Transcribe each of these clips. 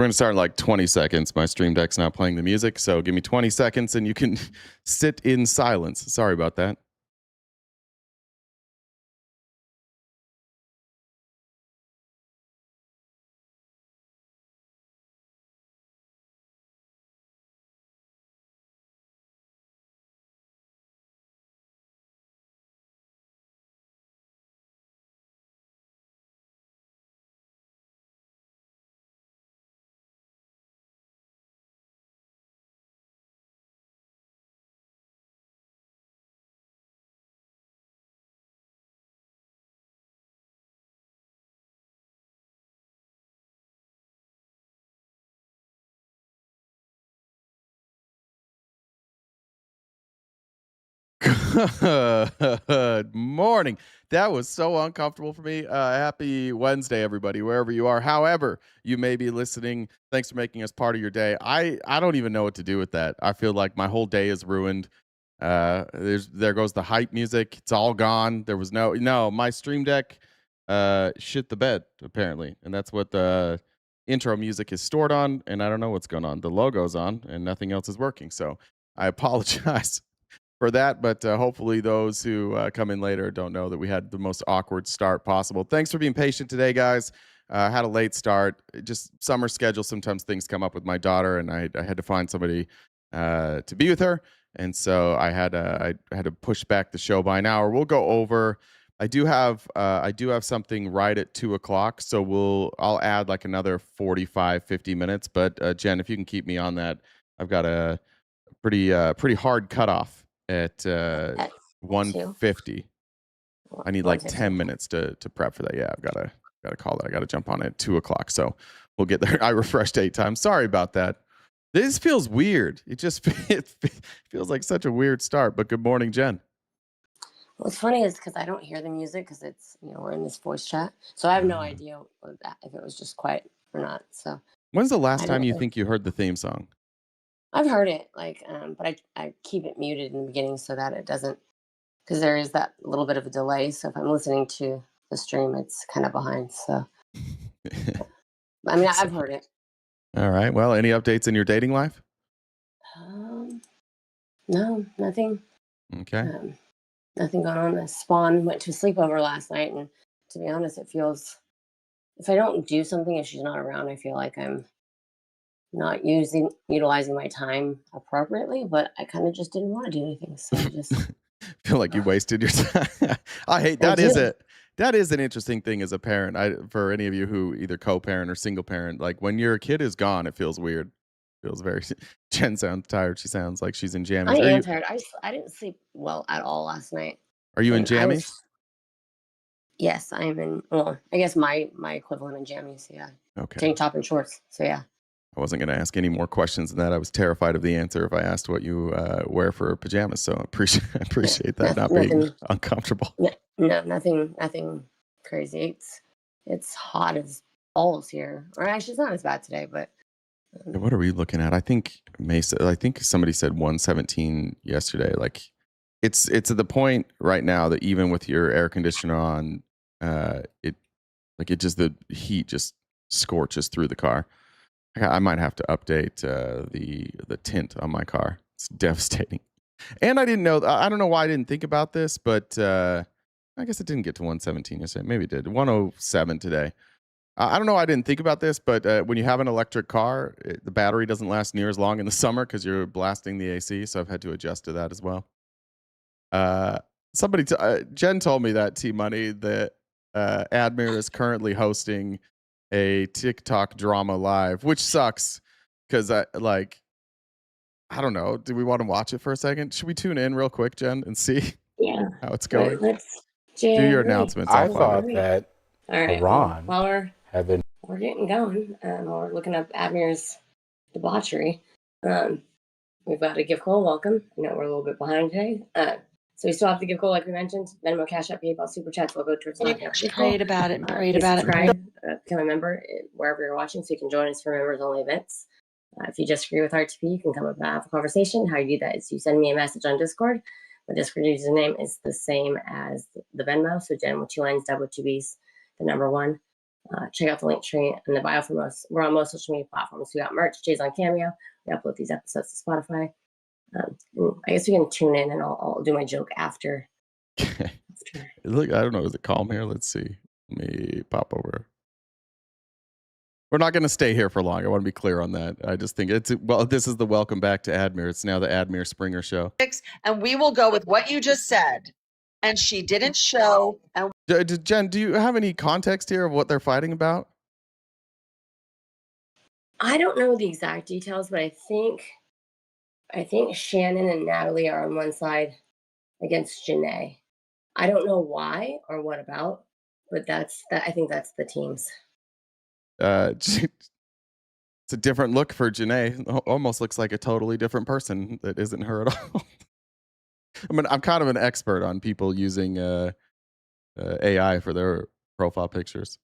We're going to start in like 20 seconds. My stream deck's not playing the music, so give me 20 seconds and you can sit in silence. Sorry about that. Good morning. That was so uncomfortable for me. Happy Wednesday, everybody, wherever you are. However, you may be listening. Thanks for making us part of your day. I don't even know what to do with that. I feel like my whole day is ruined. There goes the hype music. It's all gone. There was no my stream deck shit the bed, apparently. And that's what the intro music is stored on, and I don't know what's going on. The logo's on and nothing else is working. So I apologize for that, but hopefully those who come in later don't know that we had the most awkward start possible. Thanks for being patient today, guys. Had a late start. Just summer schedule. Sometimes things come up with my daughter, and I had to find somebody to be with her, and so I had to push back the show by an hour. We'll go over. I do have something right at 2:00, so I'll add like another 45, 50 minutes. But Jen, if you can keep me on that, I've got a pretty hard cutoff at 1:50. I need like 10 minutes to prep for that. Yeah, I've got to call that. I got to jump on it at 2:00. So we'll get there. I refreshed 8 times. Sorry about that. This feels weird. It feels like such a weird start. But good morning, Jen. What's funny is because I don't hear the music because it's, we're in this voice chat. So I have no idea if it was just quiet or not. So when's the last time you think you heard the theme song? I've heard it, but I keep it muted in the beginning so that it doesn't, because there is that little bit of a delay. So if I'm listening to the stream, it's kind of behind. So, I mean, I've heard it. All right. Well, any updates in your dating life? No, nothing. Okay. Nothing going on. Spawn went to a sleepover last night, and to be honest, it feels, if I don't do something, if she's not around, I feel like I'm not utilizing my time appropriately, but I kind of just didn't want to do anything. So I just feel like you wasted your time. I hate that. That is an interesting thing as a parent. For any of you who either co-parent or single parent, like when your kid is gone, it feels weird. It feels very. Jen sounds tired. She sounds like she's in jammies. I am tired. I didn't sleep well at all last night. Are you in jammies? Yes, I'm in. Well, I guess my equivalent in jammies. Yeah. Okay. Tank top and shorts. So yeah. I wasn't going to ask any more questions than that. I was terrified of the answer if I asked what you wear for pajamas. So I appreciate that not being uncomfortable. No, nothing crazy. It's hot as balls here. Or actually, it's not as bad today, but. What are we looking at? I think somebody said 117 yesterday. Like it's at the point right now that even with your air conditioner on, the heat just scorches through the car. I might have to update the tint on my car. It's devastating. And I didn't know. I don't know why I didn't think about this, but I guess it didn't get to 117 yesterday. Maybe it did. 107 today. I don't know. I didn't think about this, but when you have an electric car, the battery doesn't last near as long in the summer because you're blasting the AC. So I've had to adjust to that as well. Jen told me that T-Money that Admir is currently hosting a TikTok drama live, which sucks because I don't know. Do we want to watch it for a second? Should we tune in real quick, Jen, and see how it's going? Do your announcements. I thought that Iran we're getting going. We're looking up Admir's debauchery. We've got a gift call welcome. I know we're a little bit behind today. So we still have the gift call, like we mentioned. Venmo, Cash App, PayPal, Super Chats will go towards Prayed about it. Become a member wherever you're watching, so you can join us for members only events. If you disagree with RTP, you can come up and have a conversation. How you do that is you send me a message on Discord. The Discord username is the same as the Venmo. So Jen with 2 N's, double 2 B's, the number 1. check out the link tree in the bio for us. We're on most social media platforms. We got merch, Jay's on Cameo. We upload these episodes to Spotify. I guess we can tune in and I'll do my joke after. Look, I don't know. Is it calm here? Let's see. Let me pop over. We're not going to stay here for long. I want to be clear on that. I just think this is the welcome back to Admir. It's now the Admir Springer show. And we will go with what you just said. And she didn't show. And Jen, do you have any context here of what they're fighting about? I don't know the exact details, but I think Shannon and Natalie are on one side against Janae. I don't know why or what about, but I think that's the teams. It's a different look for Janae. Almost looks like a totally different person that isn't her at all. I mean, I'm kind of an expert on people using AI for their profile pictures.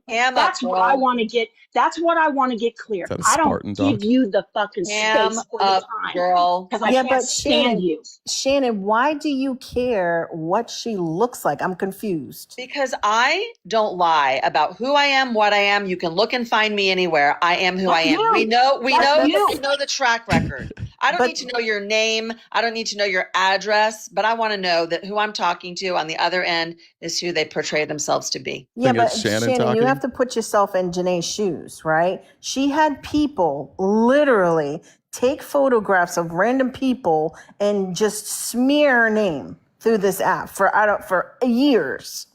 That's what I want to get. That's what I want to get clear. I don't give you the fucking space for the time, girl. Because I can't stand you. Shannon, why do you care what she looks like? I'm confused. Because I don't lie about who I am, what I am. You can look and find me anywhere. I am who I am. We know the track record. I don't need to know your name. I don't need to know your address, but I want to know that who I'm talking to on the other end is who they portray themselves to be. Yeah, but Shannon, you have to put yourself in Janae's shoes, right? She had people literally take photographs of random people and just smear her name through this app for years.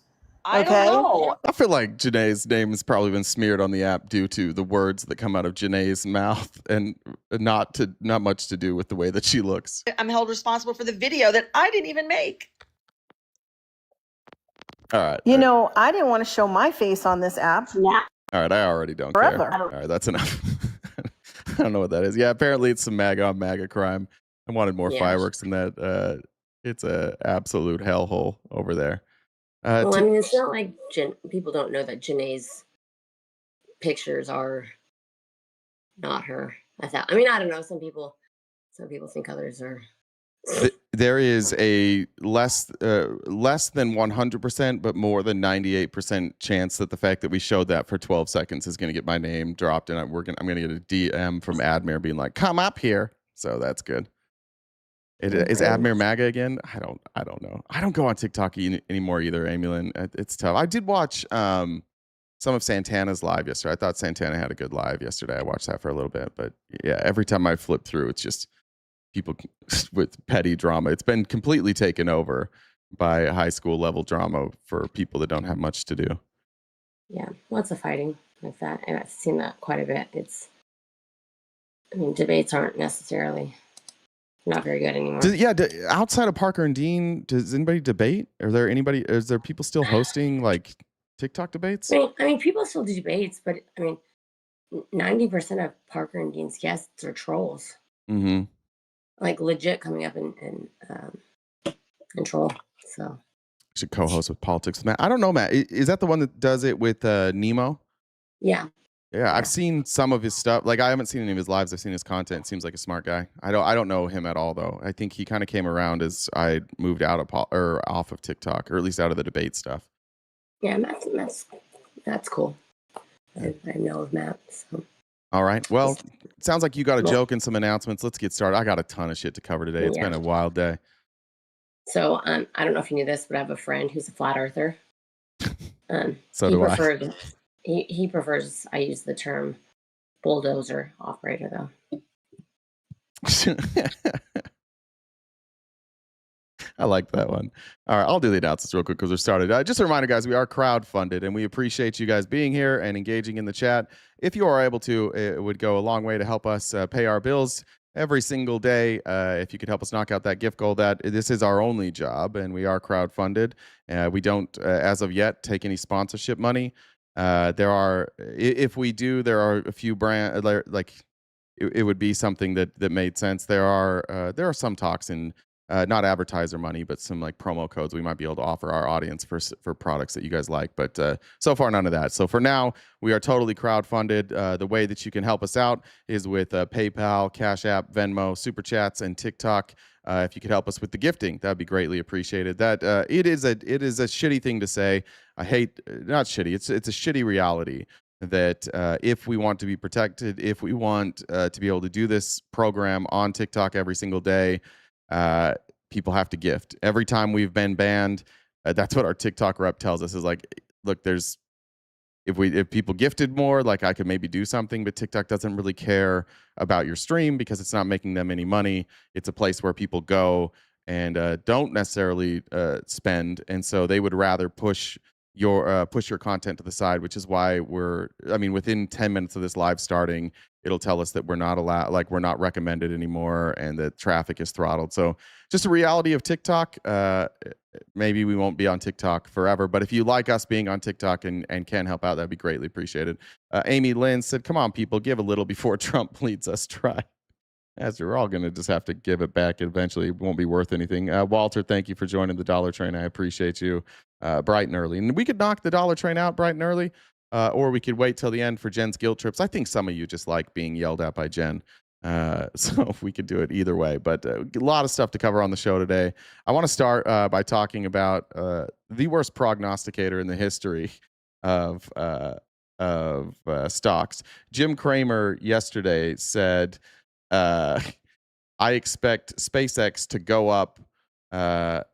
I don't know. I feel like Janae's name has probably been smeared on the app due to the words that come out of Janae's mouth and not much to do with the way that she looks. I'm held responsible for the video that I didn't even make. All right. I didn't want to show my face on this app. Yeah. All right. I already don't care. All right. That's enough. I don't know what that is. Yeah. Apparently it's some MAGA on MAGA crime. I wanted more fireworks than that. It's a absolute hellhole over there. I mean, it's not like people don't know that Janae's pictures are not her. I don't know. Some people think others are. There is a less than 100%, but more than 98% chance that the fact that we showed that for 12 seconds is going to get my name dropped, and I'm going to get a DM from Admir being like, "Come up here." So that's good. Is Admir MAGA again? I don't know. I don't go on TikTok anymore either, Amulin. It's tough. I did watch some of Santana's live yesterday. I thought Santana had a good live yesterday. I watched that for a little bit, but yeah, every time I flip through, it's just people with petty drama. It's been completely taken over by high school level drama for people that don't have much to do. Yeah, lots of fighting like that, and I've seen that quite a bit. Debates aren't necessarily not very good anymore. Outside of Parker and Dean, does anybody debate? Is there people still hosting like TikTok debates? I mean, people still do debates, but 90% of Parker and Dean's guests are trolls. Mm-hmm. Like legit coming up and troll. So should co-host with Politics with Matt. I don't know, Matt. Is that the one that does it with Nemo? Yeah. Yeah, I've seen some of his stuff. Like, I haven't seen any of his lives. I've seen his content. Seems like a smart guy. I don't know him at all, though. I think he kind of came around as I moved out of off of TikTok, or at least out of the debate stuff. Yeah, that's cool. I know of Matt. So. All right. Well, it sounds like you got a joke and some announcements. Let's get started. I got a ton of shit to cover today. It's been a wild day. So I don't know if you knew this, but I have a friend who's a flat earther. So do I. He prefers I use the term bulldozer operator, though. I like that one. All right, I'll do the announcements real quick because we're started. Just a reminder, guys, we are crowdfunded, and we appreciate you guys being here and engaging in the chat. If you are able to, it would go a long way to help us pay our bills every single day. If you could help us knock out that gift goal, this is our only job, and we are crowdfunded. We don't, as of yet, take any sponsorship money. If we do, there are a few brands like it would be something that made sense. There are some talks in not advertiser money, but some like promo codes we might be able to offer our audience for products that you guys like. But so far, none of that. So for now, we are totally crowdfunded. The way that you can help us out is with PayPal, Cash App, Venmo, Super Chats, and TikTok. If you could help us with the gifting, that would be greatly appreciated. That it is a shitty thing to say. I hate, not shitty. It's a shitty reality that if we want to be protected, if we want to be able to do this program on TikTok every single day, people have to gift. Every time we've been banned, that's what our TikTok rep tells us, is like, look, there's, if people gifted more, like I could maybe do something, but TikTok doesn't really care about your stream because it's not making them any money. It's a place where people go and don't necessarily spend, and so they would rather push your content to the side, which is why within 10 minutes of this live starting, it'll tell us that we're not allowed, like we're not recommended anymore, and that traffic is throttled. So just a reality of TikTok. Maybe we won't be on TikTok forever, but if you like us being on TikTok and can help out, that'd be greatly appreciated. Amy Lynn said, come on, people, give a little before Trump leads us dry. As we're all going to just have to give it back eventually. It won't be worth anything. Walter, thank you for joining the Dollar Train. I appreciate you. Bright and early. And we could knock the Dollar Train out bright and early, or we could wait till the end for Jen's guilt trips. I think some of you just like being yelled at by Jen. So we could do it either way. But a lot of stuff to cover on the show today. I want to start by talking about the worst prognosticator in the history of stocks. Jim Cramer yesterday said, I expect SpaceX to go up 1%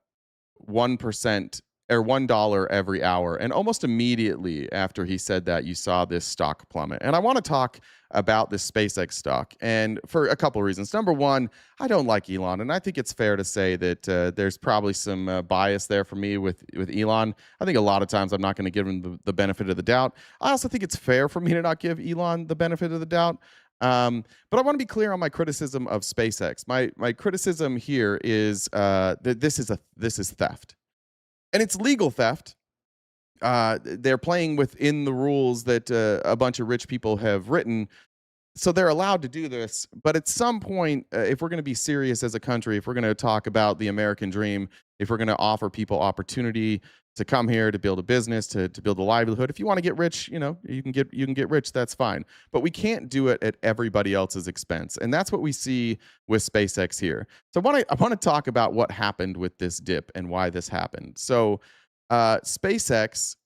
or $1 every hour. And almost immediately after he said that, you saw this stock plummet. And I want to talk about this SpaceX stock, and for a couple of reasons. Number one, I don't like Elon, and I think it's fair to say that there's probably some bias there for me with Elon. I think a lot of times I'm not going to give him the benefit of the doubt. I also think it's fair for me to not give Elon the benefit of the doubt. But I want to be clear on my criticism of SpaceX. My criticism here is that this is theft, and it's legal theft. They're playing within the rules that a bunch of rich people have written, so they're allowed to do this. But at some point, if we're going to be serious as a country, if we're going to talk about the American dream, if we're going to offer people opportunity to come here to build a business, to build a livelihood, if you want to get rich, you can get rich. That's fine. But we can't do it at everybody else's expense, and that's what we see with SpaceX here. So I want to talk about what happened with this dip and why this happened. So SpaceX,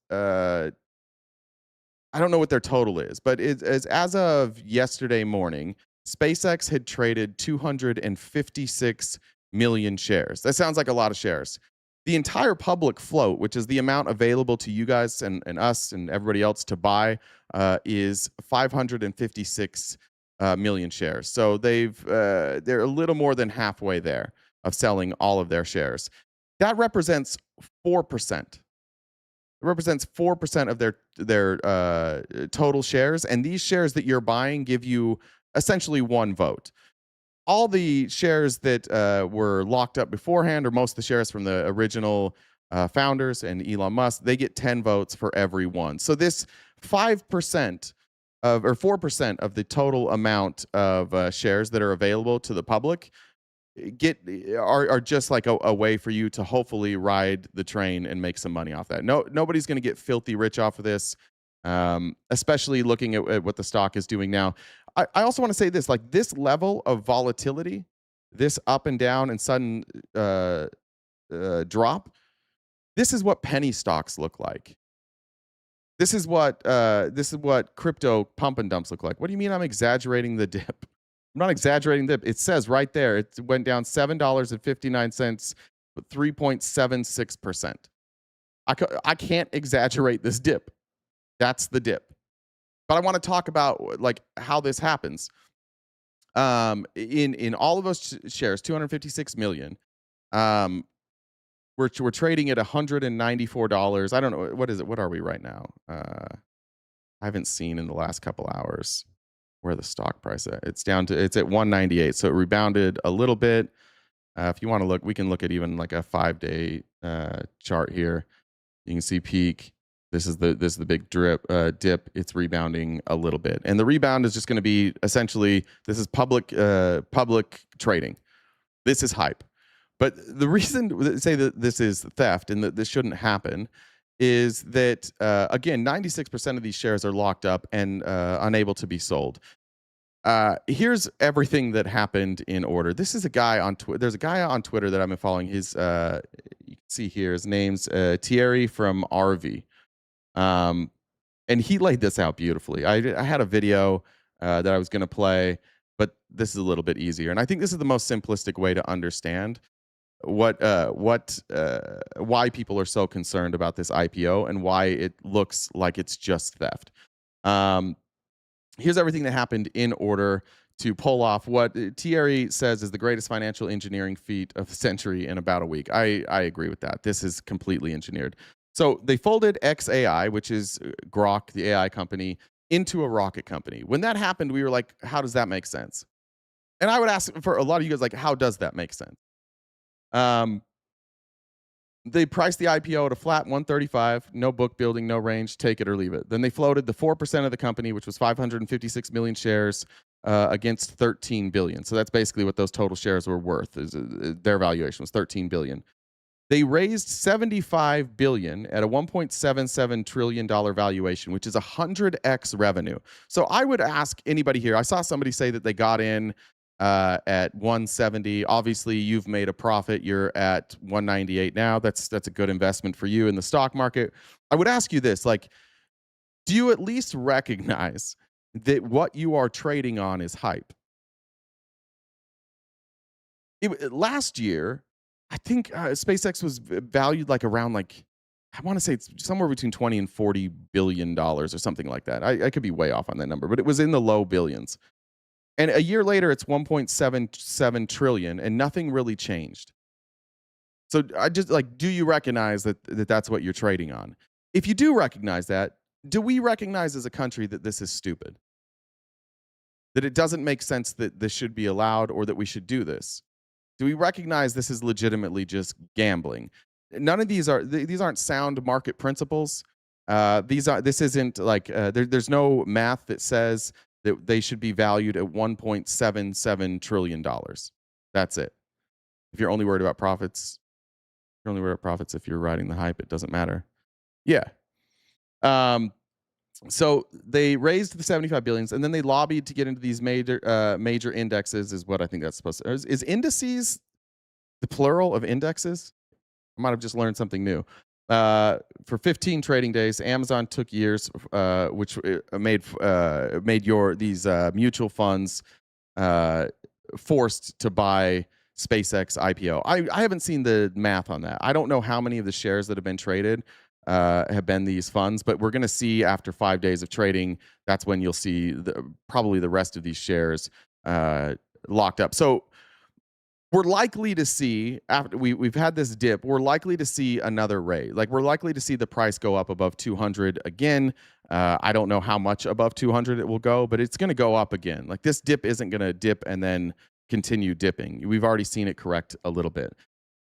I don't know what their total is, but as of yesterday morning, SpaceX had traded 256 million shares. That sounds like a lot of shares. The entire public float, which is the amount available to you guys and us and everybody else to buy, is 556 million shares. So they're a little more than halfway there of selling all of their shares. That represents 4%. It represents 4% of their total shares, and these shares that you're buying give you essentially one vote. All the shares that were locked up beforehand, or most of the shares from the original founders and Elon Musk, they get 10 votes for every one. So this 5% or 4% of the total amount of shares that are available to the public are just like a way for you to hopefully ride the train and make some money off that. Nobody's going to get filthy rich off of this, especially looking at what the stock is doing now. I also want to say this, like this level of volatility, this up and down and sudden drop, this is what penny stocks look like. This is what crypto pump and dumps look like. What do you mean I'm exaggerating the dip? I'm not exaggerating the dip. It says right there, it went down $7.59, 3.76%. I can't exaggerate this dip. That's the dip. But I want to talk about like how this happens. In all of those shares, 256 million. We're trading at $194. I don't know, what is it? What are we right now? I haven't seen in the last couple hours where the stock price at. It's at 198. So it rebounded a little bit. If you want to look, we can look at even like a 5-day chart here. You can see peak. This is the big dip. It's rebounding a little bit, and the rebound is just going to be essentially, this is public trading. This is hype. But the reason to say that this is theft and that this shouldn't happen is that again, 96% of these shares are locked up and unable to be sold. Here's everything that happened in order. This is a guy on Twitter. There's a guy on Twitter that I've been following. His you can see here. His name's Thierry from RV. And he laid this out beautifully. I had a video that I was going to play, but this is a little bit easier. And I think this is the most simplistic way to understand why people are so concerned about this IPO and why it looks like it's just theft. Here's everything that happened in order to pull off what Thierry says is the greatest financial engineering feat of the century in about a week. I agree with that. This is completely engineered. So they folded XAI, which is Grok, the AI company, into a rocket company. When that happened, we were like, how does that make sense? And I would ask for a lot of you guys, like, how does that make sense? They priced the IPO at a flat 135, no book building, no range, take it or leave it. Then they floated the 4% of the company, which was 556 million shares against 13 billion. So that's basically what those total shares were worth. Their valuation was 13 billion. They raised 75 billion at a 1.77 trillion dollar valuation, which is 100x revenue. So I would ask anybody here. I saw somebody say that they got in at 170. Obviously, you've made a profit. You're at 198 now. That's a good investment for you in the stock market. I would ask you this: like, do you at least recognize that what you are trading on is hype? Last year, I think SpaceX was valued like around like, I want to say it's somewhere between 20 and 40 billion dollars or something like that. I could be way off on that number, but it was in the low billions. And a year later, it's 1.77 trillion, and nothing really changed. So I just like, do you recognize that that's what you're trading on? If you do recognize that, do we recognize as a country that this is stupid? That it doesn't make sense that this should be allowed or that we should do this? Do we recognize this is legitimately just gambling? None of these aren't sound market principles. This isn't like there's no math that says that they should be valued at $1.77 trillion. That's it. If you're only worried about profits, if you're riding the hype, it doesn't matter. Yeah. So they raised the 75 billions, and then they lobbied to get into these major indexes, is what I think that's supposed to. Is indices the plural of indexes? I might have just learned something new. For 15 trading days, Amazon took years, which made these mutual funds forced to buy SpaceX IPO. I haven't seen the math on that. I don't know how many of the shares that have been traded have been these funds, but we're going to see after 5 days of trading, that's when you'll see probably the rest of these shares locked up. So we're likely to see, after we've had this dip, we're likely to see another raise. Like, we're likely to see the price go up above 200 again. I don't know how much above 200 it will go, but it's going to go up again. Like, this dip isn't going to dip and then continue dipping. We've already seen it correct a little bit.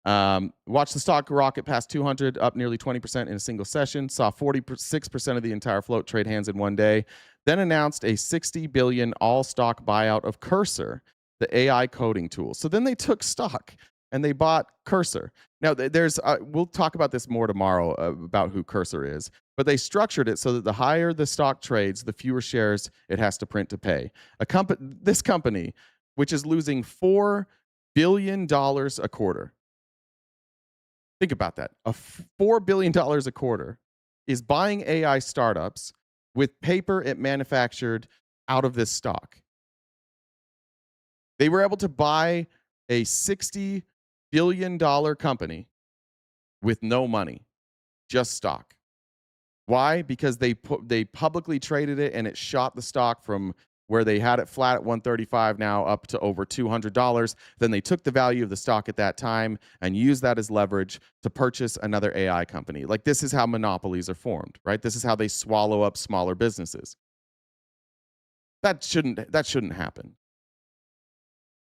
Watch the stock rocket past 200, up nearly 20% in a single session. Saw 46% of the entire float trade hands in one day. Then announced a 60 billion all-stock buyout of Cursor, the AI coding tool. So then they took stock and they bought Cursor. Now, we'll talk about this more tomorrow about who Cursor is, but they structured it so that the higher the stock trades, the fewer shares it has to print to pay. This company, which is losing $4 billion a quarter. Think about that. $4 billion a quarter is buying AI startups with paper it manufactured out of this stock. They were able to buy a $60 billion company with no money, just stock. Why? Because they publicly traded it, and it shot the stock from where they had it flat at 135 now up to over $200. Then they took the value of the stock at that time and used that as leverage to purchase another AI company. Like, this is how monopolies are formed, right? This is how they swallow up smaller businesses. That shouldn't happen.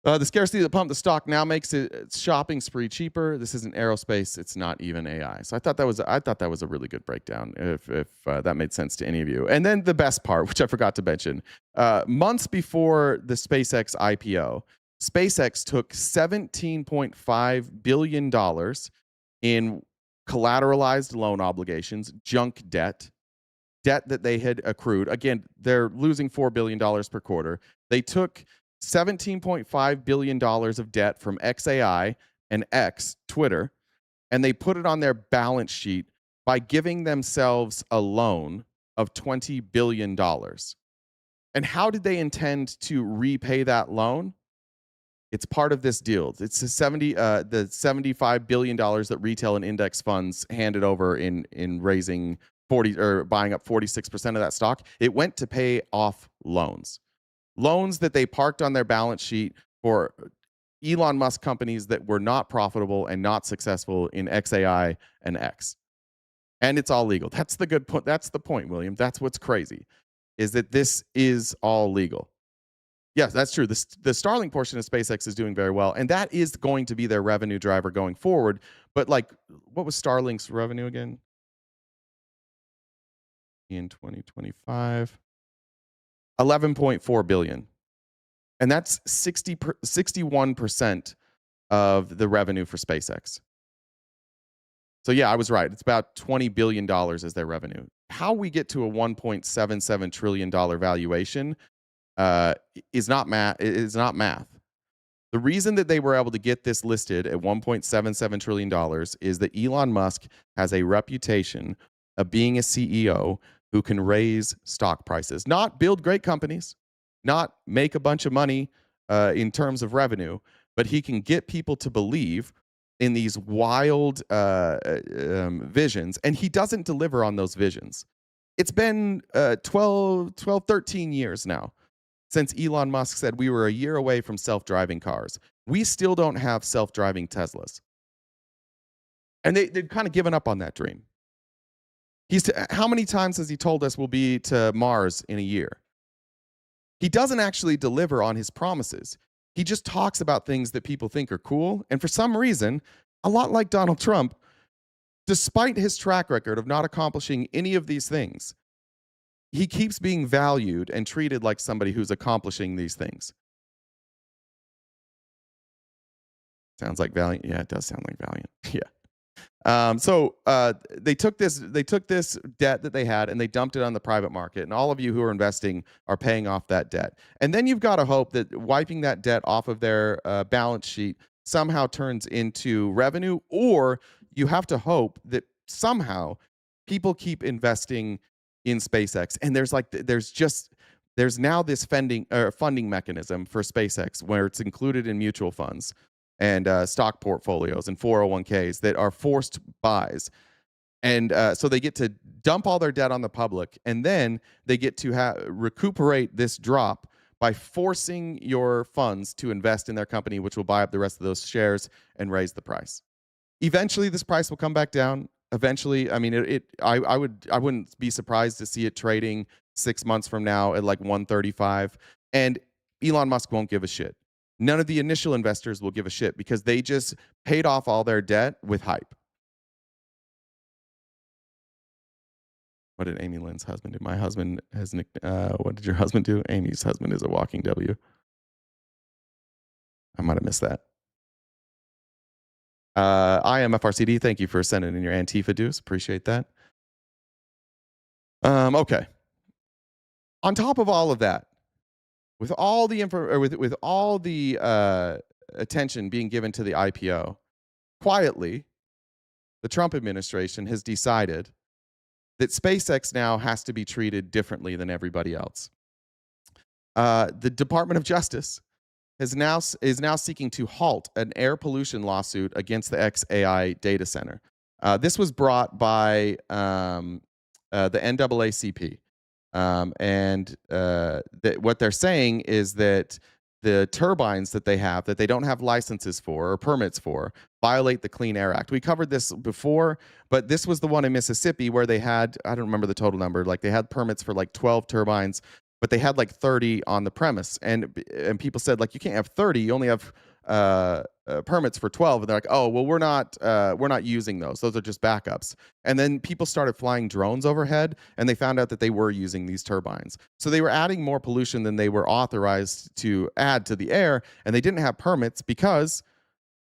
The scarcity that pumped the stock now makes its shopping spree cheaper. This isn't aerospace; it's not even AI. So I thought that was a really good breakdown. If that made sense to any of you. And then the best part, which I forgot to mention, months before the SpaceX IPO, SpaceX took $17.5 billion in collateralized loan obligations, junk debt, debt that they had accrued. Again, they're losing $4 billion per quarter. They took $17.5 billion of debt from XAI and X, Twitter, and they put it on their balance sheet by giving themselves a loan of $20 billion. And how did they intend to repay that loan? It's part of this deal. It's the $75 billion that retail and index funds handed over in raising 40 or buying up 46% of that stock. It went to pay off loans that they parked on their balance sheet for Elon Musk companies that were not profitable and not successful in XAI and X. And it's all legal. That's the good point. That's the point, William. That's what's crazy, is that this is all legal. Yes, that's true. The Starlink portion of SpaceX is doing very well, and that is going to be their revenue driver going forward. But like, what was Starlink's revenue again in 2025? $11.4 billion, and that's 61% of the revenue for SpaceX. So yeah, I was right. It's about $20 billion as their revenue. How we get to a $1.77 trillion valuation is not math. The reason that they were able to get this listed at $1.77 trillion is that Elon Musk has a reputation of being a CEO who can raise stock prices, not build great companies, not make a bunch of money in terms of revenue, but he can get people to believe in these wild visions, and he doesn't deliver on those visions. It's been 13 years now since Elon Musk said we were a year away from self-driving cars. We still don't have self-driving Teslas. And they've kind of given up on that dream. How many times has he told us we'll be to Mars in a year? He doesn't actually deliver on his promises. He just talks about things that people think are cool. And for some reason, a lot like Donald Trump, despite his track record of not accomplishing any of these things, he keeps being valued and treated like somebody who's accomplishing these things. Sounds like Valiant. Yeah, it does sound like Valiant. Yeah. So they took this debt that they had and they dumped it on the private market. And all of you who are investing are paying off that debt. And then you've got to hope that wiping that debt off of their balance sheet somehow turns into revenue, or you have to hope that somehow people keep investing in SpaceX. And there's now this funding mechanism for SpaceX where it's included in mutual funds and stock portfolios and 401ks that are forced buys. And so they get to dump all their debt on the public, and then they get to recuperate this drop by forcing your funds to invest in their company, which will buy up the rest of those shares and raise the price. Eventually, this price will come back down. Eventually, I mean, I wouldn't be surprised to see it trading 6 months from now at like 135. And Elon Musk won't give a shit. None of the initial investors will give a shit because they just paid off all their debt with hype. What did Amy Lynn's husband do? My husband has what did your husband do? Amy's husband is a walking W. I might have missed that. IMFRCD, thank you for sending in your Antifa dues. Appreciate that. Okay. On top of all of that, with all the with all the attention being given to the IPO, quietly, the Trump administration has decided that SpaceX now has to be treated differently than everybody else. The Department of Justice is now seeking to halt an air pollution lawsuit against the XAI data center. This was brought by the NAACP. What they're saying is that the turbines that they have that they don't have licenses for or permits for violate the Clean Air Act. We covered this before, but this was the one in Mississippi where they had, I don't remember the total number, like they had permits for like 12 turbines, but they had like 30 on the premise. And people said, like, you can't have 30, you only have permits for 12. And they're like, oh, well, we're not using those. Those are just backups. And then people started flying drones overhead, and they found out that they were using these turbines. So they were adding more pollution than they were authorized to add to the air, and they didn't have permits because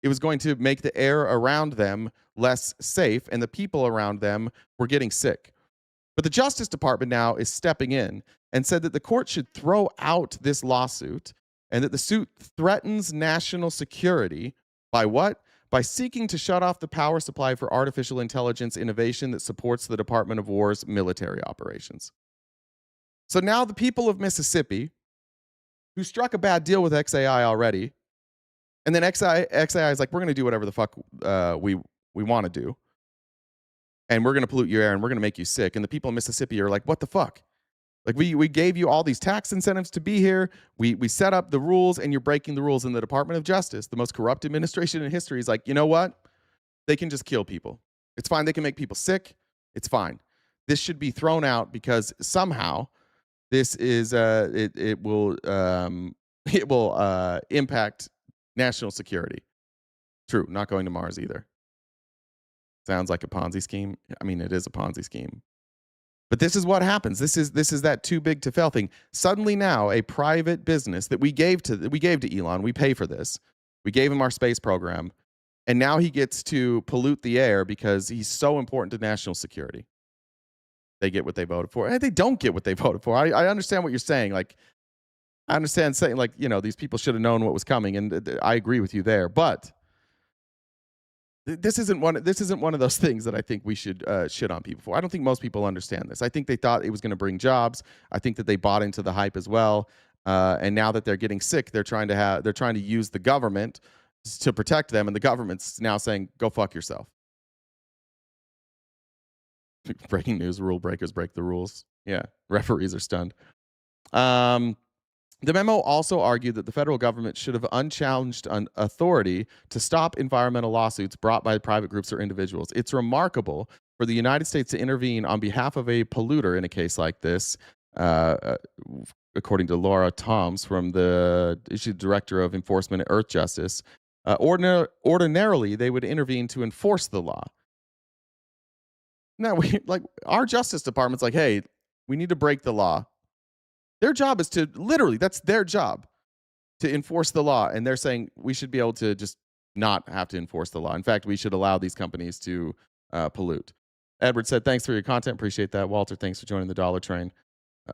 it was going to make the air around them less safe, and the people around them were getting sick. But the Justice Department now is stepping in and said that the court should throw out this lawsuit and that the suit threatens national security by what? By seeking to shut off the power supply for artificial intelligence innovation that supports the Department of War's military operations. So now the people of Mississippi, who struck a bad deal with XAI already, and then XAI is like, we're going to do whatever the fuck we want to do. And we're going to pollute your air and we're going to make you sick. And the people in Mississippi are like, what the fuck? Like, we gave you all these tax incentives to be here. We set up the rules and you're breaking the rules. And the Department of Justice, the most corrupt administration in history, is like, you know what? They can just kill people. It's fine. They can make people sick. It's fine. This should be thrown out because somehow this is it will impact national security. True. Not going to Mars either. Sounds like a Ponzi scheme. I mean, it is a Ponzi scheme. But this is what happens. This is that too big to fail thing. Suddenly now, a private business that we gave to Elon, we pay for this. We gave him our space program, and now he gets to pollute the air because he's so important to national security. They get what they voted for. And they don't get what they voted for. I understand what you're saying. Like, I understand saying, like, you know, these people should have known what was coming, and I agree with you there. But this isn't one of those things that I think we should shit on people for. I don't think most people understand this. I think they thought it was going to bring jobs. I think that they bought into the hype as well. And now that they're getting sick, they're trying to use the government to protect them, and the government's now saying, "Go fuck yourself." Breaking news: rule breakers break the rules. Yeah, referees are stunned. The memo also argued that the federal government should have unchallenged authority to stop environmental lawsuits brought by private groups or individuals. It's remarkable for the United States to intervene on behalf of a polluter in a case like this, according to Laura Toms, from the Director of Enforcement at Earth Justice. Ordinarily, they would intervene to enforce the law. Now, our Justice Department's like, hey, we need to break the law. Their job is to that's their job, to enforce the law. And they're saying we should be able to just not have to enforce the law. In fact, we should allow these companies to pollute. Edward said, thanks for your content. Appreciate that. Walter, thanks for joining the Dollar Train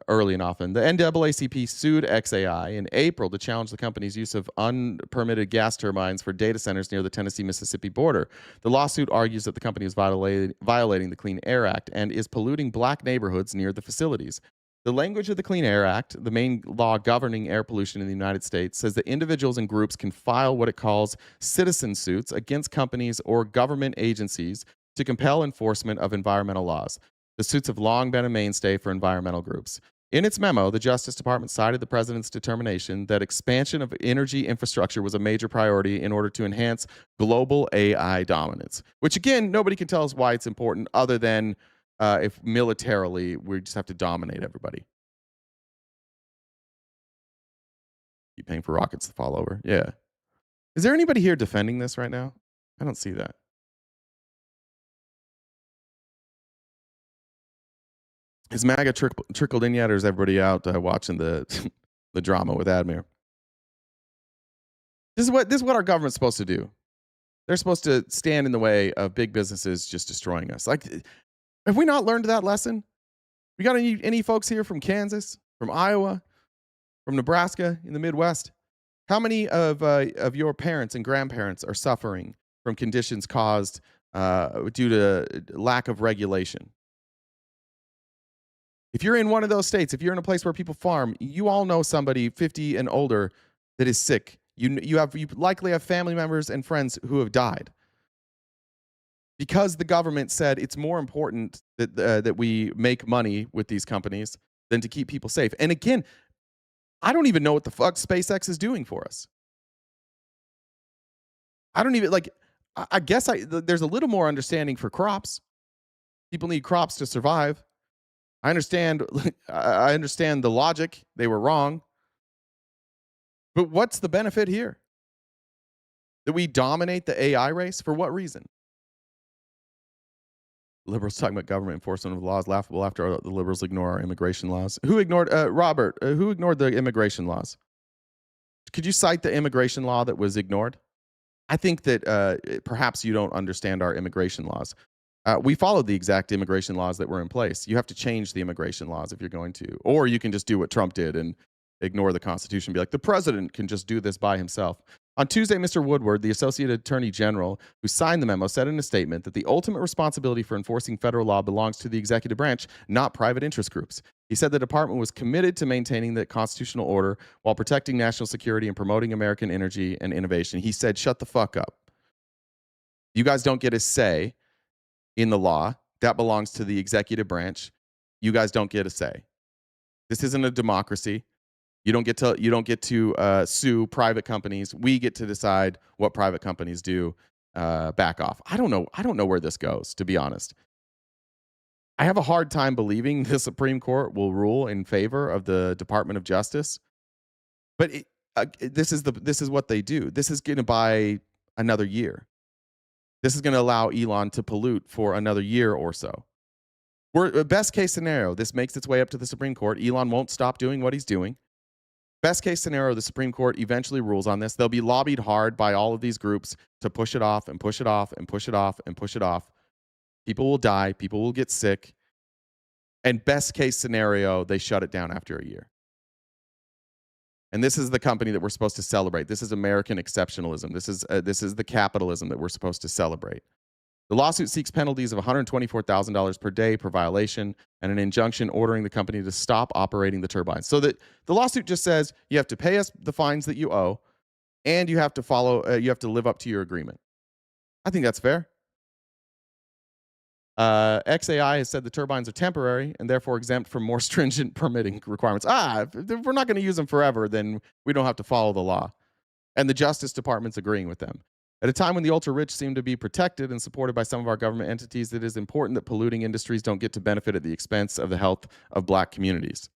early and often. The NAACP sued XAI in April to challenge the company's use of unpermitted gas turbines for data centers near the Tennessee-Mississippi border. The lawsuit argues that the company is violating the Clean Air Act and is polluting black neighborhoods near the facilities. The language of the Clean Air Act, the main law governing air pollution in the United States, says that individuals and groups can file what it calls citizen suits against companies or government agencies to compel enforcement of environmental laws. The suits have long been a mainstay for environmental groups. In its memo, the Justice Department cited the president's determination that expansion of energy infrastructure was a major priority in order to enhance global AI dominance, which, again, nobody can tell us why it's important other than if militarily we just have to dominate everybody. Keep paying for rockets to fall over. Yeah. Is there anybody here defending this right now? I don't see that. Is MAGA trickled in yet, or is everybody out watching the the drama with Admir? This is what our government's supposed to do. They're supposed to stand in the way of big businesses just destroying us. Like, have we not learned that lesson? We got any folks here from Kansas, from Iowa, from Nebraska, in the Midwest? How many of your parents and grandparents are suffering from conditions caused due to lack of regulation? If you're in one of those states, if you're in a place where people farm, you all know somebody 50 and older that is sick. You likely have family members and friends who have died because the government said it's more important that we make money with these companies than to keep people safe. And again, I don't even know what the fuck SpaceX is doing for us. I don't even, I guess there's a little more understanding for crops. People need crops to survive. I understand the logic. They were wrong. But what's the benefit here? That we dominate the AI race? For what reason? Liberals talking about government enforcement of laws laughable after the liberals ignore our immigration laws. Who ignored, Robert, who ignored the immigration laws? Could you cite the immigration law that was ignored? I think that perhaps you don't understand our immigration laws. We followed the exact immigration laws that were in place. You have to change the immigration laws if you're going to, or you can just do what Trump did and ignore the Constitution, be like, the president can just do this by himself. On Tuesday, Mr. Woodward, the Associate Attorney General who signed the memo, said in a statement that the ultimate responsibility for enforcing federal law belongs to the executive branch, not private interest groups. He said the department was committed to maintaining the constitutional order while protecting national security and promoting American energy and innovation. He said, shut the fuck up. You guys don't get a say in the law. That belongs to the executive branch. You guys don't get a say. This isn't a democracy. You don't get to sue private companies. We get to decide what private companies do. Back off. I don't know where this goes, to be honest. I have a hard time believing the Supreme Court will rule in favor of the Department of Justice. But this is what they do. This is going to buy another year. This is going to allow Elon to pollute for another year or so. Best case scenario, this makes its way up to the Supreme Court. Elon won't stop doing what he's doing. Best case scenario, the Supreme Court eventually rules on this. They'll be lobbied hard by all of these groups to push it off and push it off and push it off and push it off. People will die. People will get sick. And best case scenario, they shut it down after a year. And this is the company that we're supposed to celebrate. This is American exceptionalism. This is the capitalism that we're supposed to celebrate. The lawsuit seeks penalties of $124,000 per day per violation and an injunction ordering the company to stop operating the turbines. So that the lawsuit just says you have to pay us the fines that you owe, and you have to live up to your agreement. I think that's fair. XAI has said the turbines are temporary and therefore exempt from more stringent permitting requirements. If we're not going to use them forever, then we don't have to follow the law. And the Justice Department's agreeing with them. At a time when the ultra-rich seem to be protected and supported by some of our government entities, it is important that polluting industries don't get to benefit at the expense of the health of black communities.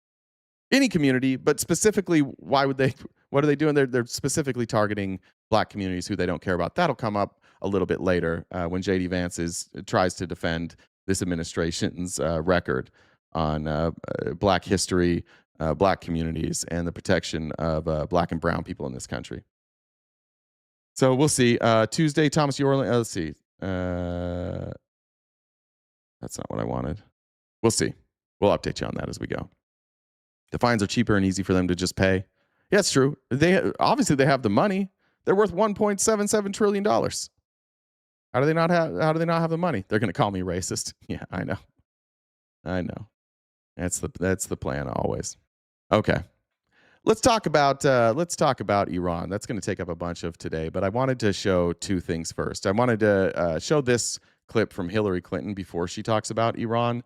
Any community, but specifically, what are they doing? They're specifically targeting black communities who they don't care about. That'll come up a little bit later when JD Vance tries to defend this administration's record on black history, black communities, and the protection of black and brown people in this country. So we'll see. Tuesday, Thomas Yorlin. Let's see. That's not what I wanted. We'll see. We'll update you on that as we go. The fines are cheaper and easy for them to just pay. Yeah, it's true. Obviously they have the money. They're worth $1.77 trillion. How do they not have the money? They're going to call me racist. Yeah, I know. That's the plan always. Okay. Let's talk about Iran. That's going to take up a bunch of today, but I wanted to show two things first. I wanted to show this clip from Hillary Clinton before she talks about Iran.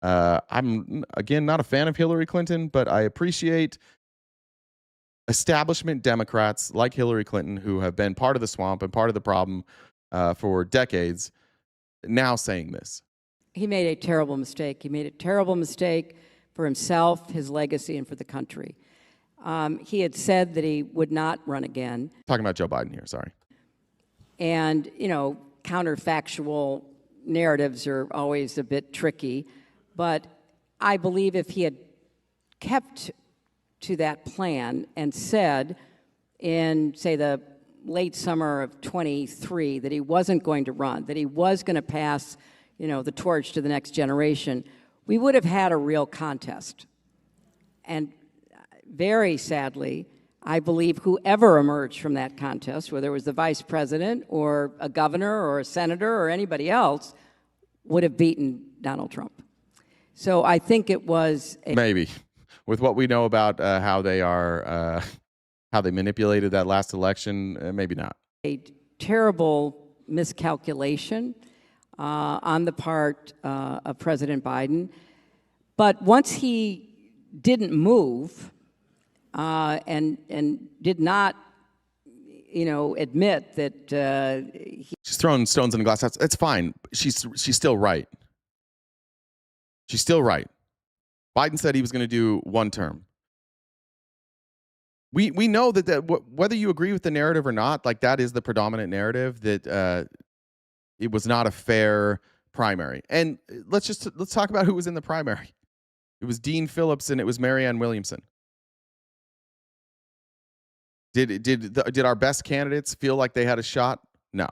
I'm, again, not a fan of Hillary Clinton, but I appreciate establishment Democrats like Hillary Clinton who have been part of the swamp and part of the problem for decades now saying this. He made a terrible mistake. He made a terrible mistake for himself, his legacy, and for the country. He had said that he would not run again. Talking about Joe Biden here, sorry. And, counterfactual narratives are always a bit tricky. But I believe if he had kept to that plan and said in, say, the late summer of 23 that he wasn't going to run, that he was going to pass, the torch to the next generation, we would have had a real contest. And very sadly, I believe whoever emerged from that contest, whether it was the vice president or a governor or a senator or anybody else, would have beaten Donald Trump. So I think it was maybe with what we know about how they manipulated that last election, maybe not. A terrible miscalculation on the part of President Biden. But once he didn't move and did not, admit that she's throwing stones in a glass house. It's fine. She's still right. She's still right. Biden said he was going to do one term. We know that whether you agree with the narrative or not, like that is the predominant narrative, that it was not a fair primary. And let's talk about who was in the primary. It was Dean Phillips and it was Marianne Williamson. Did our best candidates feel like they had a shot? No,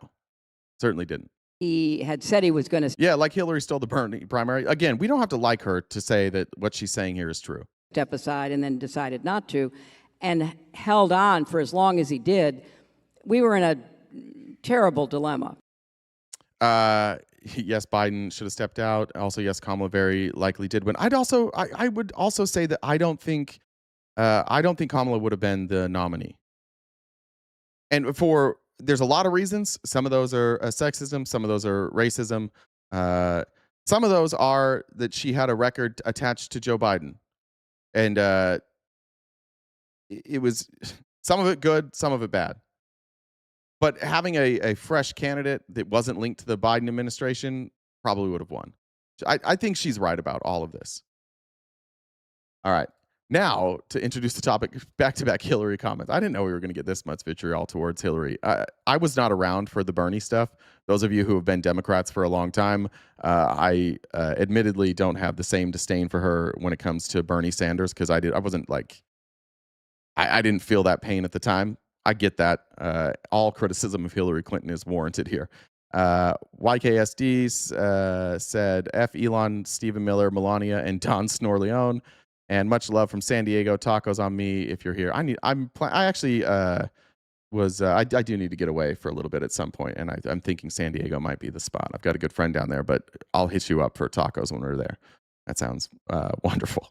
certainly didn't. he had said he was going to Yeah, like Hillary stole the Bernie primary. Again, we don't have to like her to say that what she's saying here is true. step aside and then decided not to, and held on for as long as he did. We were in a terrible dilemma. Yes, Biden should have stepped out. Also, yes, Kamala very likely did win. I would also say that I don't think Kamala would have been the nominee. And there's a lot of reasons. Some of those are sexism. Some of those are racism. Some of those are that she had a record attached to Joe Biden. And it was some of it good, some of it bad. But having a fresh candidate that wasn't linked to the Biden administration probably would have won. I think she's right about all of this. All right. Now, to introduce the topic, back-to-back Hillary comments. I didn't know we were going to get this much vitriol towards Hillary. I was not around for the Bernie stuff. Those of you who have been Democrats for a long time, I admittedly don't have the same disdain for her when it comes to Bernie Sanders, because I didn't feel that pain at the time. I get that. All criticism of Hillary Clinton is warranted here. YKSD said, F Elon, Stephen Miller, Melania, and Don Snorleone. And much love from San Diego. Tacos on me if you're here. I do need to get away for a little bit at some point, and I'm thinking San Diego might be the spot. I've got a good friend down there, but I'll hit you up for tacos when we're there. That sounds wonderful.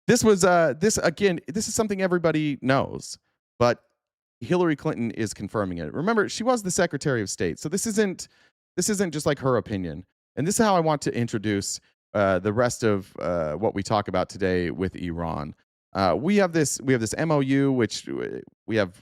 This is something everybody knows, but Hillary Clinton is confirming it. Remember, she was the Secretary of State, so this isn't just like her opinion. And this is how I want to introduce the rest of what we talk about today with Iran. We have this MOU, which we have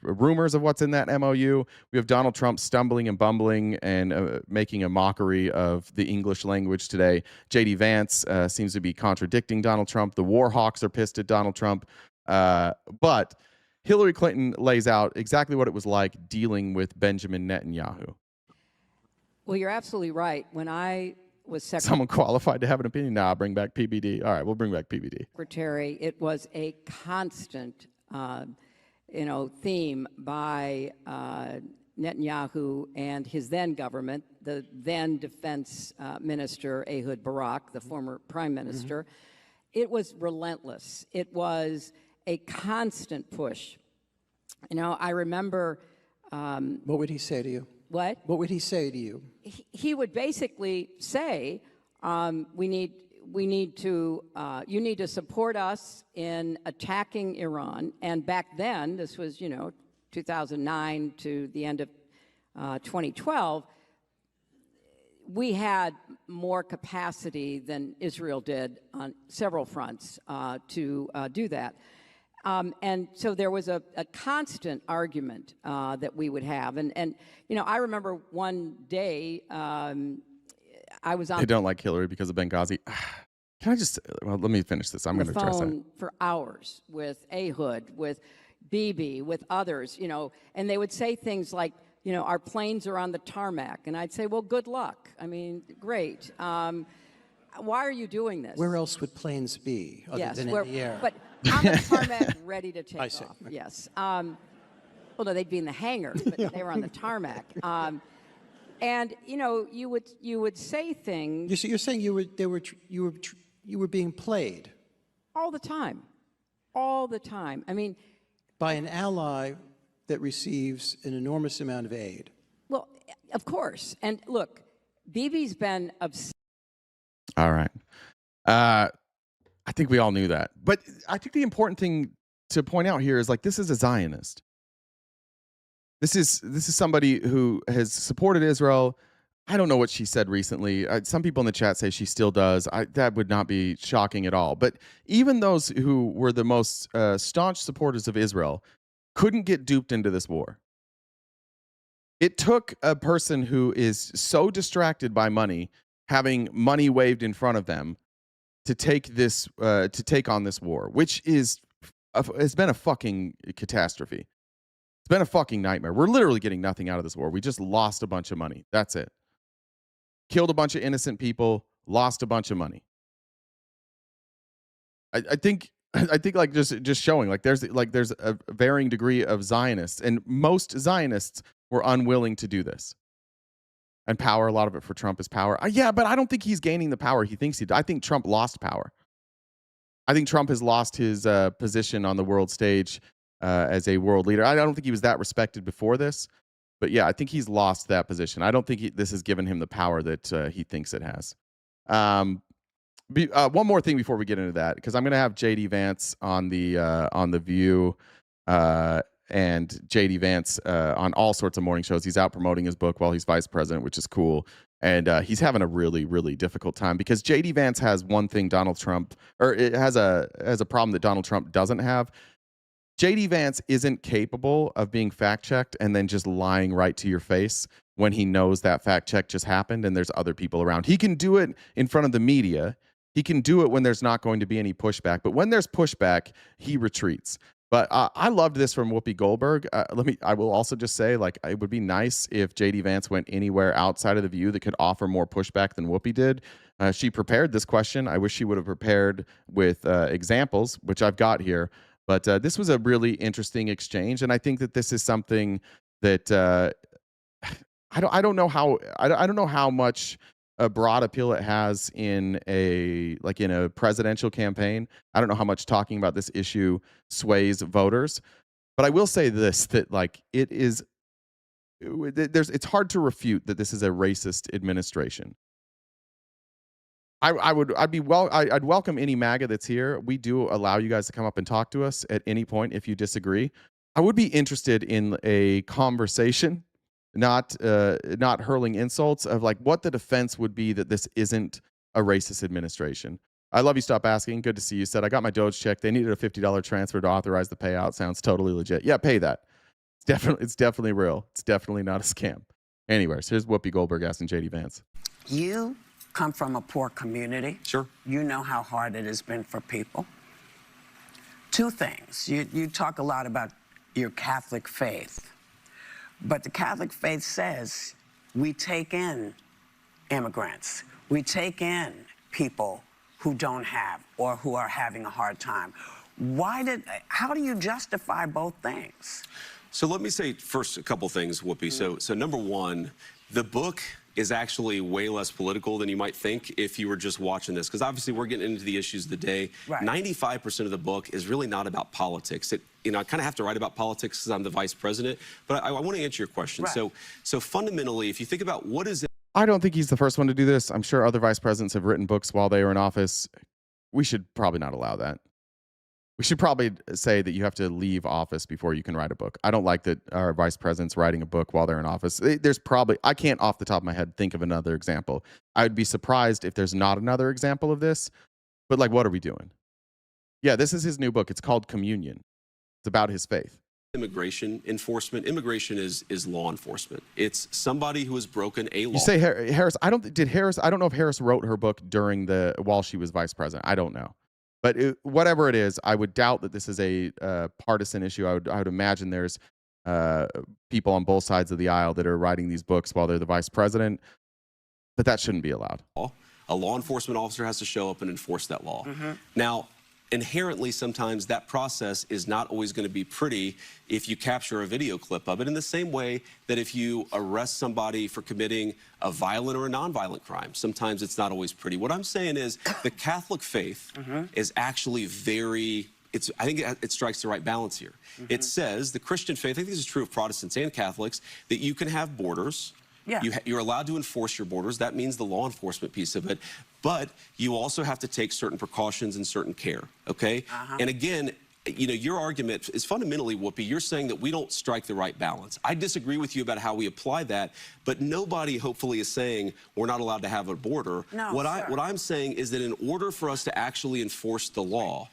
rumors of what's in that MOU. We have Donald Trump stumbling and bumbling and making a mockery of the English language today. JD Vance seems to be contradicting Donald Trump. The war hawks are pissed at Donald Trump. But Hillary Clinton lays out exactly what it was like dealing with Benjamin Netanyahu. Well, you're absolutely right. When I was someone qualified to have an opinion? Nah, bring back PBD. All right, we'll bring back PBD. Secretary, it was a constant, theme by Netanyahu and his then government, the then defense minister, Ehud Barak, the former prime minister. Mm-hmm. It was relentless. It was a constant push. I remember... what would he say to you? What? What would he say to you? He would basically say, you need to support us in attacking Iran. And back then, this was, 2009 to the end of 2012, we had more capacity than Israel did on several fronts to do that. And so there was a constant argument that we would have. And I remember one day I was on... They don't like Hillary because of Benghazi. Can I just... Well, let me finish this. I'm going to address that. For hours with Ehud, with Bibi, with others, and they would say things like, our planes are on the tarmac. And I'd say, well, good luck. I mean, great. Why are you doing this? Where else would planes be other than in the air? But on the tarmac, ready to take off. Yes. Well, no, they'd be in the hangar, but they were on the tarmac. And you would say things. You're saying you were being played all the time. I mean, by an ally that receives an enormous amount of aid. Well, of course. And look, Bibi's been obsessed. All right. I think we all knew that. But I think the important thing to point out here is this is a Zionist. This is somebody who has supported Israel. I don't know what she said recently. Some people in the chat say she still does. That would not be shocking at all. But even those who were the most staunch supporters of Israel couldn't get duped into this war. It took a person who is so distracted by money, having money waved in front of them, to take on this war, which has been a fucking catastrophe. It's been a fucking nightmare. We're literally getting nothing out of this war. We just lost a bunch of money. That's it. Killed a bunch of innocent people, lost a bunch of money. I think just showing there's a varying degree of Zionists, and most Zionists were unwilling to do this. And power, a lot of it for Trump is power. Yeah, but I don't think he's gaining the power he thinks he did. I think Trump lost power. I think Trump has lost his position on the world stage as a world leader. I don't think he was that respected before this. But yeah, I think he's lost that position. I don't think this has given him the power that he thinks it has. One more thing before we get into that, because I'm going to have JD Vance on the View and JD Vance on all sorts of morning shows. He's out promoting his book while he's vice president, which is cool. And he's having a really, really difficult time because JD Vance has one thing Donald Trump, or it has a problem that Donald Trump doesn't have. JD Vance isn't capable of being fact-checked and then just lying right to your face when he knows that fact check just happened and there's other people around. He can do it in front of the media. He can do it when there's not going to be any pushback. But when there's pushback, he retreats. But I loved this from Whoopi Goldberg. I will also just say, like, it would be nice if JD Vance went anywhere outside of the View that could offer more pushback than Whoopi did. She prepared this question. I wish she would have prepared with examples, which I've got here. But this was a really interesting exchange, and I think that this is something that I don't know how much a broad appeal it has in a presidential campaign. I don't know how much talking about this issue sways voters, but I will say this, that like it's hard to refute that this is a racist administration. I'd welcome any MAGA that's here. We do allow you guys to come up and talk to us at any point if you disagree. I would be interested in a conversation, not hurling insults, of like what the defense would be that this isn't a racist administration. I love you. Stop asking. Good to see you. Said I got my Doge check. They needed a $50 transfer to authorize the payout. Sounds totally legit. Yeah, pay that. It's definitely real. It's definitely not a scam. Anyways, here's Whoopi Goldberg asking JD Vance. You come from a poor community. Sure. You know how hard it has been for people. Two things. You talk a lot about your Catholic faith, but the Catholic faith says we take in immigrants. We take in people who don't have or who are having a hard time. How do you justify both things? So let me say first a couple things, Whoopi. So number one, the book is actually way less political than you might think if you were just watching this, because obviously we're getting into the issues of the day. Right. 95% of the book is really not about politics. I kind of have to write about politics because I'm the vice president, but I want to answer your question. Right. So fundamentally, if you think about what is it, I don't think he's the first one to do this. I'm sure other vice presidents have written books while they were in office. We should probably not allow that. We should probably say that you have to leave office before you can write a book. I don't like that our vice president's writing a book while they're in office. I can't off the top of my head think of another example. I would be surprised if there's not another example of this. But like, what are we doing? Yeah, this is his new book. It's called Communion. It's about his faith. Immigration enforcement. Immigration is law enforcement. It's somebody who has broken a law. You say Harris. I don't know if Harris wrote her book while she was vice president. I don't know. But whatever it is, I would doubt that this is a partisan issue. I would imagine there's people on both sides of the aisle that are writing these books while they're the vice president. But that shouldn't be allowed. A law enforcement officer has to show up and enforce that law. Mm-hmm. Now, inherently, sometimes that process is not always going to be pretty if you capture a video clip of it, in the same way that if you arrest somebody for committing a violent or a nonviolent crime, sometimes it's not always pretty. What I'm saying is the Catholic faith is actually I think it strikes the right balance here. It says, the Christian faith, I think this is true of Protestants and Catholics, that you can have borders. Yeah. You're allowed to enforce your borders. That means the law enforcement piece of it. But you also have to take certain precautions and certain care, okay? And again, your argument is fundamentally, Whoopi, you're saying that we don't strike the right balance. I disagree with you about how we apply that, but nobody, hopefully, is saying we're not allowed to have a border. No, what I'm saying is that in order for us to actually enforce the law,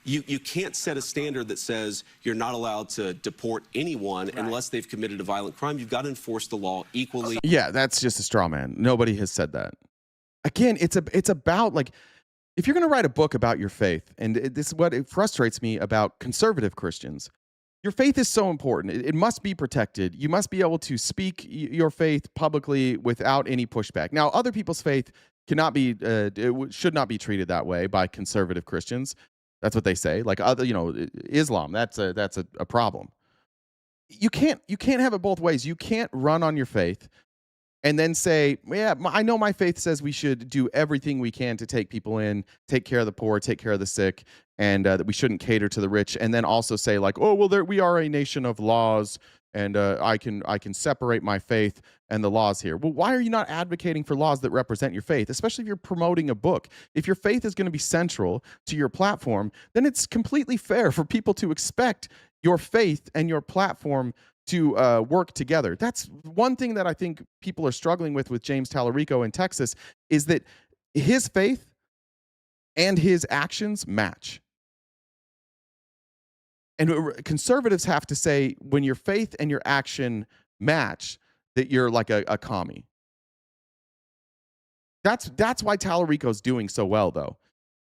you can't set a standard that says you're not allowed to deport anyone unless they've committed a violent crime. You've got to enforce the law equally. Yeah, that's just a straw man. Nobody has said that. Again, it's about, like, if you're going to write a book about your faith, and this is what it frustrates me about conservative Christians. Your faith is so important. It must be protected. You must be able to speak your faith publicly without any pushback. Now, other people's faith should not be treated that way by conservative Christians. That's what they say. Like Islam, that's a problem. You can't have it both ways. You can't run on your faith and then say, yeah, I know my faith says we should do everything we can to take people in, take care of the poor, take care of the sick, and that we shouldn't cater to the rich, and then also say like, oh, well, we are a nation of laws, and I can separate my faith and the laws here. Well, why are you not advocating for laws that represent your faith, especially if you're promoting a book? If your faith is going to be central to your platform, then it's completely fair for people to expect your faith and your platform to work together. That's one thing that I think people are struggling with James Tallarico in Texas, is that his faith and his actions match. And conservatives have to say, when your faith and your action match, that you're like a commie. That's why Tallarico's doing so well, though,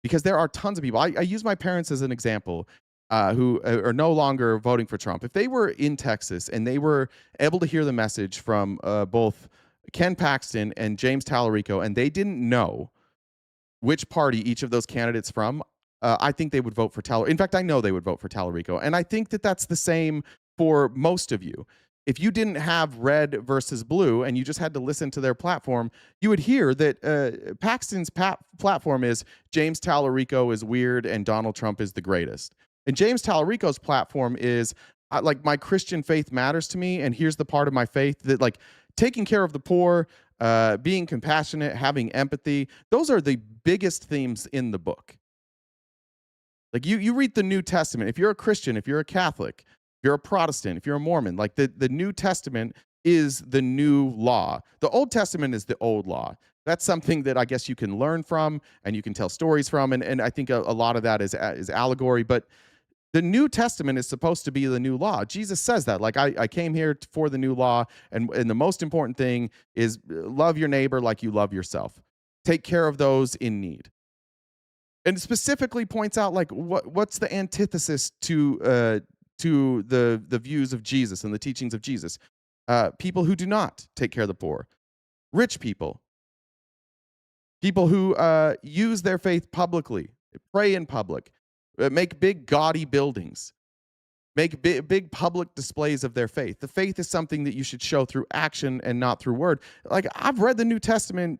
because there are tons of people. I use my parents as an example, who are no longer voting for Trump. If they were in Texas and they were able to hear the message from both Ken Paxton and James Tallarico, and they didn't know which party each of those candidates from, I think they would vote for Tallarico. In fact, I know they would vote for Tallarico. And I think that that's the same for most of you. If you didn't have red versus blue and you just had to listen to their platform, you would hear that Paxton's platform is James Tallarico is weird and Donald Trump is the greatest. And James Tallarico's platform is like, my Christian faith matters to me, and here's the part of my faith that, like, taking care of the poor, being compassionate, having empathy, those are the biggest themes in the book. Like, you read the New Testament. If you're a Christian, if you're a Catholic, if you're a Protestant, if you're a Mormon, like the New Testament is the new law. The Old Testament is the old law. That's something that I guess you can learn from and you can tell stories from. And I think a lot of that is allegory. But the New Testament is supposed to be the new law. Jesus says that. Like, I came here for the new law. And the most important thing is love your neighbor like you love yourself. Take care of those in need. And specifically points out, like, what's the antithesis to the views of Jesus and the teachings of Jesus? People who do not take care of the poor, rich people, people who use their faith publicly, pray in public, make big gaudy buildings, make big public displays of their faith. The faith is something that you should show through action and not through word. Like, I've read the New Testament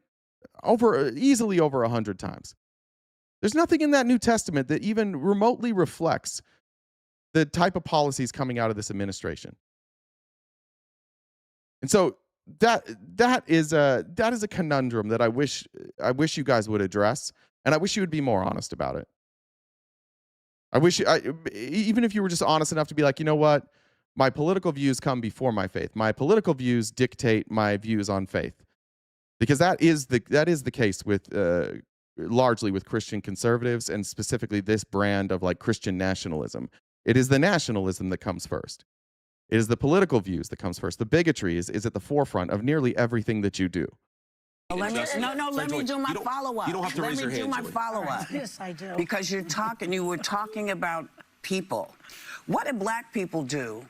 easily over 100 times. There's nothing in that New Testament that even remotely reflects the type of policies coming out of this administration. And so that is a conundrum that I wish you guys would address, and I wish you would be more honest about it. I wish, even if you were just honest enough to be like, you know what, my political views come before my faith. My political views dictate my views on faith, because that is the case with largely with Christian conservatives, and specifically this brand of like Christian nationalism. It is the nationalism that comes first. It is the political views that comes first. The bigotry is at the forefront of nearly everything that you do. Let me do my follow-up. You don't have to raise your hand. Let me do my follow-up. Yes, I do. Because you were talking about people. What did black people do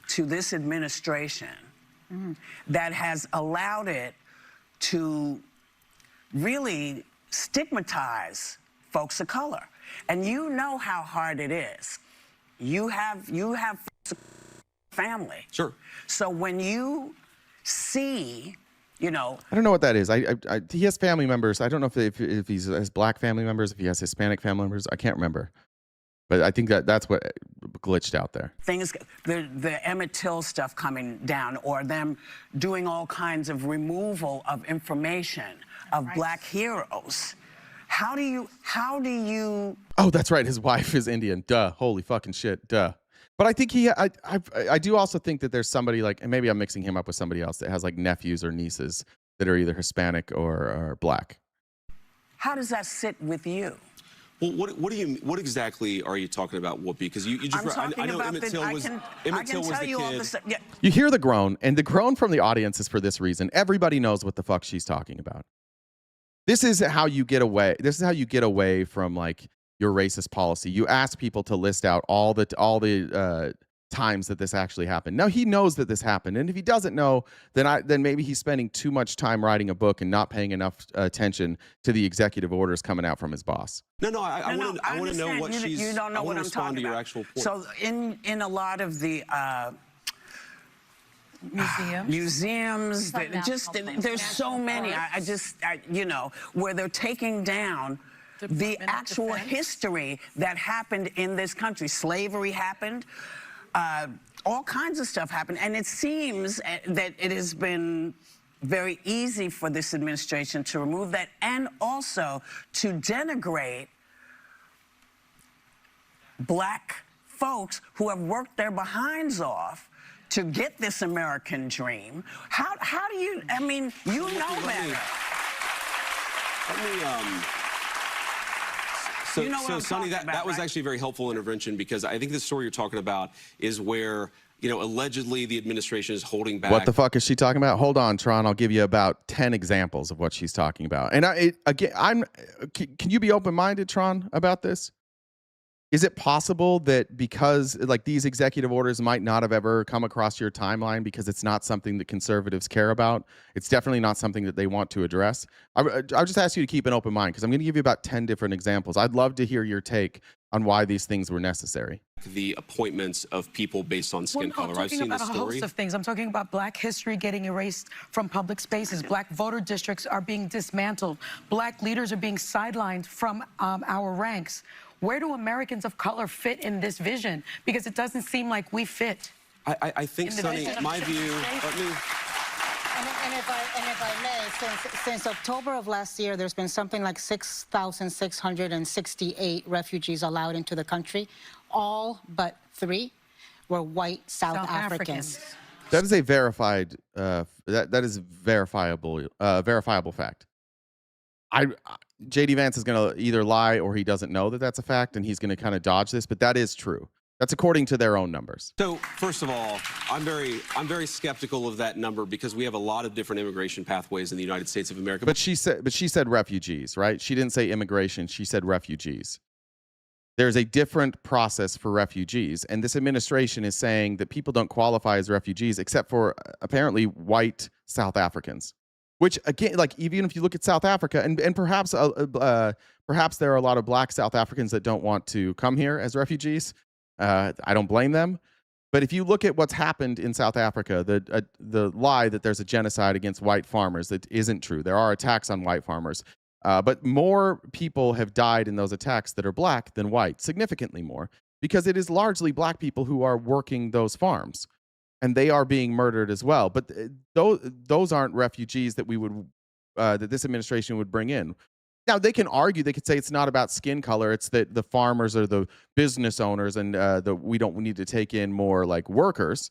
to this administration that has allowed it to really stigmatize folks of color? And you know how hard it is. You have family. Sure. So when you see, you know, I don't know what that is. He has family members. I don't know if he has black family members, if he has Hispanic family members. I can't remember. But I think that's what glitched out there. Things, the Emmett Till stuff coming down, or them doing all kinds of removal of information of black heroes. How do you? Oh, that's right. His wife is Indian. Duh. Holy fucking shit. Duh. But I think I do also think that there's somebody like, and maybe I'm mixing him up with somebody else that has like nephews or nieces that are either Hispanic or black. How does that sit with you? Well, what exactly are you talking about, Whoopi? Because you just, I know Emmett Till was the kid. Yeah. You hear the groan, and the groan from the audience is for this reason. Everybody knows what the fuck she's talking about. This is how you get away. This is how you get away from like your racist policy. You ask people to list out all the times that this actually happened. Now he knows that this happened, and if he doesn't know, then maybe he's spending too much time writing a book and not paying enough attention to the executive orders coming out from his boss. I want to know what she's. You don't know what I'm talking to your about. actual point. So in a lot of the museums. There's so many. You know, where they're taking down the actual history that happened in this country. Slavery happened. All kinds of stuff happened. And it seems that it has been very easy for this administration to remove that and also to denigrate Black folks who have worked their behinds off to get this American dream. How do you, I mean, you know better. So Sonny, that was actually a very helpful intervention, because I think the story you're talking about is where, you know, allegedly the administration is holding back. What the fuck is she talking about? Hold on, Tron. I'll give you about 10 examples of what she's talking about. And can you be open-minded, Tron, about this? Is it possible that because like these executive orders might not have ever come across your timeline because it's not something that conservatives care about? It's definitely not something that they want to address. I'll just ask you to keep an open mind, because I'm going to give you about 10 different examples. I'd love to hear your take on why these things were necessary. The appointments of people based on skin color. I've seen the story. I'm talking about a host of things. I'm talking about Black history getting erased from public spaces. Black voter districts are being dismantled. Black leaders are being sidelined from our ranks. Where do Americans of color fit in this vision? Because it doesn't seem like we fit. I think, Sonny, my view. And if I may, since October of last year, there's been something like 6,668 refugees allowed into the country. All but 3 were white South Africans. That is a verified. That is verifiable fact. JD Vance is going to either lie or he doesn't know that that's a fact, and he's going to kind of dodge this, but that is true. That's according to their own numbers. So first of all, I'm very skeptical of that number, because we have a lot of different immigration pathways in the United States of America. But she said refugees, right? She didn't say immigration. She said refugees. There's a different process for refugees, and this administration is saying that people don't qualify as refugees except for apparently white South Africans. Which, again, like, even if you look at South Africa, and perhaps there are a lot of Black South Africans that don't want to come here as refugees. I don't blame them. But if you look at what's happened in South Africa, the lie that there's a genocide against white farmers, that isn't true. There are attacks on white farmers. But more people have died in those attacks that are Black than white, significantly more, because it is largely Black people who are working those farms. And they are being murdered as well. But those aren't refugees that we would that this administration would bring in. Now, they can argue, they could say it's not about skin color. It's that the farmers are the business owners, and we need to take in more like workers.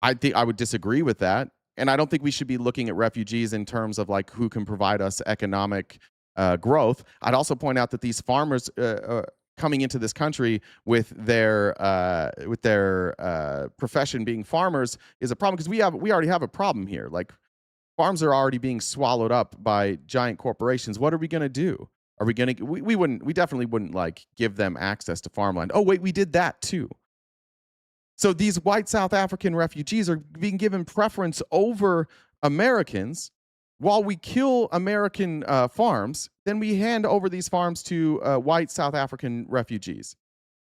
I think I would disagree with that. And I don't think we should be looking at refugees in terms of like who can provide us economic growth. I'd also point out that these farmers coming into this country with their profession being farmers is a problem, because we already have a problem here. Like, farms are already being swallowed up by giant corporations. What are we going to do? Are we going to we definitely wouldn't like give them access to farmland. Oh wait, we did that too. So these white South African refugees are being given preference over Americans. While we kill American farms, then we hand over these farms to white South African refugees.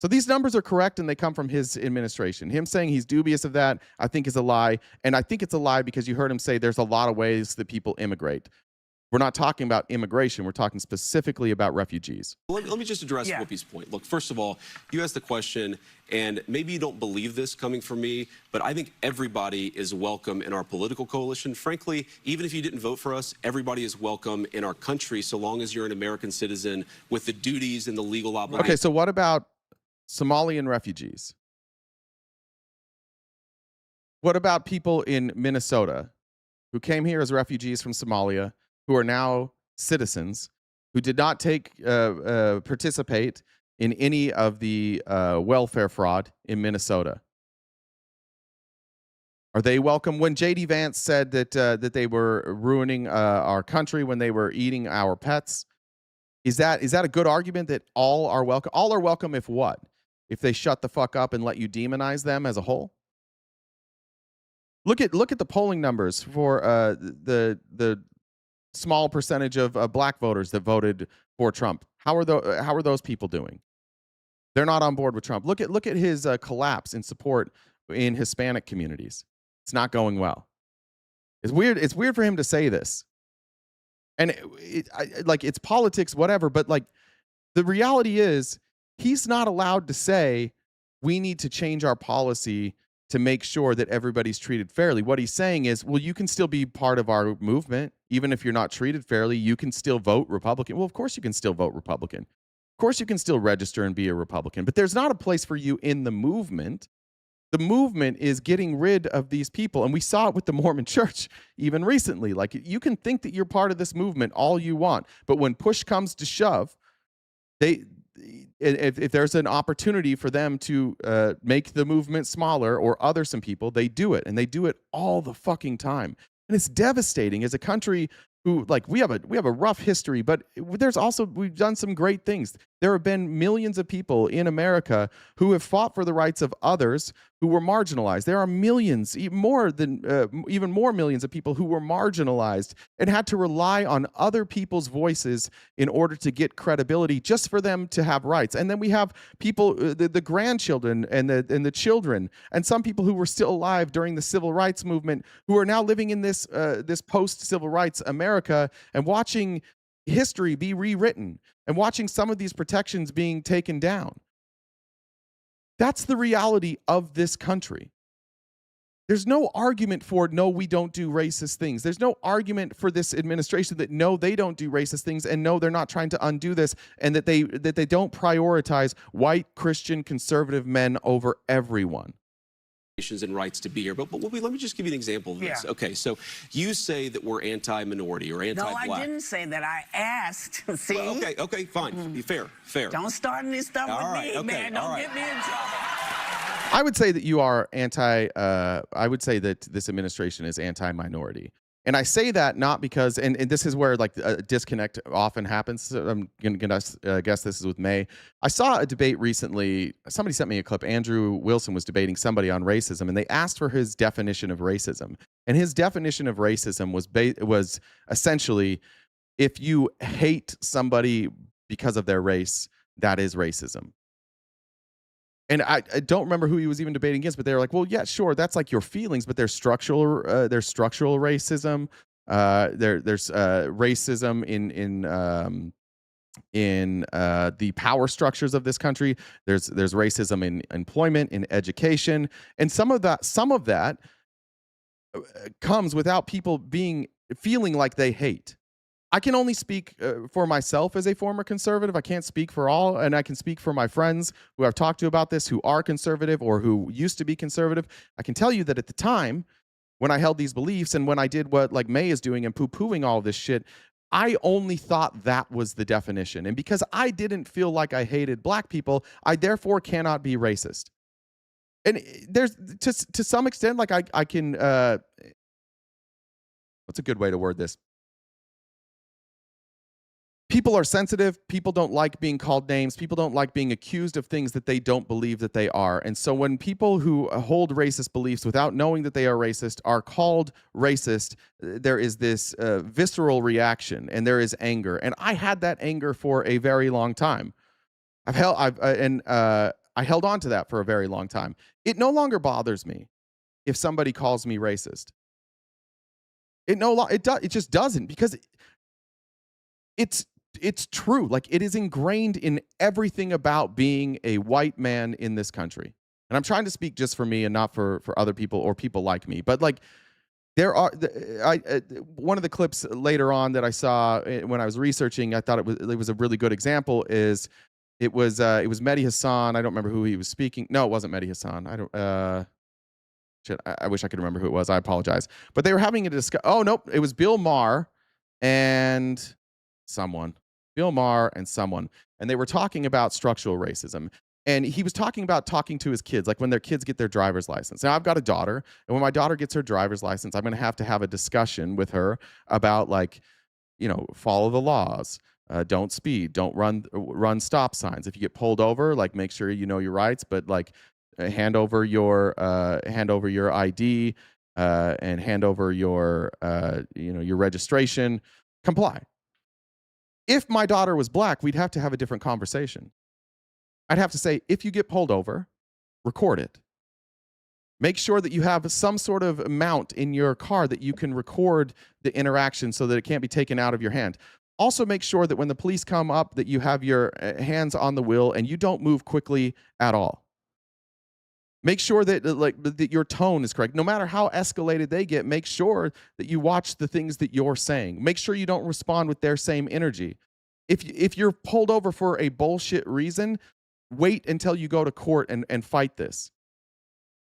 So these numbers are correct, and they come from his administration. Him saying he's dubious of that, I think, is a lie. And I think it's a lie because you heard him say there's a lot of ways that people immigrate. We're not talking about immigration. We're talking specifically about refugees. Let me just address Whoopi's point. Look, first of all, you asked the question, and maybe you don't believe this coming from me, but I think everybody is welcome in our political coalition. Frankly, even if you didn't vote for us, everybody is welcome in our country, so long as you're an American citizen with the duties and the legal obligations. Okay, so what about Somalian refugees? What about people in Minnesota who came here as refugees from Somalia, who are now citizens, who did not participate in any of the welfare fraud in Minnesota? Are they welcome? When JD Vance said that they were ruining our country when they were eating our pets, is that a good argument that all are welcome? All are welcome if what? If they shut the fuck up and let you demonize them as a whole? Look at the polling numbers for the small percentage of Black voters that voted for Trump. How are those people doing? They're not on board with Trump. Look at his collapse in support in Hispanic communities. It's not going well. It's weird. It's weird for him to say this. And like, it's politics, whatever. But like, the reality is he's not allowed to say we need to change our policy to make sure that everybody's treated fairly. What he's saying is, well, you can still be part of our movement. Even if you're not treated fairly, you can still vote Republican. Well, of course you can still vote Republican. Of course you can still register and be a Republican. But there's not a place for you in the movement. The movement is getting rid of these people. And we saw it with the Mormon church even recently. Like, you can think that you're part of this movement all you want. But when push comes to shove, if there's an opportunity for them to make the movement smaller or other some people, they do it. And they do it all the fucking time. And it's devastating as a country who, like, we have a rough history, but we've done some great things. There have been millions of people in America who have fought for the rights of others who were marginalized. There are millions, even more millions of people who were marginalized and had to rely on other people's voices in order to get credibility, just for them to have rights. And then we have people, the grandchildren and the children, and some people who were still alive during the civil rights movement, who are now living in this post-civil rights America and watching history be rewritten and watching some of these protections being taken down. That's the reality of this country. There's no argument for, no, we don't do racist things. There's no argument for this administration that, no, they don't do racist things, and no, they're not trying to undo this, and that they don't prioritize white Christian conservative men over everyone. And rights to be here. But let me just give you an example of this. Yeah. Okay, so you say that we're anti-minority or anti-black. No, I didn't say that. I asked. See? Well, okay, fine. Fair. Don't start any stuff with me, man. Don't get me in trouble. I would say that you are I would say that this administration is anti-minority. And I say that not because, and this is where like a disconnect often happens. So I'm going to guess this is with May. I saw a debate recently. Somebody sent me a clip. Andrew Wilson was debating somebody on racism, and they asked for his definition of racism. And his definition of racism was essentially, if you hate somebody because of their race, that is racism. And I don't remember who he was even debating against, but they were like, well, yeah, sure, that's like your feelings, but there's structural racism. There's racism in the power structures of this country. There's racism in employment, in education, and some of that comes without people feeling like they hate. I can only speak for myself as a former conservative. I can't speak for all, and I can speak for my friends who I've talked to about this, who are conservative or who used to be conservative. I can tell you that at the time when I held these beliefs and when I did what like May is doing and poo-pooing all this shit, I only thought that was the definition. And because I didn't feel like I hated black people, I therefore cannot be racist. And there's to some extent, like I can, what's a good way to word this? People are sensitive. People don't like being called names. People don't like being accused of things that they don't believe that they are. And so when people who hold racist beliefs without knowing that they are racist are called racist, there is this visceral reaction and there is anger. And I had that anger for a very long time. I held on to that for a very long time. It no longer bothers me if somebody calls me racist. It just doesn't, because it's true. Like, it is ingrained in everything about being a white man in this country. And I'm trying to speak just for me and not for other people or people like me. But like, there are one of the clips later on that I saw when I was researching, I thought it was a really good example. It was Mehdi Hassan. I don't remember who he was speaking. No, it wasn't Mehdi Hassan. I wish I could remember who it was. I apologize. But they were having a discussion. Oh nope, it was Bill Maher and someone. And they were talking about structural racism. And he was talking about talking to his kids, like when their kids get their driver's license. Now, I've got a daughter, and when my daughter gets her driver's license, I'm going to have a discussion with her about, like, you know, follow the laws, don't speed, don't run stop signs. If you get pulled over, like, make sure you know your rights, but like hand over your ID and hand over your your registration. Comply. If my daughter was black, we'd have to have a different conversation. I'd have to say, if you get pulled over, record it. Make sure that you have some sort of mount in your car that you can record the interaction so that it can't be taken out of your hand. Also, make sure that when the police come up that you have your hands on the wheel and you don't move quickly at all. Make sure that that your tone is correct. No matter how escalated they get, make sure that you watch the things that you're saying. Make sure you don't respond with their same energy. If you're pulled over for a bullshit reason, wait until you go to court and fight this.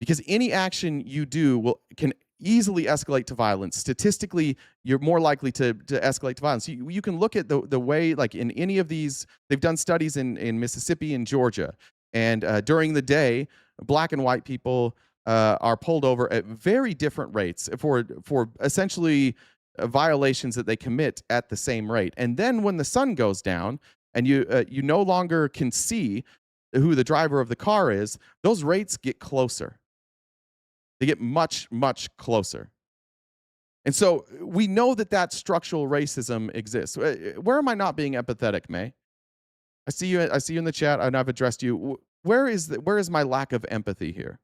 Because any action you do can easily escalate to violence. Statistically, you're more likely to escalate to violence. You can look at the way, like in any of these, they've done studies in Mississippi and Georgia. And during the day, black and white people are pulled over at very different rates for essentially violations that they commit at the same rate. And then when the sun goes down and you no longer can see who the driver of the car is, those rates get closer. They get much, much closer. And so we know that structural racism exists. Where am I not being empathetic, May? I see you in the chat, and I've addressed you. Where is my lack of empathy here?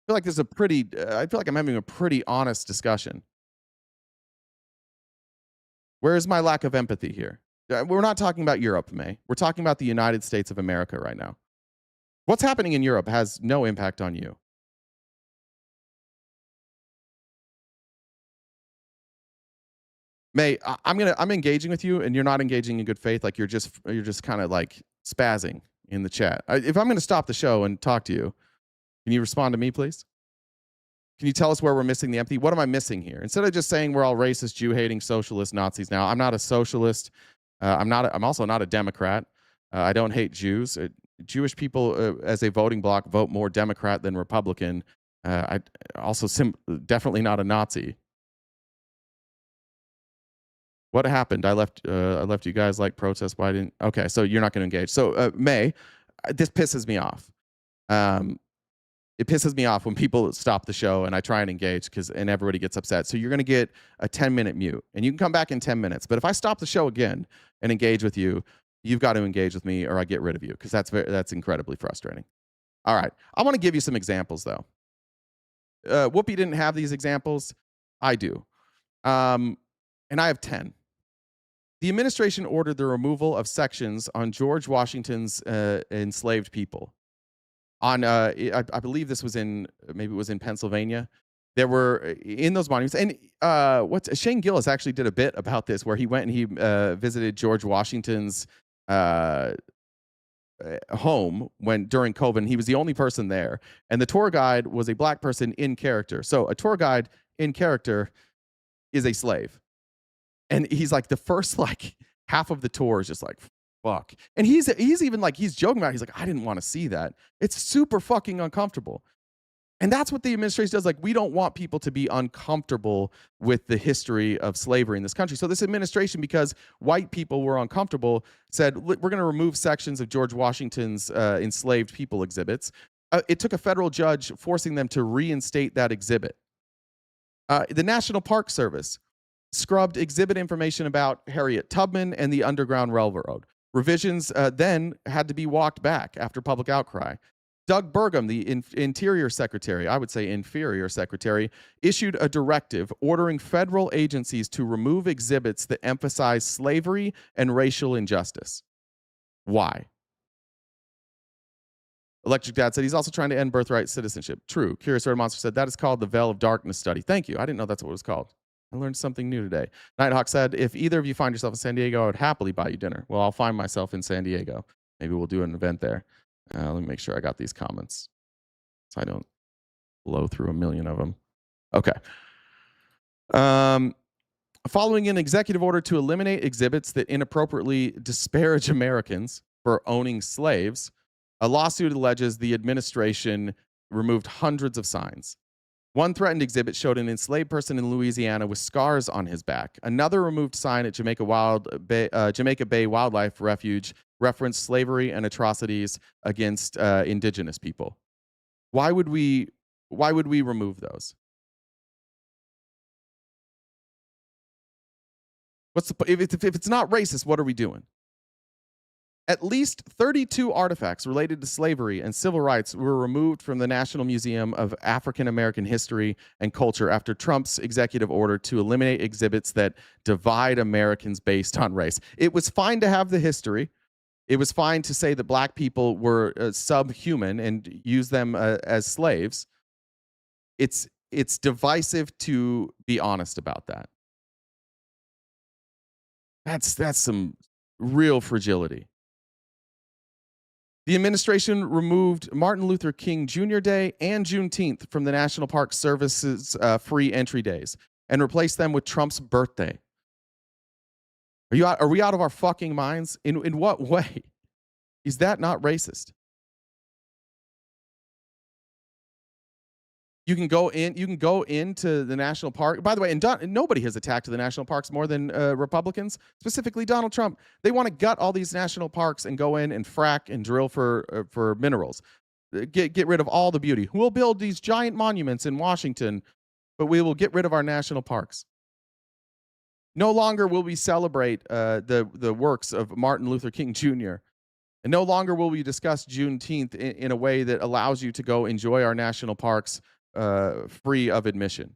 I feel like I feel like I'm having a pretty honest discussion. Where is my lack of empathy here? We're not talking about Europe, May. We're talking about the United States of America right now. What's happening in Europe has no impact on you. May, I'm engaging with you, and you're not engaging in good faith. Like you're just kind of like spazzing in the chat. If I'm going to stop the show and talk to you, can you respond to me, please? Can you tell us where we're missing the empathy? What am I missing here? Instead of just saying we're all racist, Jew-hating, socialist, Nazis. Now, I'm not a socialist. I'm also not a Democrat. I don't hate Jews. Jewish people, as a voting bloc, vote more Democrat than Republican. I also definitely not a Nazi. What happened? I left you guys like protest. Why didn't? Okay, so you're not going to engage. So May, this pisses me off. It pisses me off when people stop the show and I try and engage and everybody gets upset. So you're going to get a 10-minute mute, and you can come back in 10 minutes. But if I stop the show again and engage with you, you've got to engage with me, or I get rid of you, because that's incredibly frustrating. All right, I want to give you some examples though. Whoopi didn't have these examples. I do, and I have 10. The administration ordered the removal of sections on George Washington's enslaved people. I believe this was maybe it was in Pennsylvania. There were in those monuments, and Shane Gillis actually did a bit about this, where he went and he visited George Washington's home during COVID. And he was the only person there, and the tour guide was a black person in character. So a tour guide in character is a slave, and he's like the first half of the tour is just like, fuck. And he's even he's joking about it. He's like, I didn't want to see that. It's super fucking uncomfortable. And that's what the administration does. Like, we don't want people to be uncomfortable with the history of slavery in this country. So this administration, because white people were uncomfortable, said, we're going to remove sections of George Washington's enslaved people exhibits. It took a federal judge forcing them to reinstate that exhibit. The National Park Service scrubbed exhibit information about Harriet Tubman and the Underground Railroad. Revisions then had to be walked back after public outcry. Doug Burgum, the Interior Secretary, I would say inferior secretary, issued a directive ordering federal agencies to remove exhibits that emphasize slavery and racial injustice. Why? Electric Dad said he's also trying to end birthright citizenship. True. Curious Red Monster said that is called the Veil of Darkness study. Thank you. I didn't know that's what it was called. I learned something new today. Nighthawk said, if either of you find yourself in San Diego, I would happily buy you dinner. Well, I'll find myself in San Diego. Maybe we'll do an event there. Let me make sure I got these comments so I don't blow through a million of them. Okay. Following an executive order to eliminate exhibits that inappropriately disparage Americans for owning slaves, a lawsuit alleges the administration removed hundreds of signs. One threatened exhibit showed an enslaved person in Louisiana with scars on his back. Another removed sign at Jamaica Bay Wildlife Refuge referenced slavery and atrocities against indigenous people. Why would we remove those? If it's not racist, what are we doing? At least 32 artifacts related to slavery and civil rights were removed from the National Museum of African American History and Culture after Trump's executive order to eliminate exhibits that divide Americans based on race. It was fine to have the history. It was fine to say that black people were subhuman and use them as slaves. It's divisive to be honest about that. That's some real fragility. The administration removed Martin Luther King Jr. Day and Juneteenth from the National Park Service's free entry days and replaced them with Trump's birthday. Are we out of our fucking minds? In what way? Is that not racist? You can go into the national park. By the way, and nobody has attacked the national parks more than Republicans, specifically Donald Trump. They want to gut all these national parks and go in and frack and drill for minerals. Get rid of all the beauty. We'll build these giant monuments in Washington, but we will get rid of our national parks. No longer will we celebrate the works of Martin Luther King Jr., and no longer will we discuss Juneteenth in a way that allows you to go enjoy our national parks free of admission.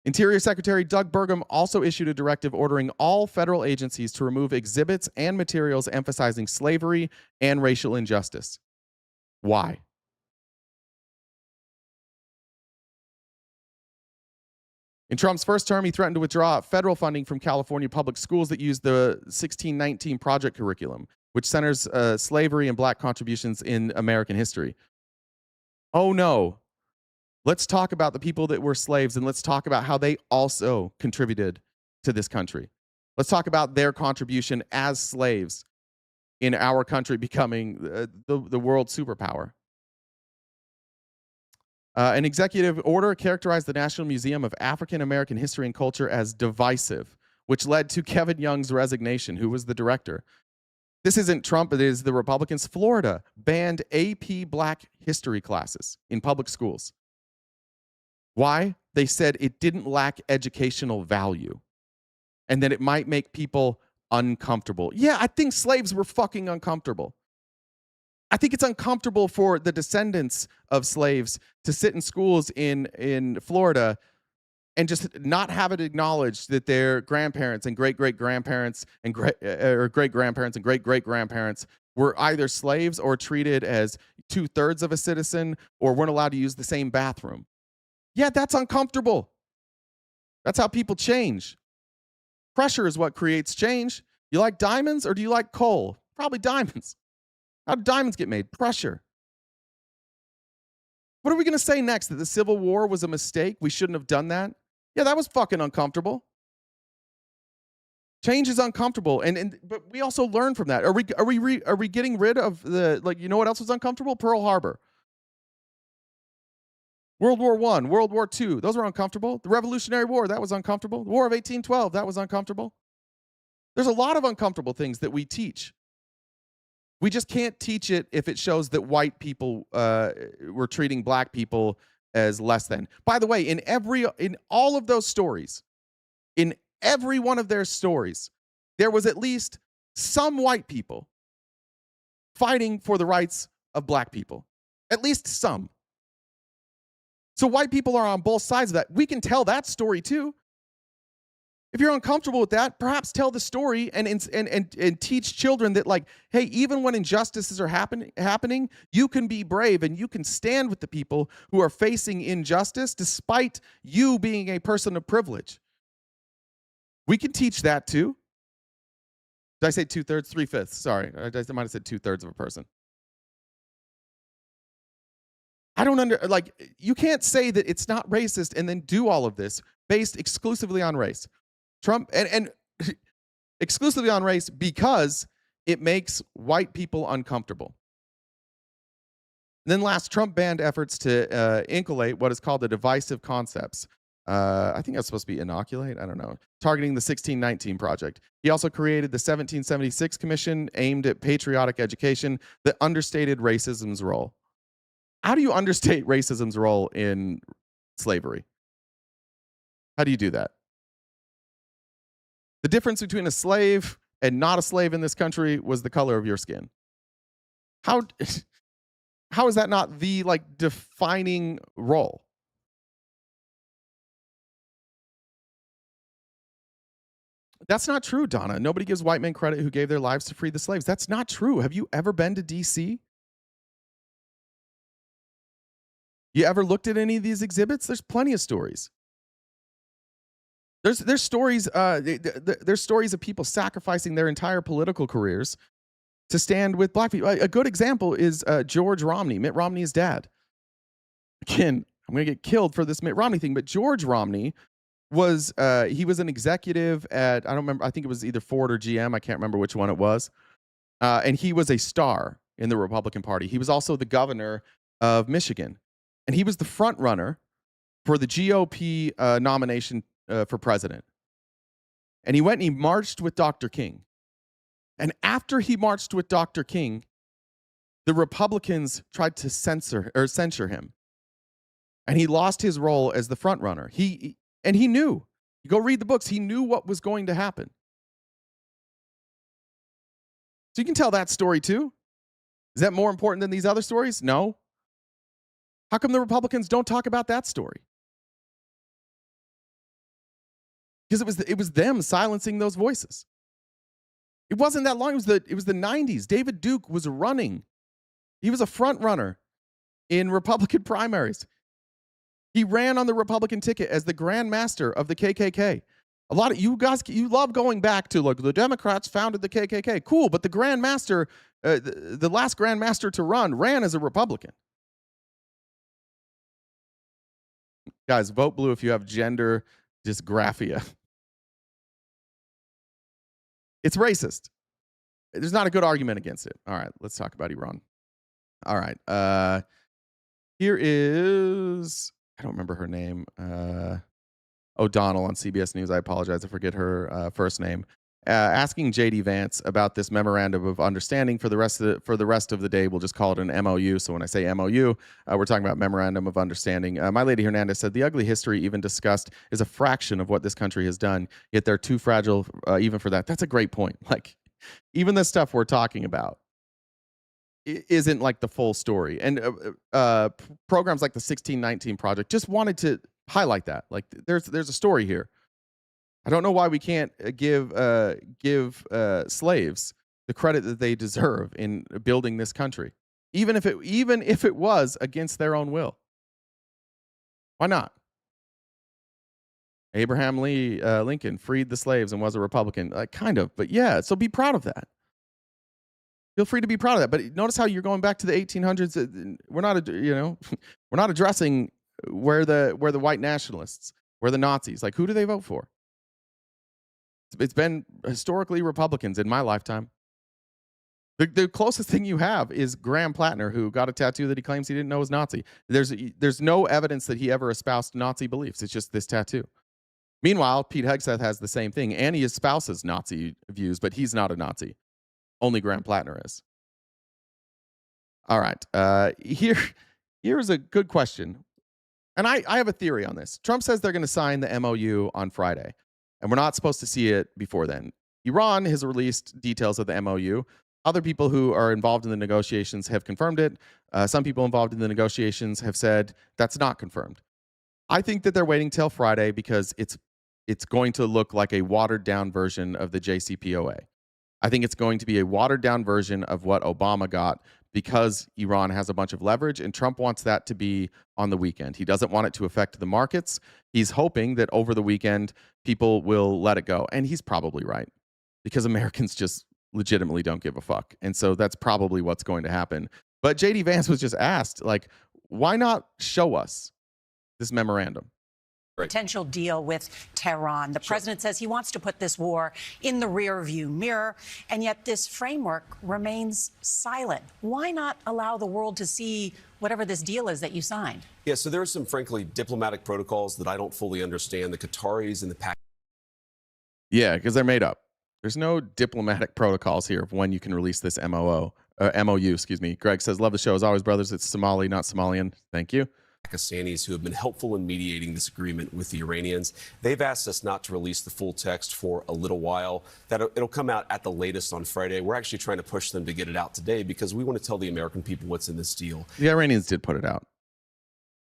Interior Secretary Doug Burgum also issued a directive ordering all federal agencies to remove exhibits and materials emphasizing slavery and racial injustice. Why? In Trump's first term, he threatened to withdraw federal funding from California public schools that use the 1619 Project curriculum, which centers slavery and black contributions in American history. Oh no. Let's talk about the people that were slaves, and let's talk about how they also contributed to this country. Let's talk about their contribution as slaves in our country becoming the world superpower. An executive order characterized the National Museum of African American History and Culture as divisive, which led to Kevin Young's resignation, who was the director. This isn't Trump, it is the Republicans. Florida banned AP Black history classes in public schools. Why? They said it didn't lack educational value and that it might make people uncomfortable. Yeah, I think slaves were fucking uncomfortable. I think it's uncomfortable for the descendants of slaves to sit in schools in Florida and just not have it acknowledged that their grandparents and great-great-grandparents and great-grandparents and great-great-grandparents were either slaves or treated as 2/3 of a citizen or weren't allowed to use the same bathroom. Yeah, that's uncomfortable. That's how people change. Pressure is what creates change. You like diamonds or do you like coal? Probably diamonds. How do diamonds get made? Pressure. What are we going to say next? That the Civil War was a mistake? We shouldn't have done that? Yeah, that was fucking uncomfortable. Change is uncomfortable, but we also learn from that. Are we getting rid of you know what else was uncomfortable? Pearl Harbor. World War I, World War II, those were uncomfortable. The Revolutionary War, that was uncomfortable. The War of 1812, that was uncomfortable. There's a lot of uncomfortable things that we teach. We just can't teach it if it shows that white people were treating black people as less than. By the way, in all of those stories, in every one of their stories, there was at least some white people fighting for the rights of black people. At least some. So white people are on both sides of that. We can tell that story too. If you're uncomfortable with that, perhaps tell the story and teach children that, like, hey, even when injustices are happening, you can be brave and you can stand with the people who are facing injustice despite you being a person of privilege. We can teach that too. Did I say 2/3? 3/5. Sorry, I might have said 2/3 of a person. I don't you can't say that it's not racist and then do all of this based exclusively on race. Trump and exclusively on race because it makes white people uncomfortable. And then last, Trump banned efforts to inculcate what is called the divisive concepts. I think that's supposed to be inoculate. I don't know. Targeting the 1619 Project. He also created the 1776 Commission aimed at patriotic education that understated racism's role. How do you understate racism's role in slavery? How do you do that? The difference between a slave and not a slave in this country was the color of your skin. How is that not the like defining role? That's not true, Donna. Nobody gives white men credit who gave their lives to free the slaves. That's not true. Have you ever been to DC? You ever looked at any of these exhibits? There's plenty of stories. There's stories. There's stories of people sacrificing their entire political careers to stand with black people. A good example is George Romney, Mitt Romney's dad. Again, I'm going to get killed for this Mitt Romney thing, but George Romney was he was an executive at, I don't remember, I think it was either Ford or GM. I can't remember which one it was. And he was a star in the Republican Party. He was also the governor of Michigan. And he was the front runner for the GOP nomination for president. And he went and he marched with Dr. King. And after he marched with Dr. King, the Republicans tried to censure him. And he lost his role as the front runner. He knew. You go read the books. He knew what was going to happen. So you can tell that story too. Is that more important than these other stories? No. How come the Republicans don't talk about that story? Because it was them silencing those voices. It wasn't that long. It was the 90s. David Duke was running. He was a front runner in Republican primaries. He ran on the Republican ticket as the Grand Master of the KKK. A lot of you guys, you love going back to, look, the Democrats founded the KKK. Cool, but the Grand Master, the last Grand Master to ran as a Republican. Guys, vote blue if you have gender dysgraphia. It's racist. There's not a good argument against it. All right, let's talk about Iran. All right. Here is, I don't remember her name. O'Donnell on CBS News. I apologize. I forget her first name. Asking JD Vance about this memorandum of understanding for the rest of the day. We'll just call it an MOU. So when I say MOU, we're talking about memorandum of understanding. My lady Hernandez said the ugly history even discussed is a fraction of what this country has done. Yet they're too fragile even for that. That's a great point. Like even the stuff we're talking about isn't like the full story. And programs like the 1619 Project just wanted to highlight that. Like there's a story here. I don't know why we can't give slaves the credit that they deserve in building this country, even if it was against their own will. Why not? Abraham Lincoln freed the slaves and was a Republican, kind of, but yeah. So be proud of that. Feel free to be proud of that. But notice how you're going back to the 1800s. We're not, we're not addressing where the white nationalists, where the Nazis, like who do they vote for? It's been historically Republicans in my lifetime. The closest thing you have is Graham Plattner, who got a tattoo that he claims he didn't know was Nazi. There's no evidence that he ever espoused Nazi beliefs. It's just this tattoo. Meanwhile, Pete Hegseth has the same thing, and he espouses Nazi views, but he's not a Nazi. Only Graham Plattner is. All right. Here's a good question. And I have a theory on this. Trump says they're going to sign the MOU on Friday. And we're not supposed to see it before then. Iran has released details of the MOU. Other people who are involved in the negotiations have confirmed it. Some people involved in the negotiations have said that's not confirmed. I think that they're waiting till Friday because it's going to look like a watered down version of the JCPOA. I think it's going to be a watered down version of what Obama got because Iran has a bunch of leverage, and Trump wants that to be on the weekend. He doesn't want it to affect the markets. He's hoping that over the weekend, people will let it go. And he's probably right because Americans just legitimately don't give a fuck. And so that's probably what's going to happen. But JD Vance was just asked, like, why not show us this memorandum? Potential deal with Tehran. The president says he wants to put this war in the rearview mirror, and yet this framework remains silent. Why not allow the world to see whatever this deal is that you signed? Yeah, so there are some, frankly, diplomatic protocols that I don't fully understand. The Qataris and the Yeah, because they're made up. There's no diplomatic protocols here of when you can release this MOU. Excuse me. Greg says, love the show as always, brothers. It's Somali, not Somalian. Thank you. Pakistanis who have been helpful in mediating this agreement with the Iranians. They've asked us not to release the full text for a little while. That it'll come out at the latest on Friday. We're actually trying to push them to get it out today because we want to tell the American people what's in this deal. The Iranians did put it out.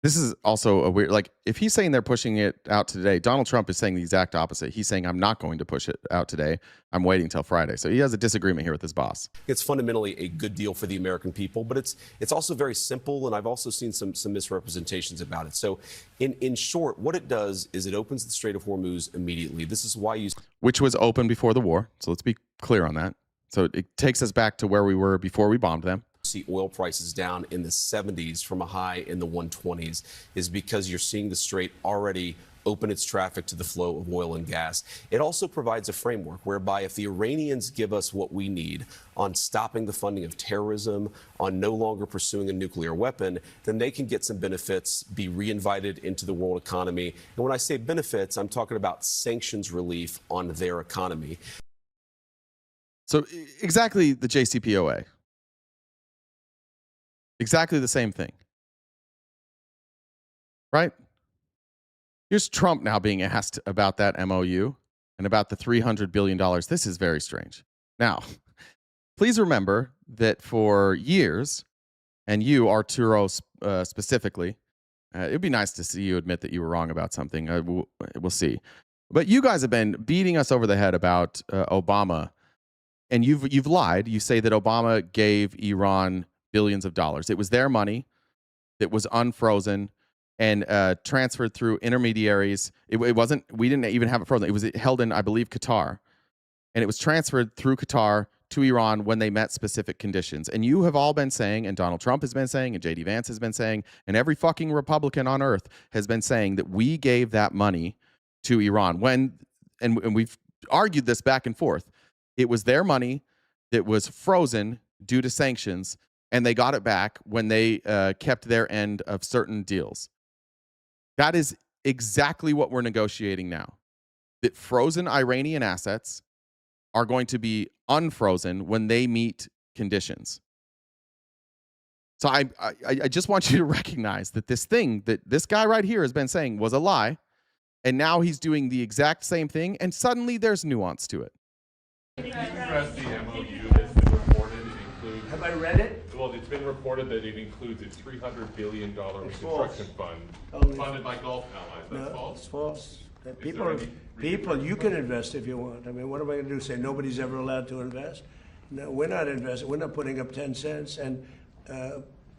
This is also a weird, like, if he's saying they're pushing it out today, Donald Trump is saying the exact opposite. He's saying, I'm not going to push it out today. I'm waiting till Friday. So he has a disagreement here with his boss. It's fundamentally a good deal for the American people, but it's also very simple, and I've also seen some misrepresentations about it. So in short, what it does is it opens the Strait of Hormuz immediately. This is why which was open before the war. So let's be clear on that. So it takes us back to where we were before we bombed them. See oil prices down in the 70s from a high in the 120s is because you're seeing the strait already open its traffic to the flow of oil and gas. It also provides a framework whereby if the Iranians give us what we need on stopping the funding of terrorism, on no longer pursuing a nuclear weapon, then they can get some benefits, be reinvited into the world economy. And when I say benefits, I'm talking about sanctions relief on their economy. So exactly the JCPOA. Exactly the same thing. Right? Here's Trump now being asked about that MOU and about the $300 billion. This is very strange. Now, please remember that for years, and you, Arturo, specifically, it would be nice to see you admit that you were wrong about something. We'll see. But you guys have been beating us over the head about Obama, and you've lied. You say that Obama gave Iran billions of dollars. It was their money that was unfrozen and transferred through intermediaries. It wasn't, we didn't even have it frozen. It was held in, I believe, Qatar. And it was transferred through Qatar to Iran when they met specific conditions. And you have all been saying, and Donald Trump has been saying, and JD Vance has been saying, and every fucking Republican on earth has been saying that we gave that money to Iran. And we've argued this back and forth. It was their money that was frozen due to sanctions, and they got it back when they kept their end of certain deals. That is exactly what we're negotiating now. That frozen Iranian assets are going to be unfrozen when they meet conditions. So I just want you to recognize that this thing that this guy right here has been saying was a lie, and now he's doing the exact same thing, and suddenly there's nuance to it. Can you address the MOU that's been reported? Have I read it? Well, it's been reported that it includes a $300 billion reconstruction fund funded by Gulf allies. That's false? It's false. People, you can invest if you want. I mean, what am I going to do? Say nobody's ever allowed to invest? No, we're not investing. We're not putting up 10 cents. And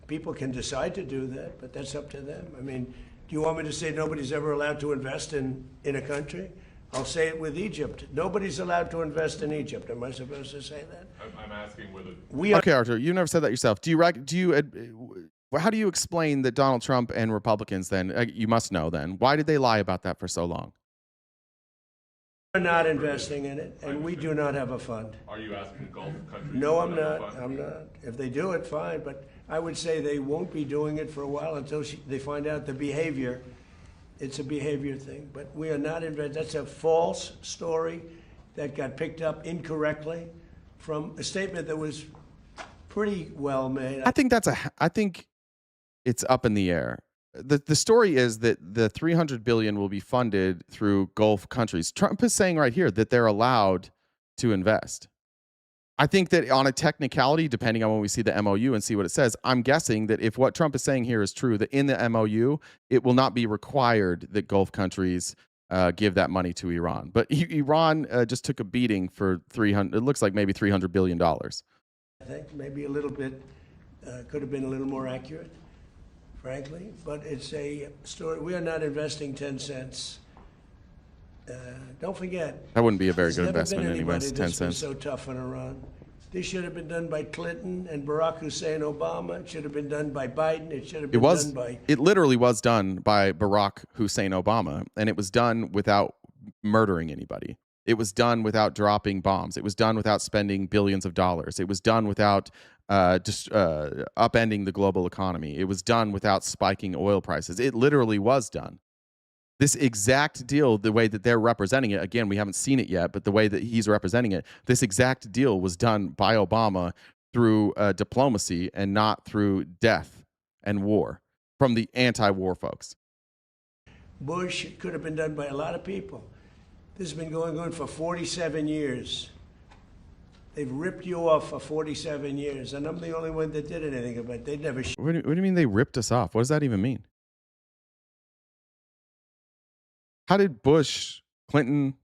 people can decide to do that, but that's up to them. I mean, do you want me to say nobody's ever allowed to invest in a country? I'll say it with Egypt. Nobody's allowed to invest in Egypt. Am I supposed to say that? I'm asking whether Okay, Arthur, you never said that yourself. How do you explain that Donald Trump and Republicans then, you must know then, why did they lie about that for so long? We're not investing in it, and we do not have a fund. Are you asking Gulf countries? No, I'm not. I'm not. If they do it, fine. But I would say they won't be doing it for a while until they find out the behavior. It's a behavior thing, but we are not investing. That's a false story that got picked up incorrectly from a statement that was pretty well made. I think it's up in the air. The story is that the $300 billion will be funded through Gulf countries. Trump is saying right here that they're allowed to invest. I think that on a technicality, depending on when we see the MOU and see what it says, I'm guessing that if what Trump is saying here is true, that in the MOU, it will not be required that Gulf countries give that money to Iran. But Iran just took a beating for it looks like maybe $300 billion. I think maybe a little bit, could have been a little more accurate, frankly. But it's a story. We are not investing 10 cents. Don't forget. That wouldn't be a very good investment anyways, 10 cents. So tough on Iran. This should have been done by Clinton and Barack Hussein Obama. It should have been done by Biden. It should have been done by... It literally was done by Barack Hussein Obama, and it was done without murdering anybody. It was done without dropping bombs. It was done without spending billions of dollars. It was done without upending the global economy. It was done without spiking oil prices. It literally was done. This exact deal, the way that they're representing it, again, we haven't seen it yet, but the way that he's representing it, this exact deal was done by Obama through diplomacy and not through death and war. from the anti-war folks. Bush, it could have been done by a lot of people. This has been going on for 47 years. They've ripped you off for 47 years, and I'm the only one that did anything about it. They never. What do you mean they ripped us off? What does that even mean? How did Bush, Clinton,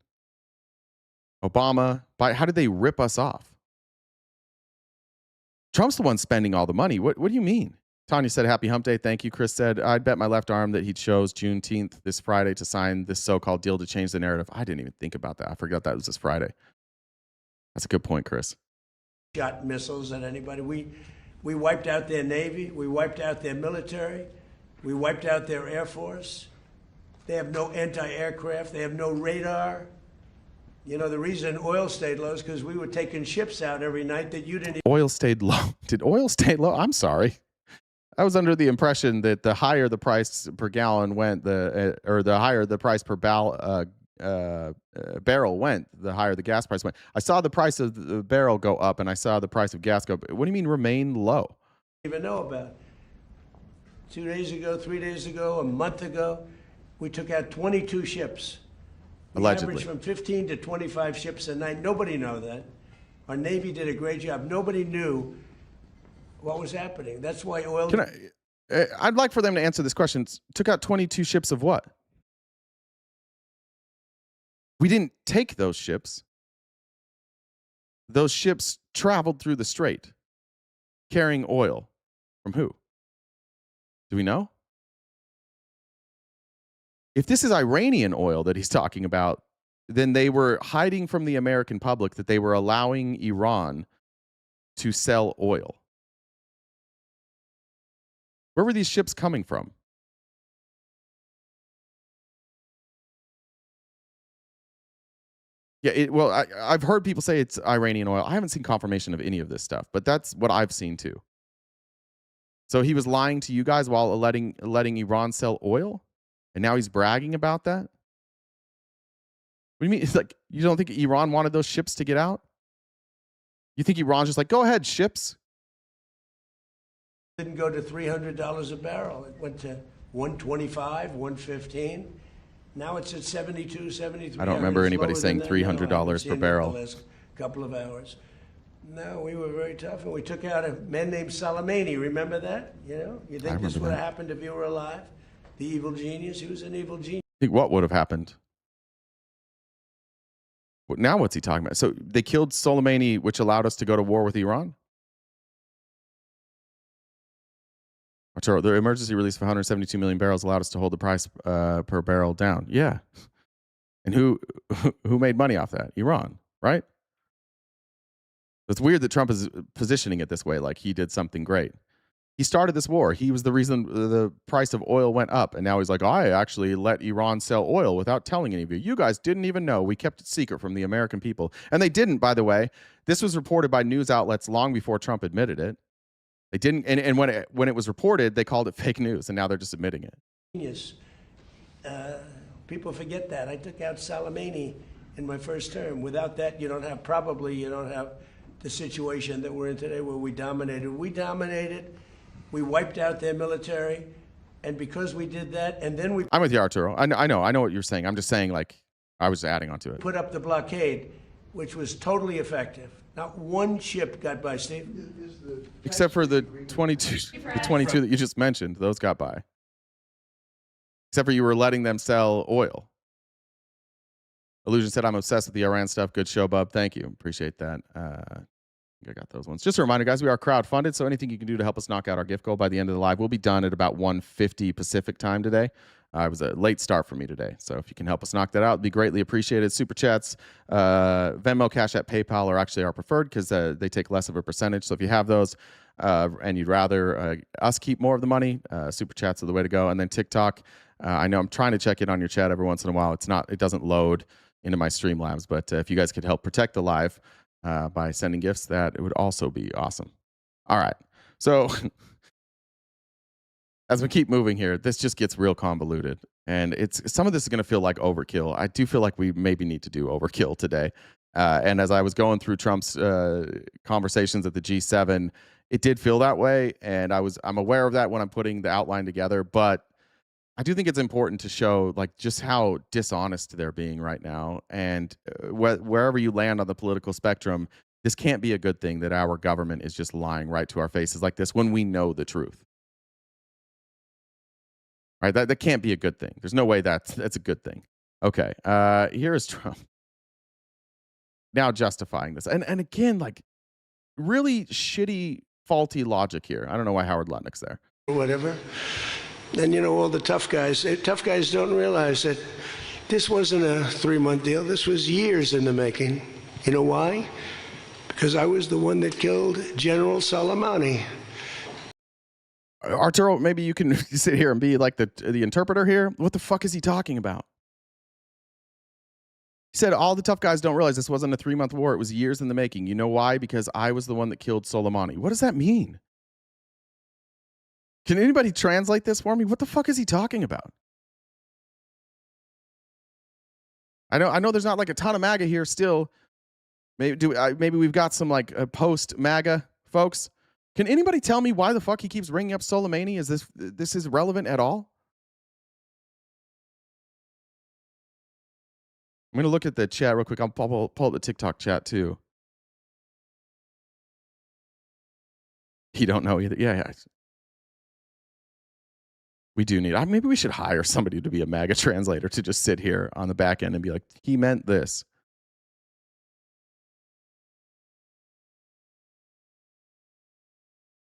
Obama, how did they rip us off? Trump's the one spending all the money. What do you mean? Tanya said, happy hump day. Thank you. Chris said, I'd bet my left arm that he chose Juneteenth this Friday to sign this so-called deal to change the narrative. I didn't even think about that. I forgot that was this Friday. That's a good point, Chris. Shot missiles at anybody. We wiped out their Navy. We wiped out their military. We wiped out their Air Force. They have no anti-aircraft. They have no radar. You know, the reason oil stayed low is because we were taking ships out every night that you didn't. Oil stayed low. Did oil stay low? I'm sorry. I was under the impression that the higher the price per gallon went, the higher the price per barrel went, the higher the gas price went. I saw the price of the barrel go up, and I saw the price of gas go up. What do you mean remain low? Even know about 2 days ago, 3 days ago, a month ago, we took out 22 ships. We Allegedly. averaged from 15 to 25 ships a night. Nobody knew that. Our Navy did a great job. Nobody knew what was happening. That's why oil. I'd like for them to answer this question. Took out 22 ships of what? We didn't take those ships. Those ships traveled through the strait carrying oil. From who? Do we know? If this is Iranian oil that he's talking about, then they were hiding from the American public that they were allowing Iran to sell oil. Where were these ships coming from? Yeah, I've heard people say it's Iranian oil. I haven't seen confirmation of any of this stuff, but that's what I've seen too. So he was lying to you guys while letting Iran sell oil? And now he's bragging about that? What do you mean? It's like, you don't think Iran wanted those ships to get out? You think Iran's just like, go ahead, ships? Didn't go to $300 a barrel. It went to $125, $115. Now it's at $72, $73. I don't remember anybody saying $300 per barrel. The last couple of hours. No, we were very tough, and we took out a man named Soleimani. Remember that? You know, you think this would have happened if you were alive? The evil genius. He was an evil genius. I think what would have happened? Now what's he talking about? So they killed Soleimani, which allowed us to go to war with Iran? The emergency release of 172 million barrels allowed us to hold the price per barrel down. Yeah. And who made money off that? Iran, right? It's weird that Trump is positioning it this way, like he did something great. He started this war. He was the reason the price of oil went up. And now he's like, I actually let Iran sell oil without telling any of you. You guys didn't even know. We kept it secret from the American people. And they didn't, by the way. This was reported by news outlets long before Trump admitted it. They didn't. And when it was reported, they called it fake news. And now they're just admitting it. Genius. People forget that. I took out Soleimani in my first term. Without that, you don't have the situation that we're in today where we dominated. We wiped out their military, and because we did that, and then we... I'm with you, Arturo. I know what you're saying. I'm just saying, like, I was adding on to it. Put up the blockade, which was totally effective. Not one ship got by, Steve. Except for the 22 that you just mentioned. Those got by. Except for you were letting them sell oil. Illusion said, I'm obsessed with the Iran stuff. Good show, bub. Thank you. Appreciate that. I got those ones. Just a reminder, guys, we are crowdfunded, so anything you can do to help us knock out our gift goal by the end of the live. We'll be done at about 1:50 Pacific time today. It was a late start for me today, so if you can help us knock that out, it'd be greatly appreciated. Super Chats, Venmo, Cash App, PayPal are actually our preferred because they take less of a percentage. So if you have those and you'd rather us keep more of the money, Super Chats are the way to go. And then TikTok, I know I'm trying to check in on your chat every once in a while. It doesn't load into my Streamlabs, but if you guys could help protect the live by sending gifts, that it would also be awesome. All right. So as we keep moving here, this just gets real convoluted. And some of this is going to feel like overkill. I do feel like we maybe need to do overkill today. And as I was going through Trump's conversations at the G7, it did feel that way, and I'm aware of that when I'm putting the outline together, but I do think it's important to show like just how dishonest they're being right now, and wherever you land on the political spectrum, this can't be a good thing that our government is just lying right to our faces like this when we know the truth. Right? That can't be a good thing. There's no way that's a good thing. Okay. Here is Trump now justifying this, and again, like really shitty, faulty logic here. I don't know why Howard Lutnick's there. Whatever. And all the tough guys don't realize that this wasn't a 3-month deal. This was years in the making. You know why? Because I was the one that killed General Soleimani. Arturo, maybe you can sit here and be like the interpreter here. What the fuck is he talking about? He said all the tough guys don't realize this wasn't a 3-month war. It was years in the making. You know why? Because I was the one that killed Soleimani. What does that mean? Can anybody translate this for me? What the fuck is he talking about? I know there's not like a ton of MAGA here still. Maybe we've got some like post MAGA folks. Can anybody tell me why the fuck he keeps bringing up Soleimani? Is this is relevant at all? I'm going to look at the chat real quick. I'll pull up the TikTok chat too. You don't know either. Yeah. We do need, maybe we should hire somebody to be a MAGA translator to just sit here on the back end and be like, he meant this.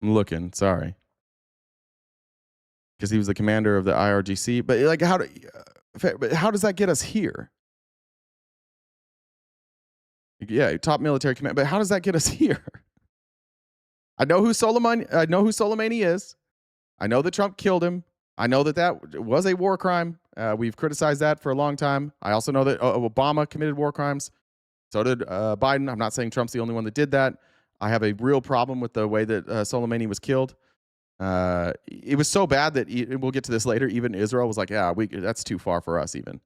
I'm looking, sorry. Because he was the commander of the IRGC. But like, how does that get us here? Yeah, top military command. But how does that get us here? I know who Soleimani is. I know that Trump killed him. I know that was a war crime. We've criticized that for a long time. I also know that Obama committed war crimes. So did Biden. I'm not saying Trump's the only one that did that. I have a real problem with the way that Soleimani was killed. It was so bad that we'll get to this later. Even Israel was like, yeah, that's too far for us even.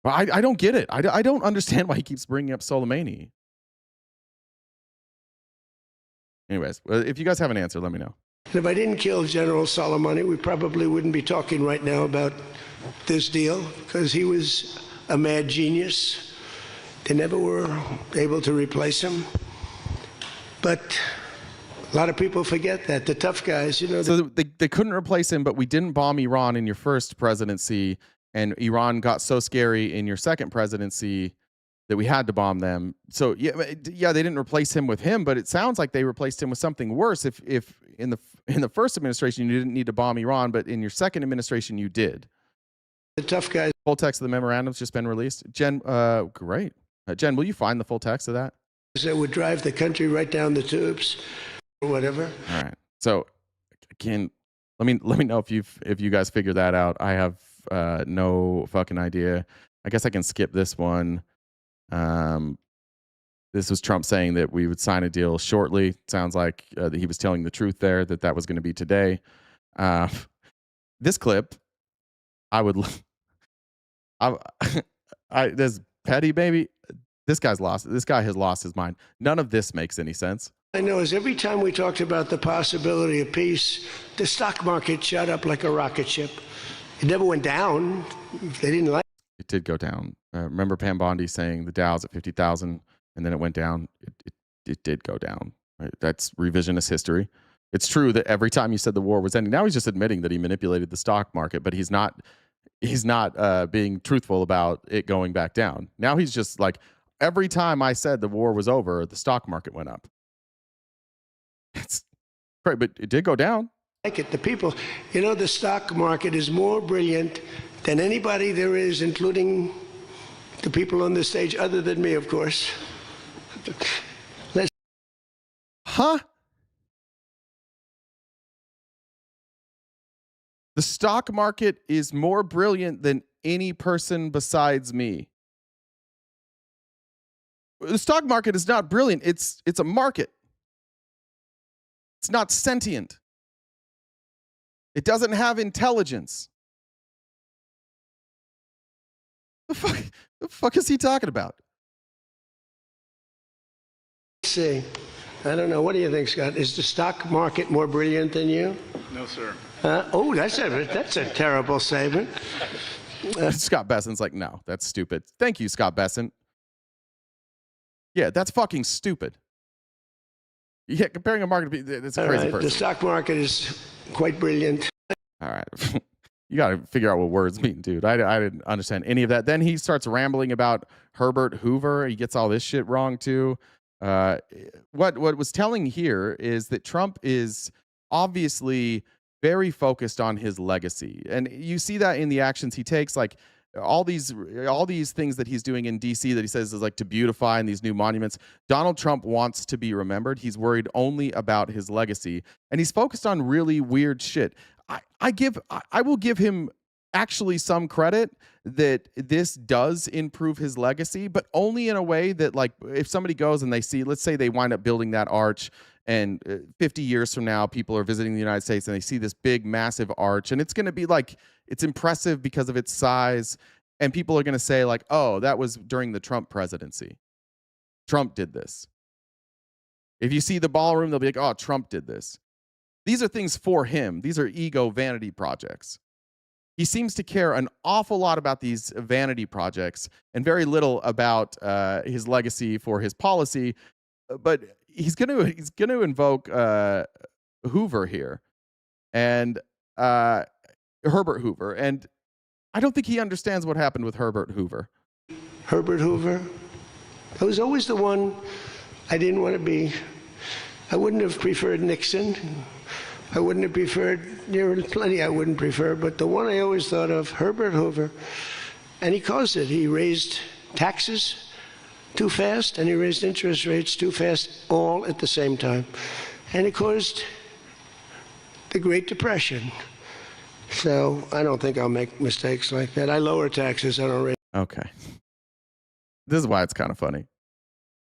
But I don't get it. I don't understand why he keeps bringing up Soleimani. Anyways, if you guys have an answer, let me know. And if I didn't kill General Soleimani, we probably wouldn't be talking right now about this deal, because he was a mad genius. They never were able to replace him. But a lot of people forget that. The tough guys, So they couldn't replace him, but we didn't bomb Iran in your first presidency, and Iran got so scary in your second presidency that we had to bomb them. So yeah, they didn't replace him with him, but it sounds like they replaced him with something worse. If in the first administration you didn't need to bomb Iran, but in your second administration you did. The tough guys. Full text of the memorandum's just been released. Jen, great. Jen, will you find the full text of that? That would drive the country right down the tubes, or whatever. All right. So again, let me know if you guys figure that out. I have no fucking idea. I guess I can skip this one. This was Trump saying that we would sign a deal shortly. Sounds like that he was telling the truth there, that was going to be today. This clip, this petty baby. This guy has lost his mind. None of this makes any sense. I know is every time we talked about the possibility of peace, the stock market shot up like a rocket ship. It never went down. They didn't like it. It did go down. Remember Pam Bondi saying the Dow's at 50,000 and then it went down. It did go down. Right? That's revisionist history. It's true that every time you said the war was ending, now he's just admitting that he manipulated the stock market, but he's not being truthful about it going back down. Now he's just like, every time I said the war was over, the stock market went up. It's great, but it did go down. Like it. The people, the stock market is more brilliant than anybody there is, including the people on the stage, other than me, of course. Huh? The stock market is more brilliant than any person besides me. The stock market is not brilliant. It's a market. It's not sentient. It doesn't have intelligence. The fuck is he talking about? See, I don't know. What do you think, Scott? Is the stock market more brilliant than you? No, sir. Oh, that's a terrible statement. Scott Bessent's like, no, that's stupid. Thank you, Scott Bessent. Yeah, that's fucking stupid. Yeah, comparing a market, that's a crazy person. The stock market is quite brilliant. All right. You got to figure out what words mean, dude. I didn't understand any of that. Then he starts rambling about Herbert Hoover. He gets all this shit wrong, too. What was telling here is that Trump is obviously very focused on his legacy. And you see that in the actions he takes, like all these things that he's doing in DC that he says is like to beautify and these new monuments. Donald Trump wants to be remembered. He's worried only about his legacy, and he's focused on really weird shit. I will give him actually some credit that this does improve his legacy, but only in a way that, like, if somebody goes and they see, let's say they wind up building that arch, and 50 years from now, people are visiting the United States and they see this big, massive arch, and it's going to be like, it's impressive because of its size, and people are going to say like, oh, that was during the Trump presidency. Trump did this. If you see the ballroom, they'll be like, oh, Trump did this. These are things for him. These are ego vanity projects. He seems to care an awful lot about these vanity projects and very little about his legacy for his policy. But he's going to invoke Hoover here, and Herbert Hoover, and I don't think he understands what happened with Herbert Hoover. Herbert Hoover, I was always the one I didn't want to be. I wouldn't have preferred Nixon. I wouldn't have preferred, there are plenty I wouldn't prefer, but the one I always thought of, Herbert Hoover, and he caused it. He raised taxes too fast, and he raised interest rates too fast, all at the same time. And it caused the Great Depression. So I don't think I'll make mistakes like that. I lower taxes, I don't raise. Okay. This is why it's kind of funny.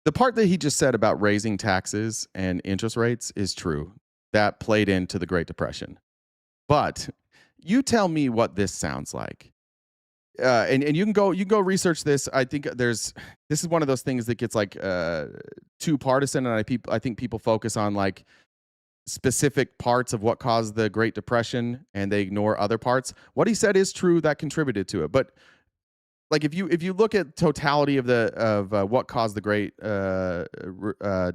The part that he just said about raising taxes and interest rates is true. That played into the Great Depression. But you tell me what this sounds like. And you can go research this. I think this is one of those things that gets like too partisan, and I think people focus on like specific parts of what caused the Great Depression and they ignore other parts. What he said is true, that contributed to it. But like if you look at totality of what caused the Great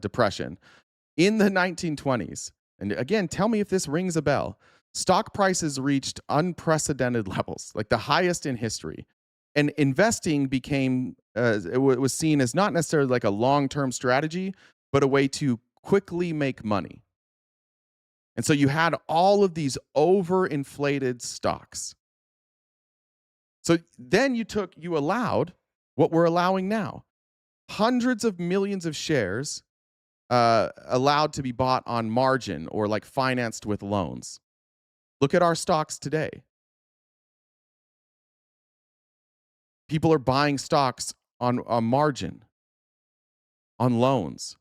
Depression in the 1920s, and again, tell me if this rings a bell. Stock prices reached unprecedented levels, like the highest in history. And investing became, it was seen as not necessarily like a long-term strategy, but a way to quickly make money. And so you had all of these overinflated stocks. So then you allowed what we're allowing now. Hundreds of millions of shares allowed to be bought on margin or like financed with loans. Look at our stocks today. People are buying stocks on margin, on loans.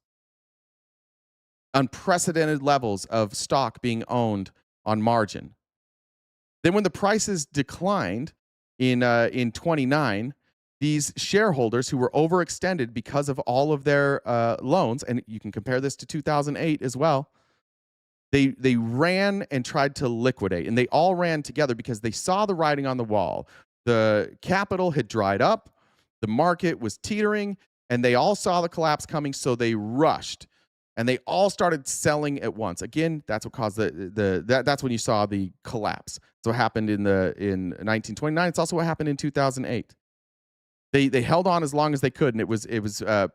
Unprecedented levels of stock being owned on margin. Then when the prices declined in 29, these shareholders who were overextended because of all of their loans, and you can compare this to 2008 as well, they ran and tried to liquidate, and they all ran together because they saw the writing on the wall. The capital had dried up, the market was teetering, and they all saw the collapse coming, so they rushed, and they all started selling at once. Again, that's what caused that's when you saw the collapse. So what happened in 1929. It's also what happened in 2008. They held on as long as they could, and it was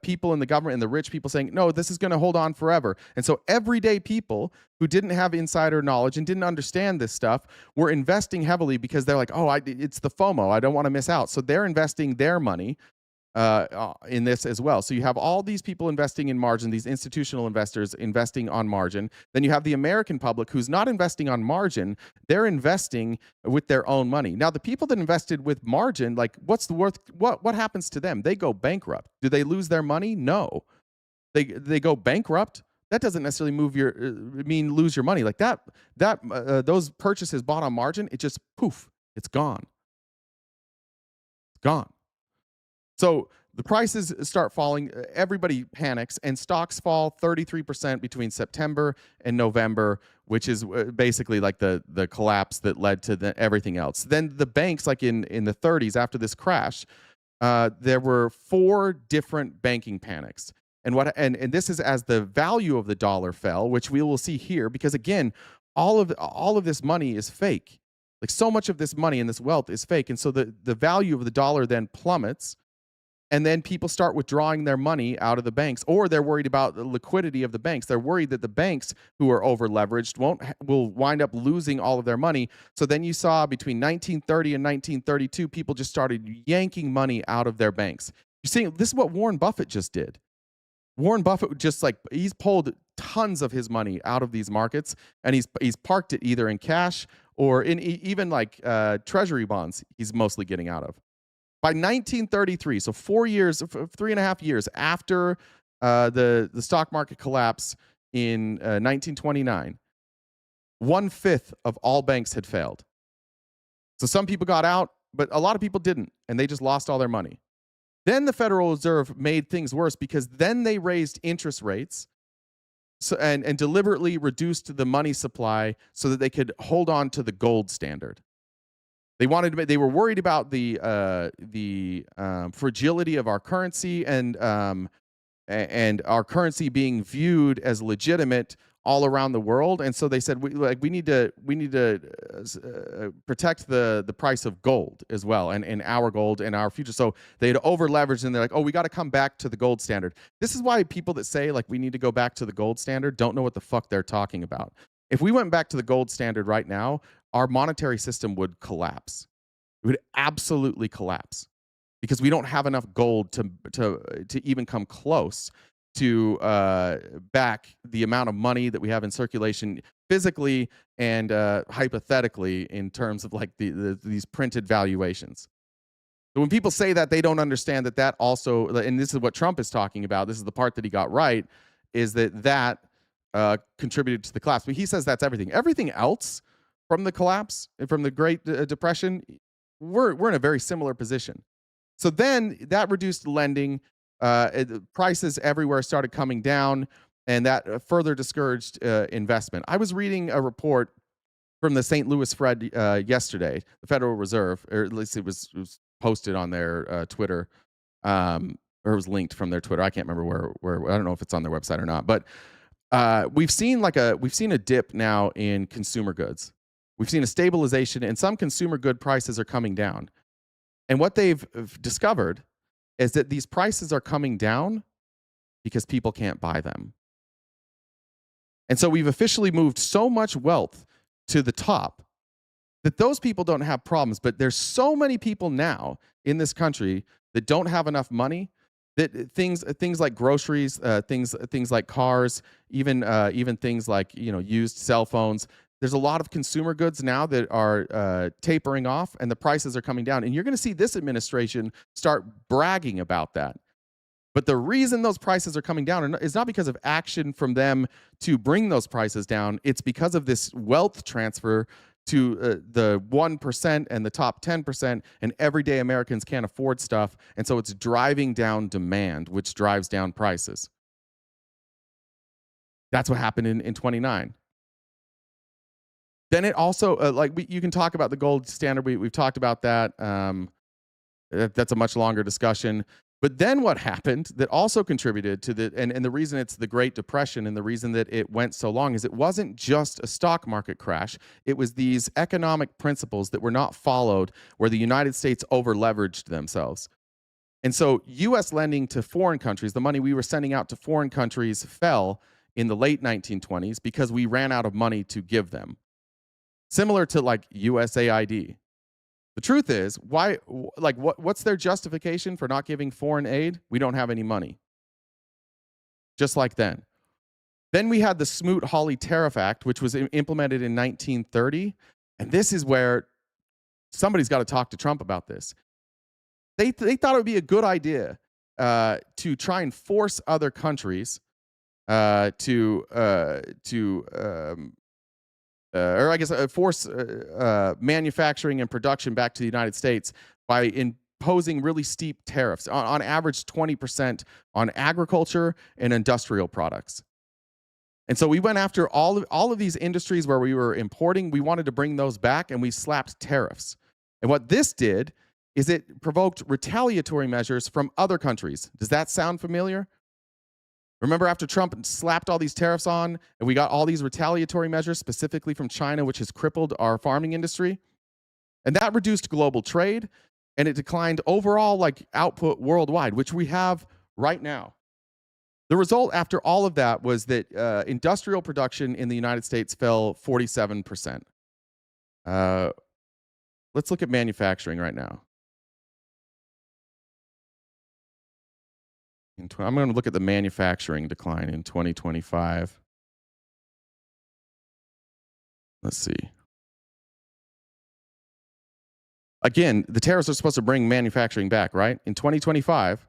people in the government and the rich people saying, no, this is going to hold on forever. And so everyday people who didn't have insider knowledge and didn't understand this stuff were investing heavily because they're like, oh, it's the FOMO. I don't want to miss out. So they're investing their money in this as well. So you have all these people investing in margin, these institutional investors investing on margin. Then you have the American public who's not investing on margin. They're investing with their own money. Now, the people that invested with margin, like what's the worth? What happens to them? They go bankrupt. Do they lose their money? No. They go bankrupt. That doesn't necessarily lose your money. Like that those purchases bought on margin, it just poof, it's gone. It's gone. So the prices start falling. Everybody panics, and stocks fall 33% between September and November, which is basically like the collapse that led to everything else. Then the banks, like in the 30s, after this crash, there were 4 different banking panics. And this is as the value of the dollar fell, which we will see here, because again, all of this money is fake. Like, so much of this money and this wealth is fake. And so the value of the dollar then plummets, and then people start withdrawing their money out of the banks, or they're worried about the liquidity of the banks. They're worried that the banks, who are over leveraged, will wind up losing all of their money. So then you saw between 1930 and 1932, people just started yanking money out of their banks. You're seeing, this is what Warren Buffett just did. Warren Buffett just, like, he's pulled tons of his money out of these markets, and he's parked it either in cash or in even like treasury bonds. He's mostly getting out of. By 1933, so 3.5 years after the stock market collapse in 1929, 1/5 of all banks had failed. So some people got out, but a lot of people didn't, and they just lost all their money. Then the Federal Reserve made things worse, because then they raised interest rates and deliberately reduced the money supply so that they could hold on to the gold standard. They were worried about the fragility of our currency and our currency being viewed as legitimate all around the world. And so they said, we need to protect the price of gold as well, and our gold and our future. So they had over leveraged, and they're like, oh, we got to come back to the gold standard. This is why people that say, like, we need to go back to the gold standard don't know what the fuck they're talking about. If we went back to the gold standard right now, our monetary system would collapse. It would absolutely collapse, because we don't have enough gold to even come close to back the amount of money that we have in circulation physically and hypothetically, in terms of like these printed valuations. So when people say that, they don't understand that also, and this is what Trump is talking about, this is the part that he got right, is that contributed to the collapse. But he says that's everything. Everything else from the collapse and from the Great Depression, we're in a very similar position. So then that reduced lending. Prices everywhere started coming down, and that further discouraged investment. I was reading a report from the St. Louis Fed yesterday, the Federal Reserve, or at least it was posted on their Twitter, or it was linked from their Twitter. I can't remember where. I don't know if it's on their website or not. But we've seen a dip now in consumer goods. We've seen a stabilization, and some consumer good prices are coming down. And what they've discovered is that these prices are coming down because people can't buy them. And so we've officially moved so much wealth to the top that those people don't have problems. But there's so many people now in this country that don't have enough money that things like groceries, things like cars, even things like used cell phones. There's a lot of consumer goods now that are tapering off, and the prices are coming down. And you're going to see this administration start bragging about that. But the reason those prices are coming down is not because of action from them to bring those prices down. It's because of this wealth transfer to the 1% and the top 10%, and everyday Americans can't afford stuff. And so it's driving down demand, which drives down prices. That's what happened in 29. Then it also, you can talk about the gold standard. We've talked about that. That's a much longer discussion. But then what happened that also contributed to and the reason it's the Great Depression and the reason that it went so long is it wasn't just a stock market crash. It was these economic principles that were not followed, where the United States over-leveraged themselves. And so U.S. lending to foreign countries, the money we were sending out to foreign countries, fell in the late 1920s because we ran out of money to give them. Similar to like USAID. The truth is, what's their justification for not giving foreign aid? We don't have any money. Just like then. Then we had the Smoot-Hawley Tariff Act, which was implemented in 1930. And this is where somebody's got to talk to Trump about this. They thought it would be a good idea to try and force other countries force manufacturing and production back to the United States by imposing really steep tariffs, on average 20% on agriculture and industrial products. And so we went after all of these industries where we were importing. We wanted to bring those back, and we slapped tariffs. And what this did is it provoked retaliatory measures from other countries. Does that sound familiar? Remember after Trump slapped all these tariffs on, and we got all these retaliatory measures specifically from China, which has crippled our farming industry? And that reduced global trade, and it declined overall like output worldwide, which we have right now. The result after all of that was that industrial production in the United States fell 47%. Let's look at manufacturing right now. I'm going to look at the manufacturing decline in 2025. Let's see. Again, the tariffs are supposed to bring manufacturing back, right? In 2025,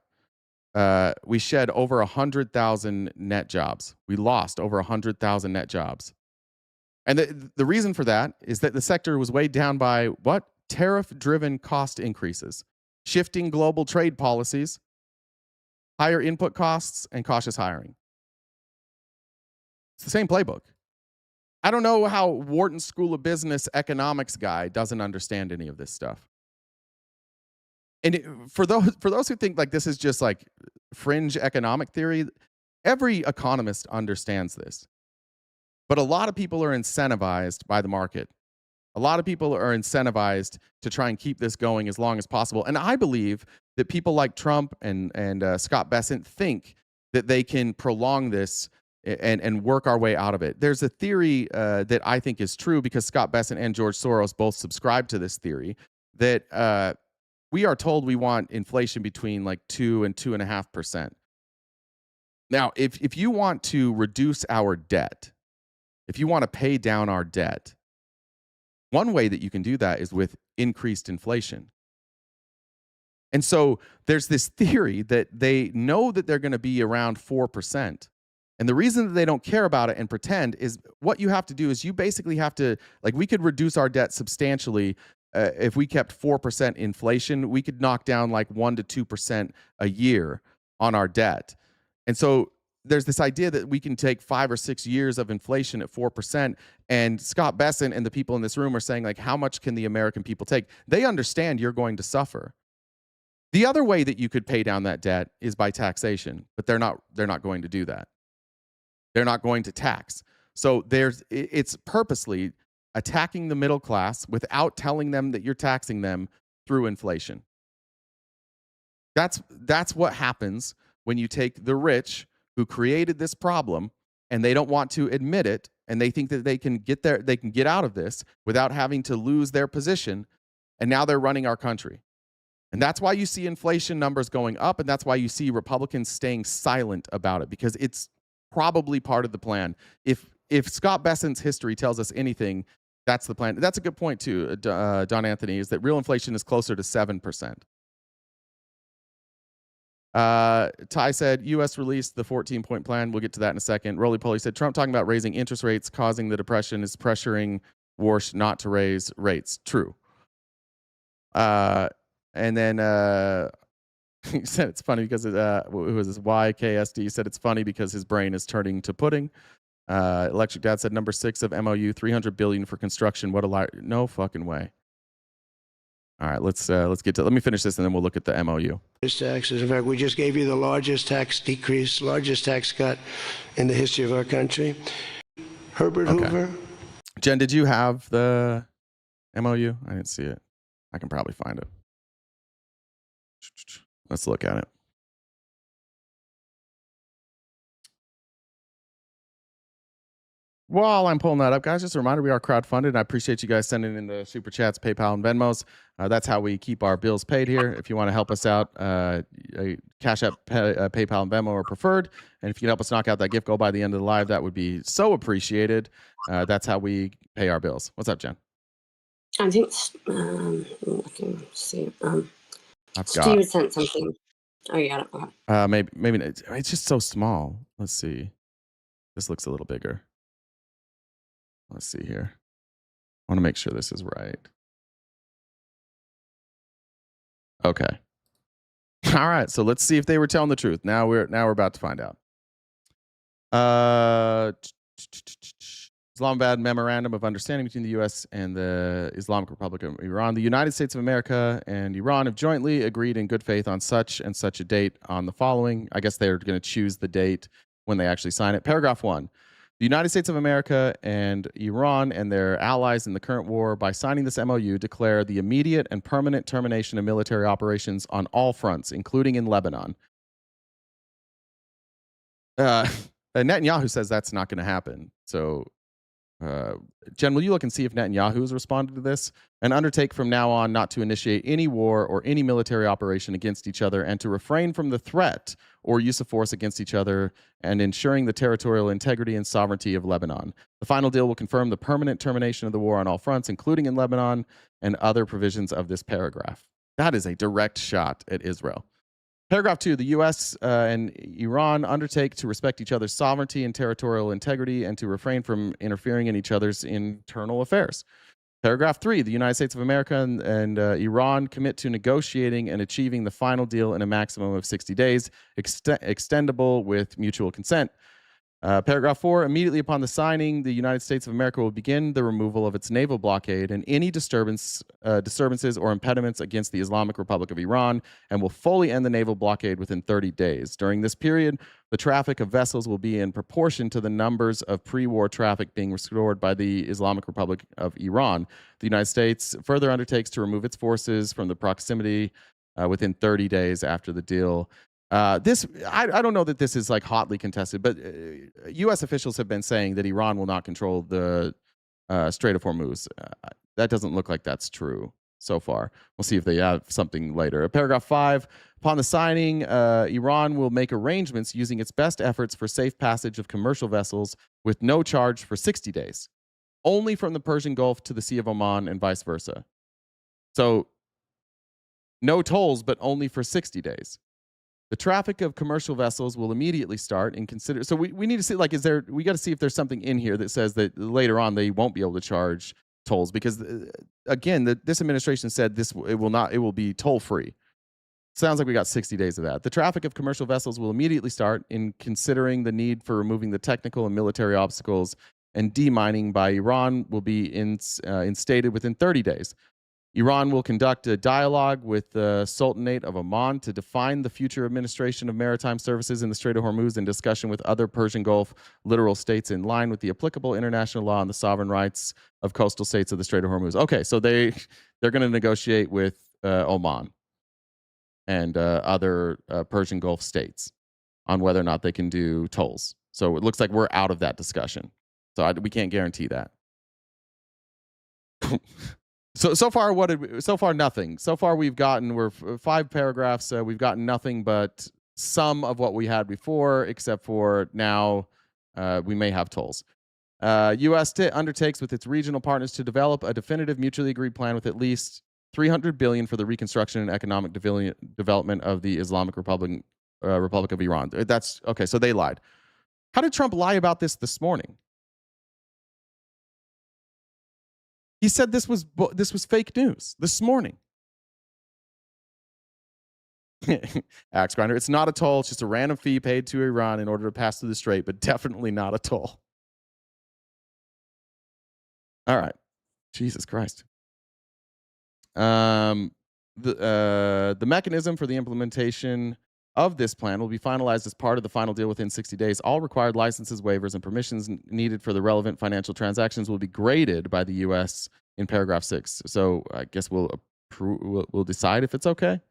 we shed over 100,000 net jobs. We lost over 100,000 net jobs. And the reason for that is that the sector was weighed down by what? Tariff-driven cost increases, shifting global trade policies, higher input costs, and cautious hiring. It's the same playbook. I don't know how Wharton School of Business economics guy doesn't understand any of this stuff. And for those who think like this is just like fringe economic theory, every economist understands this. But a lot of people are incentivized by the market. A lot of people are incentivized to try and keep this going as long as possible. And I believe that people like Trump and Scott Bessent think that they can prolong this and work our way out of it. There's a theory that I think is true because Scott Bessent and George Soros both subscribe to this theory that we are told we want inflation between like 2 and 2.5%. Now, if you want to reduce our debt, if you want to pay down our debt, one way that you can do that is with increased inflation. And so there's this theory that they know that they're going to be around 4%. And the reason that they don't care about it and pretend is what you have to do is you basically have to, like, we could reduce our debt substantially. If we kept 4% inflation, we could knock down like 1 to 2% a year on our debt. And so there's this idea that we can take 5 or 6 years of inflation at 4%. And Scott Bessent and the people in this room are saying, like, how much can the American people take? They understand you're going to suffer. The other way that you could pay down that debt is by taxation, but they're not going to do that. They're not going to tax. So it's purposely attacking the middle class without telling them that you're taxing them through inflation. That's what happens when you take the rich who created this problem and they don't want to admit it, and they think that they can get out of this without having to lose their position, and now they're running our country. And that's why you see inflation numbers going up, and that's why you see Republicans staying silent about it, because it's probably part of the plan. If Scott Bessent's history tells us anything, that's the plan. That's a good point too, Don Anthony, is that real inflation is closer to 7%. Ty said, U.S. released the 14-point plan. We'll get to that in a second. Roly Poly said, Trump talking about raising interest rates causing the depression is pressuring Warsh not to raise rates. True. And then he said it's funny because it was his YKSD said it's funny because his brain is turning to pudding. Electric Dad said number 6 of MOU, $300 billion for construction. What a lie! No fucking way. All right, let's get to. Let me finish this and then we'll look at the MOU. Taxes. In fact, we just gave you the largest tax decrease, largest tax cut in the history of our country. Herbert Hoover. Jen, did you have the MOU? I didn't see it. I can probably find it. Let's look at it. While I'm pulling that up, guys, just a reminder, we are crowdfunded, and I appreciate you guys sending in the Super Chats, PayPal, and Venmos. That's how we keep our bills paid here. If you want to help us out, Cash App, PayPal, and Venmo are preferred. And if you can help us knock out that gift goal by the end of the live, that would be so appreciated. That's how we pay our bills. What's up, Jen? I think, looking, see. Steve sent something. Oh, you got it. Okay. Maybe it's just so small. Let's see. This looks a little bigger. Let's see here. I want to make sure this is right. Okay. All right. So let's see if they were telling the truth. Now we're about to find out. Islamabad Memorandum of Understanding between the U.S. and the Islamic Republic of Iran. The United States of America and Iran have jointly agreed in good faith on such and such a date on the following. I guess they're going to choose the date when they actually sign it. Paragraph 1. The United States of America and Iran and their allies in the current war, by signing this MOU, declare the immediate and permanent termination of military operations on all fronts, including in Lebanon. Netanyahu says that's not going to happen. So, Jen, will you look and see if Netanyahu has responded to this and undertake from now on not to initiate any war or any military operation against each other and to refrain from the threat or use of force against each other and ensuring the territorial integrity and sovereignty of Lebanon. The final deal will confirm the permanent termination of the war on all fronts, including in Lebanon, and other provisions of this paragraph. That is a direct shot at Israel. Paragraph 2, the U.S. And Iran undertake to respect each other's sovereignty and territorial integrity and to refrain from interfering in each other's internal affairs. Paragraph 3, the United States of America and Iran commit to negotiating and achieving the final deal in a maximum of 60 days, extendable with mutual consent. Paragraph 4, immediately upon the signing, the United States of America will begin the removal of its naval blockade and any disturbances or impediments against the Islamic Republic of Iran and will fully end the naval blockade within 30 days. During this period, the traffic of vessels will be in proportion to the numbers of pre-war traffic being restored by the Islamic Republic of Iran. The United States further undertakes to remove its forces from the proximity within 30 days after the deal. I don't know that this is like hotly contested, but U.S. officials have been saying that Iran will not control the Strait of Hormuz. That doesn't look like that's true so far. We'll see if they have something later. Paragraph 5, upon the signing, Iran will make arrangements using its best efforts for safe passage of commercial vessels with no charge for 60 days, only from the Persian Gulf to the Sea of Oman and vice versa. So no tolls, but only for 60 days. The traffic of commercial vessels will immediately start and consider. So we need to see, like, we got to see if there's something in here that says that later on they won't be able to charge tolls because, again, this administration said it will be toll free. Sounds like we got 60 days of that. The traffic of commercial vessels will immediately start in considering the need for removing the technical and military obstacles, and demining by Iran will be instated within 30 days. Iran will conduct a dialogue with the Sultanate of Oman to define the future administration of maritime services in the Strait of Hormuz in discussion with other Persian Gulf littoral states in line with the applicable international law and the sovereign rights of coastal states of the Strait of Hormuz. Okay, so they're going to negotiate with Oman and other Persian Gulf states on whether or not they can do tolls. So it looks like we're out of that discussion. So we can't guarantee that. So far, nothing. So far, we're 5 paragraphs. We've gotten nothing but some of what we had before, except for now we may have tolls. U.S. undertakes with its regional partners to develop a definitive mutually agreed plan with at least $300 billion for the reconstruction and economic development of the Islamic Republic of Iran. That's okay. So they lied. How did Trump lie about this morning? He said this was fake news this morning. Axe Grinder. It's not a toll. It's just a random fee paid to Iran in order to pass through the strait, but definitely not a toll. All right. Jesus Christ. The mechanism for the implementation of this plan will be finalized as part of the final deal within 60 days. All required licenses, waivers, and permissions needed for the relevant financial transactions will be graded by the U.S. in paragraph 6. So I guess we'll decide if it's okay,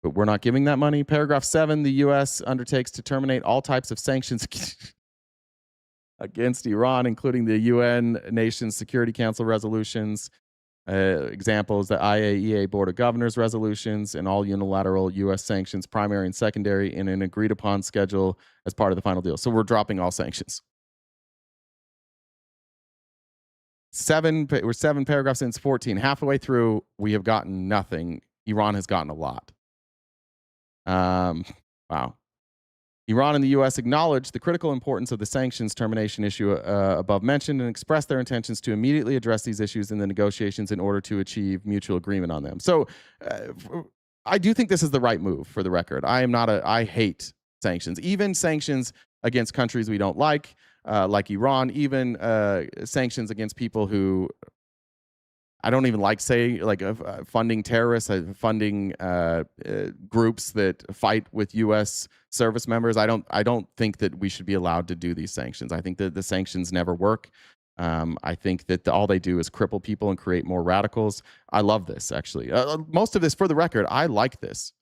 but we're not giving that money. Paragraph 7, the U.S. undertakes to terminate all types of sanctions against Iran, including the UN Nations Security Council resolutions, examples, the IAEA Board of Governors resolutions, and all unilateral U.S. sanctions, primary and secondary, in an agreed-upon schedule as part of the final deal. So we're dropping all sanctions. We're 7 paragraphs in, 14. Halfway through, we have gotten nothing. Iran has gotten a lot. Wow. Iran and the U.S. acknowledge the critical importance of the sanctions termination issue above mentioned and express their intentions to immediately address these issues in the negotiations in order to achieve mutual agreement on them. So I do think this is the right move, for the record. I hate sanctions, even sanctions against countries we don't like Iran, even sanctions against people who I don't even like, say, like funding terrorists, funding groups that fight with U.S. service members. I don't think that we should be allowed to do these sanctions. I think that the sanctions never work. I think that all they do is cripple people and create more radicals. I love this, actually. Most of this, for the record, I like this.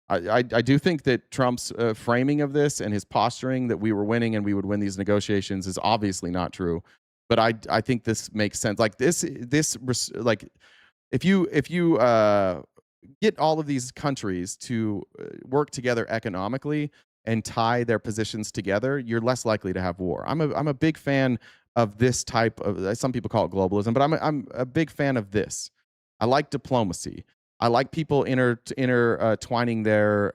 I do think that Trump's framing of this and his posturing that we were winning and we would win these negotiations is obviously not true. But I think this makes sense. Like like if you get all of these countries to work together economically and tie their positions together, you're less likely to have war. I'm a big fan of this type of. Some people call it globalism, but I'm a big fan of this. I like diplomacy. I like people intertwining their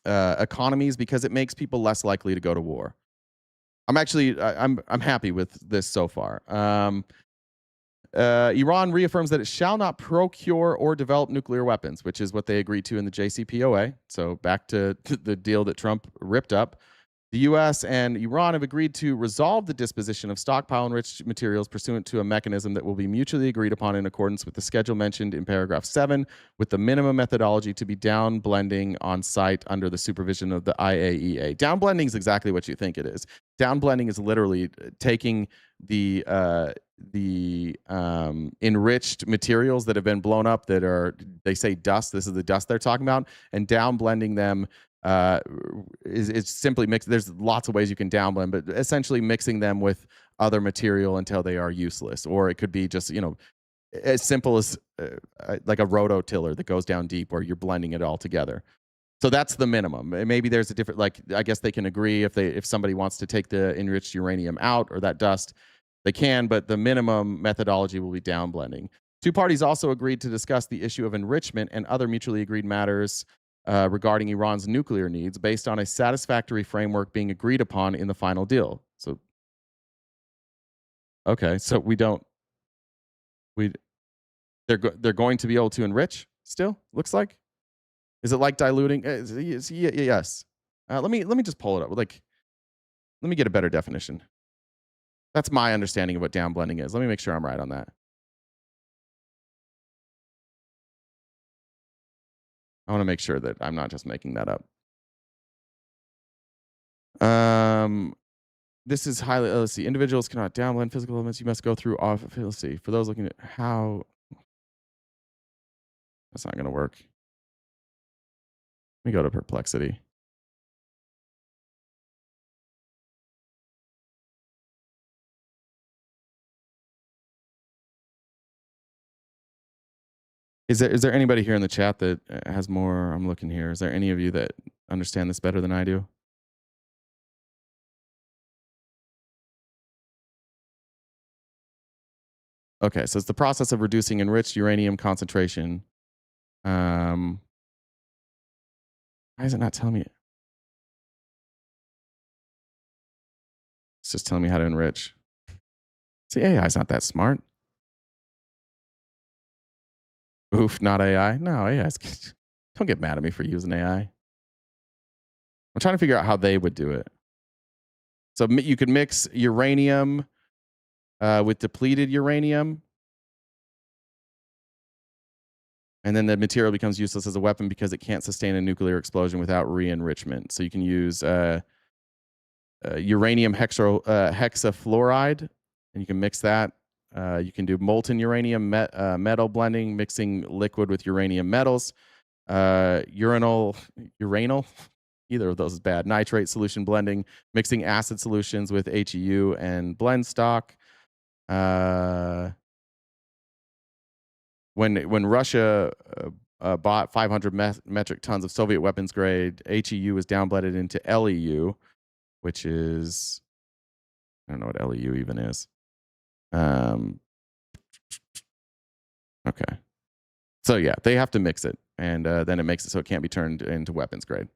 economies because it makes people less likely to go to war. I'm happy with this so far. Iran reaffirms that it shall not procure or develop nuclear weapons, which is what they agreed to in the JCPOA. So back to the deal that Trump ripped up. The U.S. and Iran have agreed to resolve the disposition of stockpile-enriched materials pursuant to a mechanism that will be mutually agreed upon in accordance with the schedule mentioned in paragraph 7, with the minimum methodology to be down blending on site under the supervision of the IAEA. Down blending is exactly what you think it is. Down blending is literally taking the enriched materials that have been blown up that are, they say dust, this is the dust they're talking about, and down blending them is simply mixed. There's lots of ways you can downblend, but essentially mixing them with other material until they are useless. Or it could be just, as simple as like a rototiller that goes down deep where you're blending it all together. So that's the minimum. Maybe there's a different, like, I guess they can agree if somebody wants to take the enriched uranium out or that dust, they can, but the minimum methodology will be downblending. Two parties also agreed to discuss the issue of enrichment and other mutually agreed matters regarding Iran's nuclear needs based on a satisfactory framework being agreed upon in the final deal. So, okay, so they're going to be able to enrich still, looks like. Is it like diluting? Yes. Let me just pull it up. Like, let me get a better definition. That's my understanding of what downblending is. Let me make sure I'm right on that. I want to make sure that I'm not just making that up. This is highly, let's see, individuals cannot downblend physical elements. You must go through off, let's see, for those looking at how, that's not going to work. Let me go to Perplexity. Is there anybody here in the chat that has more? I'm looking here. Is there any of you that understand this better than I do? Okay, so it's the process of reducing enriched uranium concentration. Why is it not telling me? It's just telling me how to enrich. See, AI is not that smart. Oof, not AI. No, AI is. Don't get mad at me for using AI. I'm trying to figure out how they would do it. So you could mix uranium with depleted uranium. And then the material becomes useless as a weapon because it can't sustain a nuclear explosion without re-enrichment. So you can use uranium hexafluoride, and you can mix that. You can do molten uranium metal blending, mixing liquid with uranium metals. Uranal, either of those is bad. Nitrate solution blending, mixing acid solutions with HEU and blend stock. When Russia bought 500 metric tons of Soviet weapons grade, HEU was downblended into LEU, which is, I don't know what LEU even is. Okay. So yeah, they have to mix it, and then it makes it so it can't be turned into weapons grade.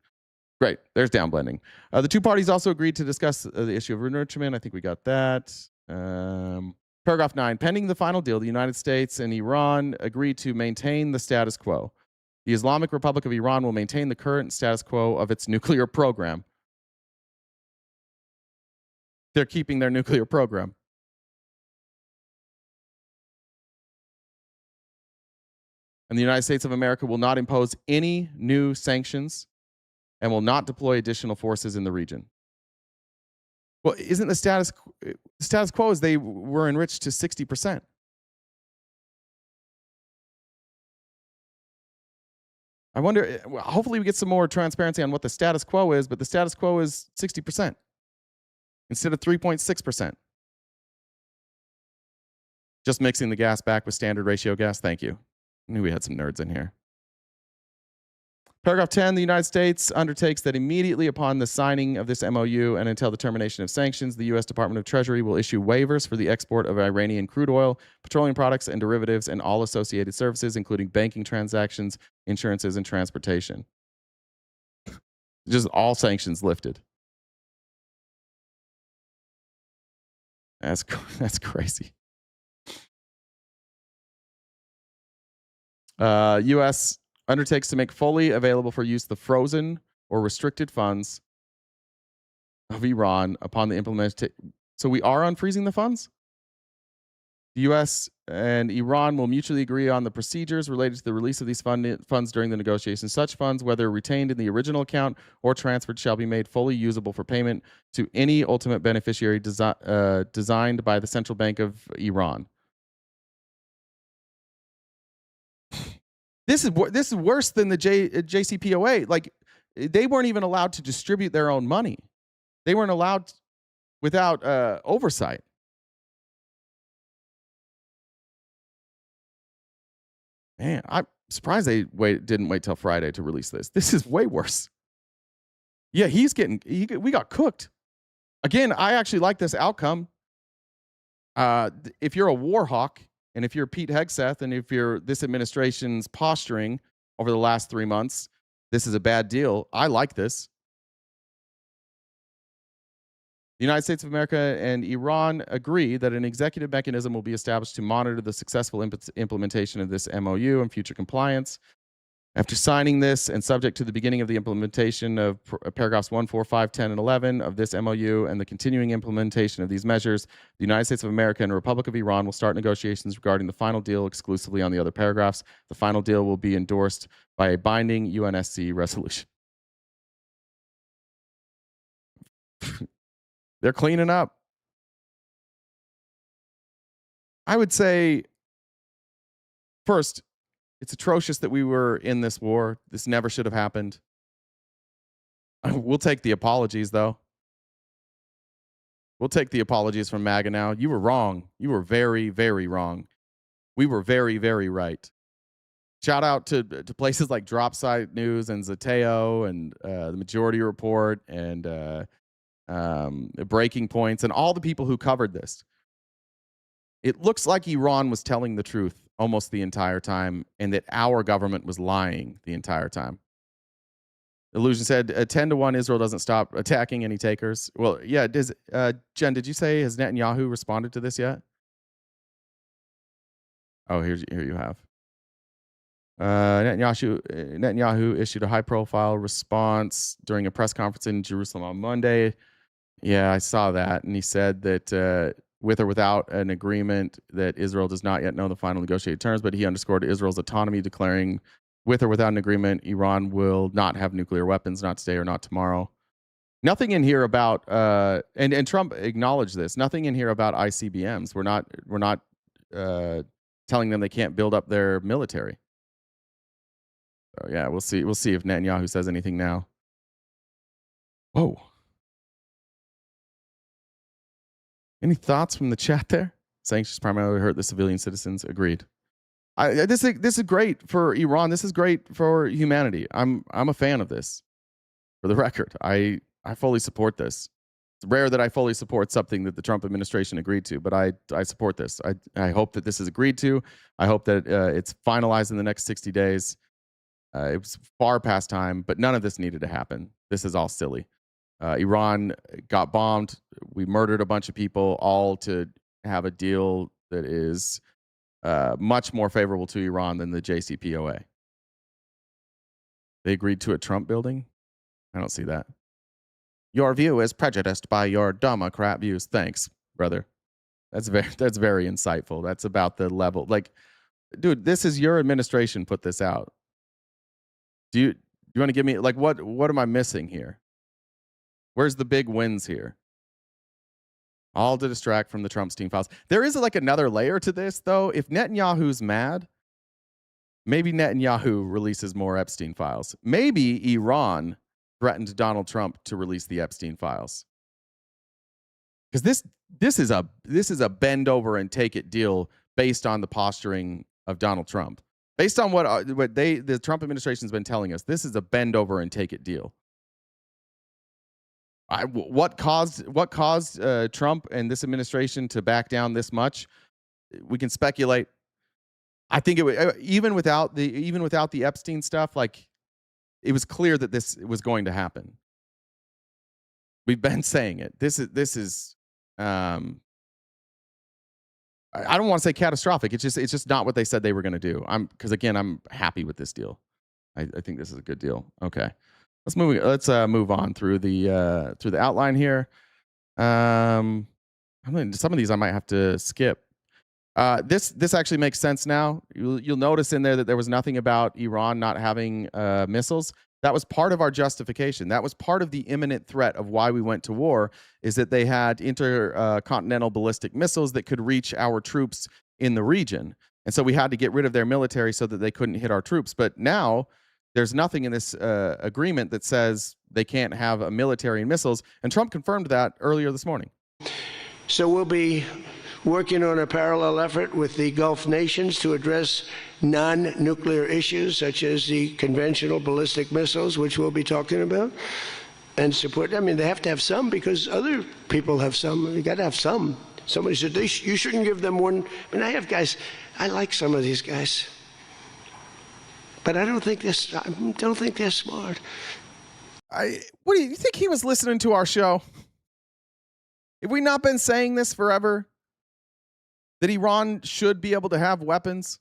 Great. There's downblending. The two parties also agreed to discuss the issue of enrichment. I think we got that. Paragraph 9, pending the final deal, the United States and Iran agree to maintain the status quo. The Islamic Republic of Iran will maintain the current status quo of its nuclear program. They're keeping their nuclear program. And the United States of America will not impose any new sanctions and will not deploy additional forces in the region. Well, isn't the status quo is they were enriched to 60%? I wonder, hopefully we get some more transparency on what the status quo is, but the status quo is 60% instead of 3.6%. Just mixing the gas back with standard ratio gas. Thank you. I knew we had some nerds in here. Paragraph 10, the United States undertakes that immediately upon the signing of this MOU and until the termination of sanctions, the U.S. Department of Treasury will issue waivers for the export of Iranian crude oil, petroleum products, and derivatives, and all associated services, including banking transactions, insurances, and transportation. Just all sanctions lifted. That's crazy. U.S. undertakes to make fully available for use the frozen or restricted funds of Iran upon the implementation. So we are unfreezing the funds? The U.S. and Iran will mutually agree on the procedures related to the release of these funds during the negotiations. Such funds, whether retained in the original account or transferred, shall be made fully usable for payment to any ultimate beneficiary designed by the Central Bank of Iran. This is worse than the JCPOA. Like, they weren't even allowed to distribute their own money. They weren't allowed without oversight. Man, I'm surprised they didn't wait till Friday to release this. This is way worse. Yeah, we got cooked. Again, I actually like this outcome. If you're a war hawk, and if you're Pete Hegseth, and if you're this administration's posturing over the last 3 months, this is a bad deal. I like this. The United States of America and Iran agree that an executive mechanism will be established to monitor the successful implementation of this MOU and future compliance. After signing this and subject to the beginning of the implementation of paragraphs 1, 4, 5, 10, and 11 of this MOU and the continuing implementation of these measures, the United States of America and the Republic of Iran will start negotiations regarding the final deal exclusively on the other paragraphs. The final deal will be endorsed by a binding UNSC resolution. They're cleaning up. I would say, first, it's atrocious that we were in this war. This never should have happened. We'll take the apologies, though. We'll take the apologies from MAGA now. You were wrong. You were very, very wrong. We were very, very right. Shout out to places like Dropsite News and Zateo and the Majority Report and Breaking Points and all the people who covered this. It looks like Iran was telling the truth almost the entire time, and that our government was lying the entire time. Illusion said, 10-1, Israel doesn't stop attacking any takers. Well, yeah, Jen, did you say, has Netanyahu responded to this yet? Oh, here you have. Netanyahu issued a high-profile response during a press conference in Jerusalem on Monday. Yeah, I saw that, and he said that with or without an agreement that Israel does not yet know the final negotiated terms, but he underscored Israel's autonomy, declaring with or without an agreement, Iran will not have nuclear weapons, not today or not tomorrow. Nothing in here about, and Trump acknowledged this, nothing in here about ICBMs. We're not telling them they can't build up their military. So yeah, we'll see if Netanyahu says anything now. Whoa. Any thoughts from the chat there? Sanctions primarily hurt the civilian citizens. Agreed. This is great for Iran. This is great for humanity. I'm a fan of this. For the record, I fully support this. It's rare that I fully support something that the Trump administration agreed to, but I support this. I hope that this is agreed to. I hope that it's finalized in the next 60 days. It was far past time, but none of this needed to happen. This is all silly. Iran got bombed. We murdered a bunch of people, all to have a deal that is much more favorable to Iran than the JCPOA. They agreed to a Trump building? I don't see that. Your view is prejudiced by your Democrat views. Thanks, brother. That's very insightful. That's about the level. Like, dude, this is your administration put this out. Do you want to give me, like, what am I missing here? Where's the big wins here? All to distract from the Trumpstein files. There is like another layer to this, though. If Netanyahu's mad, maybe Netanyahu releases more Epstein files. Maybe Iran threatened Donald Trump to release the Epstein files. Because this is a bend over and take it deal based on the posturing of Donald Trump. Based on what the Trump administration has been telling us, this is a bend over and take it deal. What caused Trump and this administration to back down this much? We can speculate. I think it would, even without the Epstein stuff, like, it was clear that this was going to happen. We've been saying it. This is I don't want to say catastrophic. It's just not what they said they were going to do. Because again, I'm happy with this deal. I think this is a good deal. Okay. Let's move on through the outline here. Some of these I might have to skip. This actually makes sense now. You'll notice in there that there was nothing about Iran not having missiles. That was part of our justification. That was part of the imminent threat of why we went to war, is that they had intercontinental ballistic missiles that could reach our troops in the region. And so we had to get rid of their military so that they couldn't hit our troops. But now there's nothing in this agreement that says they can't have a military and missiles. And Trump confirmed that earlier this morning. So we'll be working on a parallel effort with the Gulf nations to address non-nuclear issues such as the conventional ballistic missiles, which we'll be talking about, and support. I mean, they have to have some because other people have some. You got to have some. Somebody said you shouldn't give them one. I mean, I have guys. I like some of these guys, but I don't think they're smart. What do you think he was listening to our show? Have we not been saying this forever? That Iran should be able to have weapons?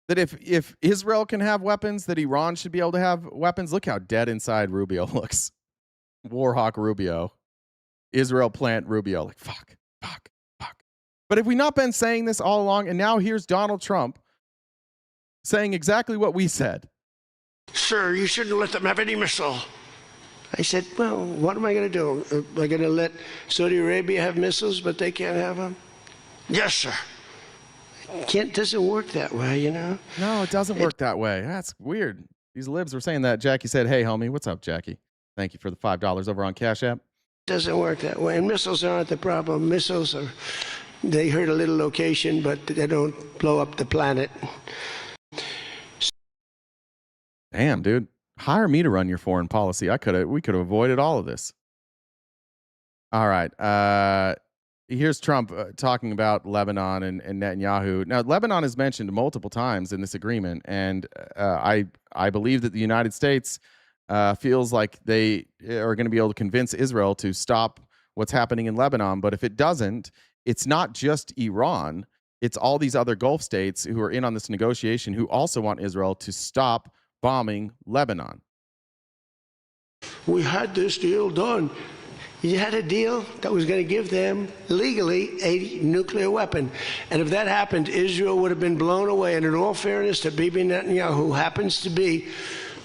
That if Israel can have weapons, that Iran should be able to have weapons? Look how dead inside Rubio looks. Warhawk Rubio. Israel plant Rubio. Like, fuck. But have we not been saying this all along? And now here's Donald Trump saying exactly what we said. Sir, you shouldn't let them have any missile. I said, well, what am I going to do? Am I going to let Saudi Arabia have missiles, but they can't have them? Yes, sir. Doesn't work that way, you know? No, it doesn't work that way. That's weird. These libs were saying that. Jackie said, hey, homie, what's up, Jackie? Thank you for the $5 over on Cash App. Doesn't work that way. And missiles aren't the problem. Missiles they hurt a little location, but they don't blow up the planet. Damn, dude. Hire me to run your foreign policy. We could have avoided all of this. All right. Here's Trump talking about Lebanon and Netanyahu. Now, Lebanon is mentioned multiple times in this agreement, and I believe that the United States feels like they are going to be able to convince Israel to stop what's happening in Lebanon. But if it doesn't, it's not just Iran. It's all these other Gulf states who are in on this negotiation who also want Israel to stop bombing Lebanon. We had this deal done. You had a deal that was going to give them legally a nuclear weapon. And if that happened, Israel would have been blown away. And in all fairness to Bibi Netanyahu, who happens to be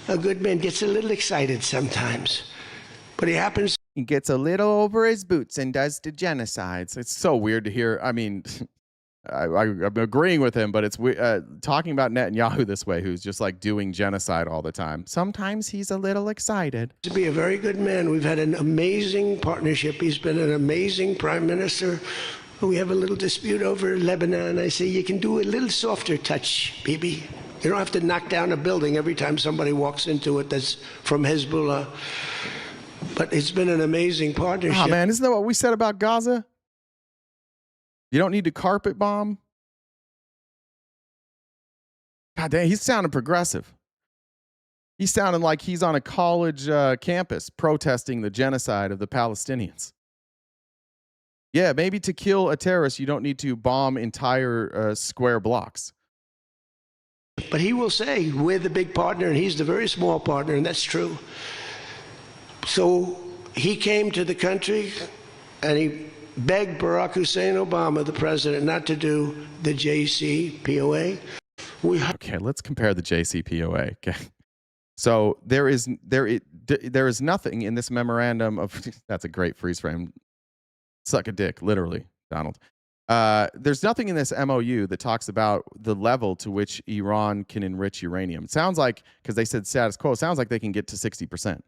a good man, gets a little excited sometimes. But he gets a little over his boots and does the genocides. It's so weird to hear. I mean, I'm agreeing with him, but it's talking about Netanyahu this way, who's just like doing genocide all the time. Sometimes he's a little excited. To be a very good man. We've had an amazing partnership. He's been an amazing prime minister. We have a little dispute over Lebanon. I say, you can do a little softer touch, Bibi. You don't have to knock down a building every time somebody walks into it that's from Hezbollah. But it's been an amazing partnership. Oh, man, isn't that what we said about Gaza? You don't need to carpet bomb. God damn, he's sounding progressive. He's sounding like he's on a college campus protesting the genocide of the Palestinians. Yeah, maybe to kill a terrorist, you don't need to bomb entire square blocks. But he will say, we're the big partner, and he's the very small partner, and that's true. So he came to the country, and he begged Barack Hussein Obama, the president, not to do the JCPOA. Okay, let's compare the JCPOA. Okay. So there is nothing in this memorandum of that's a great freeze frame. Suck a dick, literally, Donald. There's nothing in this MOU that talks about the level to which Iran can enrich uranium. It sounds like, because they said status quo, sounds like they can get to 60%.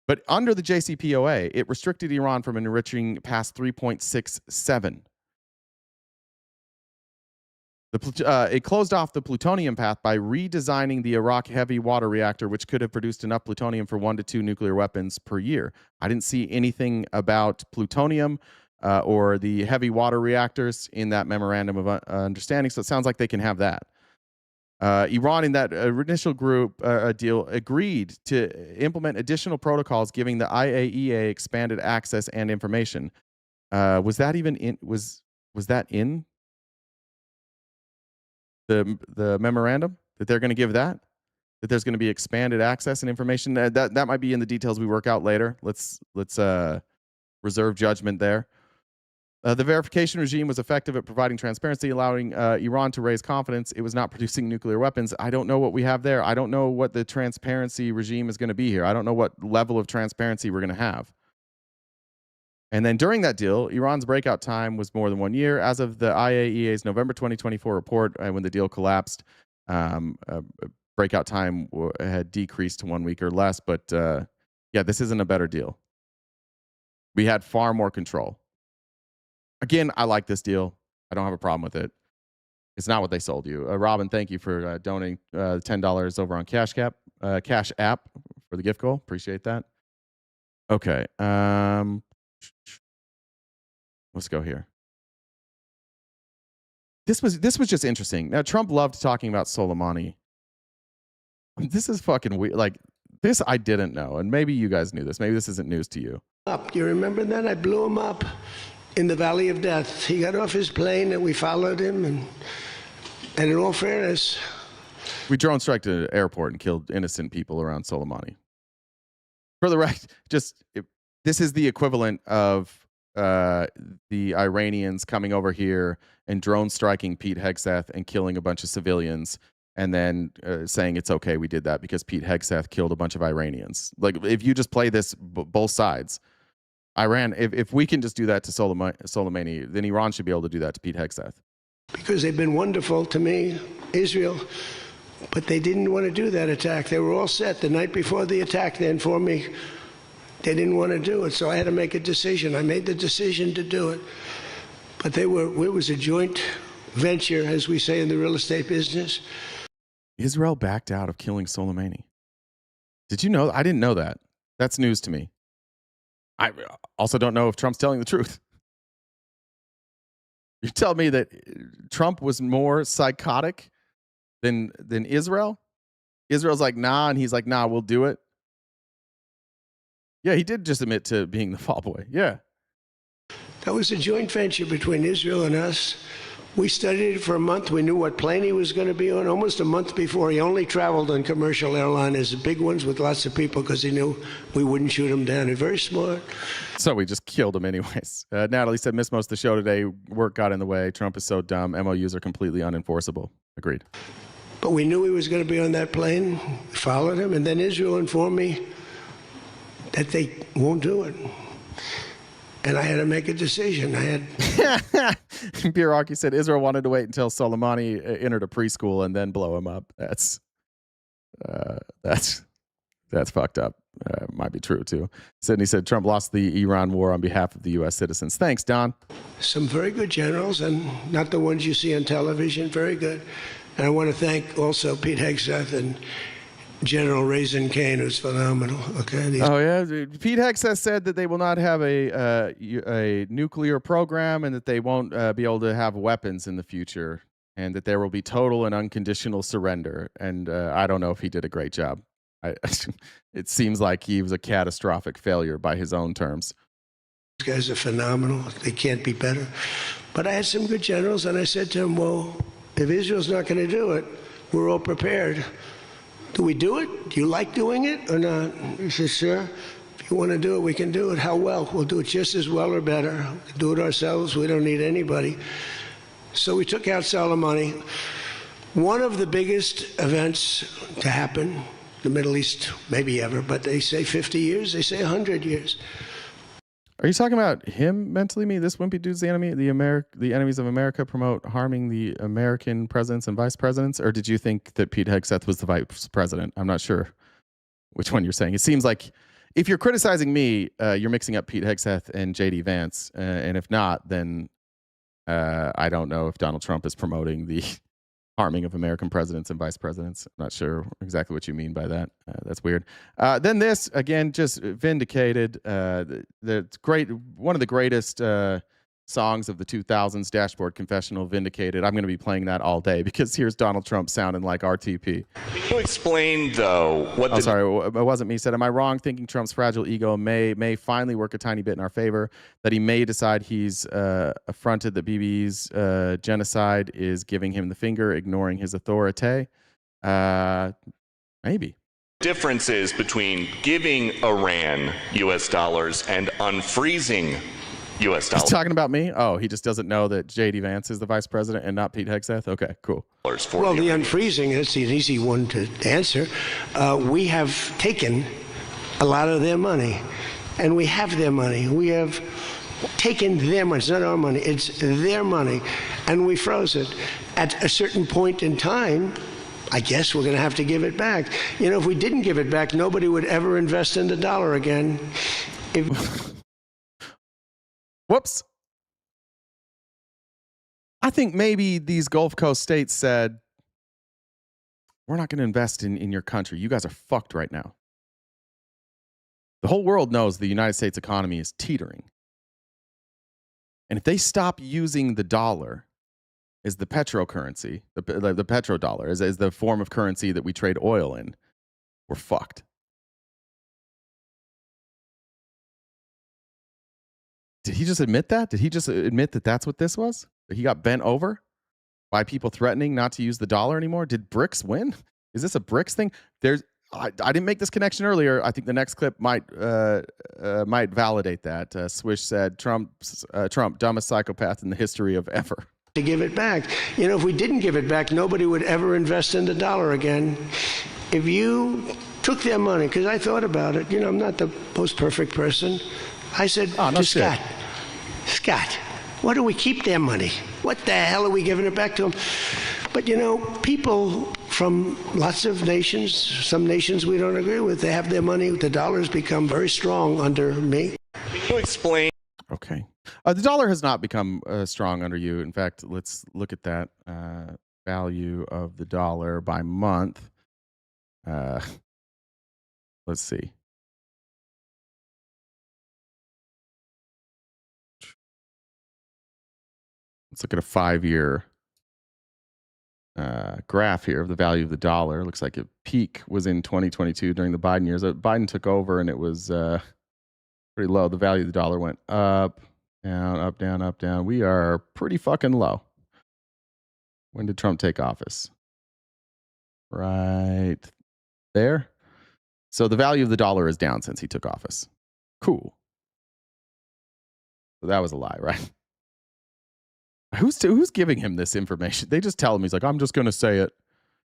But under the JCPOA, it restricted Iran from enriching past 3.67. It closed off the plutonium path by redesigning the Iraq heavy water reactor, which could have produced enough plutonium for 1 to 2 nuclear weapons per year. I didn't see anything about plutonium or the heavy water reactors in that memorandum of understanding, so it sounds like they can have that. Iran, in that initial group deal, agreed to implement additional protocols giving the IAEA expanded access and information. Was that even in? Was that in the memorandum that they're going to give that there's going to be expanded access and information? That might be in the details we work out later. Let's reserve judgment there. The verification regime was effective at providing transparency, allowing Iran to raise confidence it was not producing nuclear weapons. I don't know what we have there. I don't know what the transparency regime is going to be here. I don't know what level of transparency we're going to have. And then during that deal, Iran's breakout time was more than 1 year. As of the IAEA's November 2024 report, when the deal collapsed, breakout time had decreased to 1 week or less. But yeah, this isn't a better deal. We had far more control. Again, I like this deal. I don't have a problem with it. It's not what they sold you. Robin, thank you for donating $10 over on Cash App for the gift goal. Appreciate that. Okay. Let's go here. This was just interesting. Now, Trump loved talking about Soleimani. This is fucking weird. Like, this I didn't know, and maybe you guys knew this. Maybe this isn't news to you. You remember that? I blew him up in the Valley of Death. He got off his plane, and we followed him, and in all fairness, we drone strike to an airport and killed innocent people around Soleimani. For the record, this is the equivalent of the Iranians coming over here and drone striking Pete Hegseth and killing a bunch of civilians, and then saying it's okay, we did that because Pete Hegseth killed a bunch of Iranians. Like, if you just play this both sides, Iran, if we can just do that to Soleimani, then Iran should be able to do that to Pete Hegseth. Because they've been wonderful to me, Israel, but they didn't want to do that attack. They were all set the night before the attack. They informed me they didn't want to do it, so I had to make a decision. I made the decision to do it. But it was a joint venture, as we say in the real estate business. Israel backed out of killing Soleimani. Did you know? I didn't know that. That's news to me. I also don't know if Trump's telling the truth. You tell me that Trump was more psychotic than Israel? Israel's like, nah, and he's like, nah, we'll do it. Yeah, he did just admit to being the fall boy. Yeah. That was a joint venture between Israel and us. We studied it for a month. We knew what plane he was going to be on. Almost a month before, he only traveled on commercial airliners, the big ones with lots of people, because he knew we wouldn't shoot him down. He's very smart. So we just killed him anyways. Natalie said, missed most of the show today. Work got in the way. Trump is so dumb. MOUs are completely unenforceable. Agreed. But we knew he was going to be on that plane. We followed him. And then Israel informed me that they won't do it. And I had to make a decision. Biraki said Israel wanted to wait until Soleimani entered a preschool and then blow him up. That's fucked up. Might be true too. Sydney said Trump lost the Iran war on behalf of the U.S. citizens. Thanks, Don. Some very good generals, and not the ones you see on television. Very good. And I want to thank also Pete Hegseth and General Raisin Kane, who's phenomenal. Okay. Oh yeah, Pete Hegseth said that they will not have a nuclear program, and that they won't be able to have weapons in the future, and that there will be total and unconditional surrender. And I don't know if he did a great job. It seems like he was a catastrophic failure by his own terms. These guys are phenomenal. They can't be better. But I had some good generals, and I said to them, well, if Israel's not going to do it, we're all prepared. Do we do it? Do you like doing it or not? He says, sir, if you want to do it, we can do it. How well? We'll do it just as well or better. We'll do it ourselves. We don't need anybody. So we took out Soleimani. One of the biggest events to happen, the Middle East, maybe ever, but they say 50 years, they say 100 years. Are you talking about him mentally? Me, this wimpy dude's the enemy. The enemies of America promote harming the American presidents and vice presidents, or did you think that Pete Hegseth was the vice president? I'm not sure which one you're saying. It seems like if you're criticizing me, you're mixing up Pete Hegseth and JD Vance, and if not, then I don't know if Donald Trump is promoting the harming of American presidents and vice presidents. I'm not sure exactly what you mean by that. That's weird. Then this, again, just vindicated. That's great. One of the greatest songs of the 2000s, Dashboard Confessional, vindicated. I'm going to be playing that all day because here's Donald Trump sounding like RTP. Can you explain, though, what Oh, sorry, it wasn't me. Said, am I wrong thinking Trump's fragile ego may finally work a tiny bit in our favor, that he may decide he's affronted that BB's genocide is giving him the finger, ignoring his authority? Maybe. differences between giving Iran U.S. dollars and unfreezing U.S. dollars? He's talking about me? Oh, he just doesn't know that JD Vance is the vice president and not Pete Hegseth? Okay, cool. Well, the unfreezing, that's an easy one to answer. We have taken a lot of their money, and we have their money. We have taken their money. It's not our money. It's their money, and we froze it. At a certain point in time, I guess we're going to have to give it back. You know, if we didn't give it back, nobody would ever invest in the dollar again. Whoops. I think maybe these Gulf Coast states said, we're not going to invest in your country. You guys are fucked right now. The whole world knows the United States economy is teetering. And if they stop using the dollar as the petrocurrency, the petrodollar, as the form of currency that we trade oil in, we're fucked. Did he just admit that? Did he just admit that that's what this was? That he got bent over by people threatening not to use the dollar anymore? Did BRICS win? Is this a BRICS thing? I didn't make this connection earlier. I think the next clip might validate that. Swish said, Trump, dumbest psychopath in the history of ever. To give it back. You know, if we didn't give it back, nobody would ever invest in the dollar again. If you took their money, because I thought about it, you know, I'm not the most perfect person. I said to Scott, why do we keep their money? What the hell are we giving it back to them? But, you know, people from lots of nations, some nations we don't agree with, they have their money. The dollar's become very strong under me. Can you explain? Okay. The dollar has not become strong under you. In fact, let's look at that value of the dollar by month. Let's see. Let's look at a 5-year graph here of the value of the dollar. Looks like a peak was in 2022 during the Biden years. Biden took over and it was pretty low. The value of the dollar went up, down, up, down, up, down. We are pretty fucking low. When did Trump take office? Right there. So the value of the dollar is down since he took office. Cool. So that was a lie, right? Who's giving him this information? They just tell him, he's like, I'm just going to say it.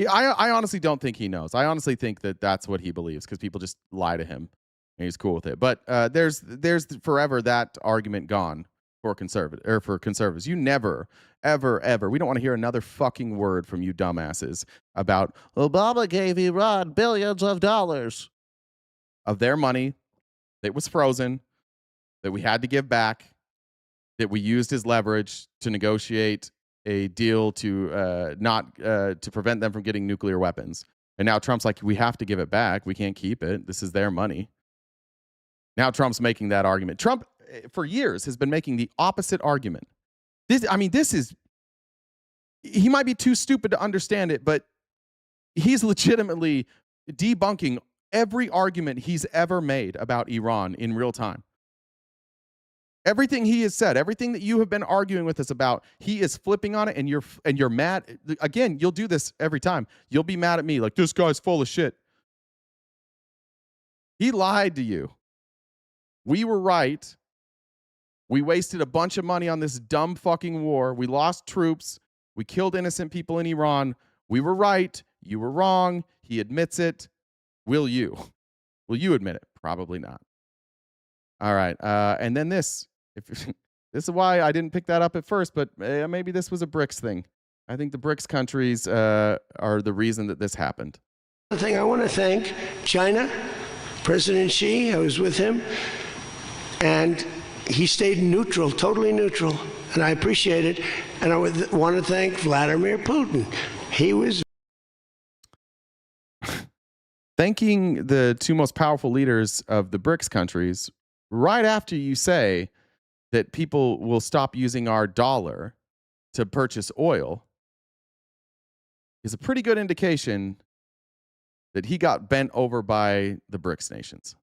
I honestly don't think he knows. I honestly think that that's what he believes because people just lie to him and he's cool with it. But there's forever that argument gone for conservatives. You never, ever, we don't want to hear another fucking word from you dumbasses about Obama gave Iran billions of dollars of their money that was frozen, that we had to give back, that we used as leverage to negotiate a deal to to prevent them from getting nuclear weapons. And now Trump's like, we have to give it back. We can't keep it. This is their money. Now Trump's making that argument. Trump, for years, has been making the opposite argument. He might be too stupid to understand it, but he's legitimately debunking every argument he's ever made about Iran in real time. Everything he has said, everything that you have been arguing with us about, he is flipping on it, and you're mad. Again, you'll do this every time. You'll be mad at me, like, this guy's full of shit. He lied to you. We were right. We wasted a bunch of money on this dumb fucking war. We lost troops. We killed innocent people in Iran. We were right. You were wrong. He admits it. Will you? Will you admit it? Probably not. All right. And then this. This is why I didn't pick that up at first, but maybe this was a BRICS thing. I think the BRICS countries are the reason that this happened. The thing I want to thank China, President Xi. I was with him, and he stayed neutral, totally neutral, and I appreciate it. And I want to thank Vladimir Putin. He was thanking the two most powerful leaders of the BRICS countries right after you say that people will stop using our dollar to purchase oil is a pretty good indication that he got bent over by the BRICS nations.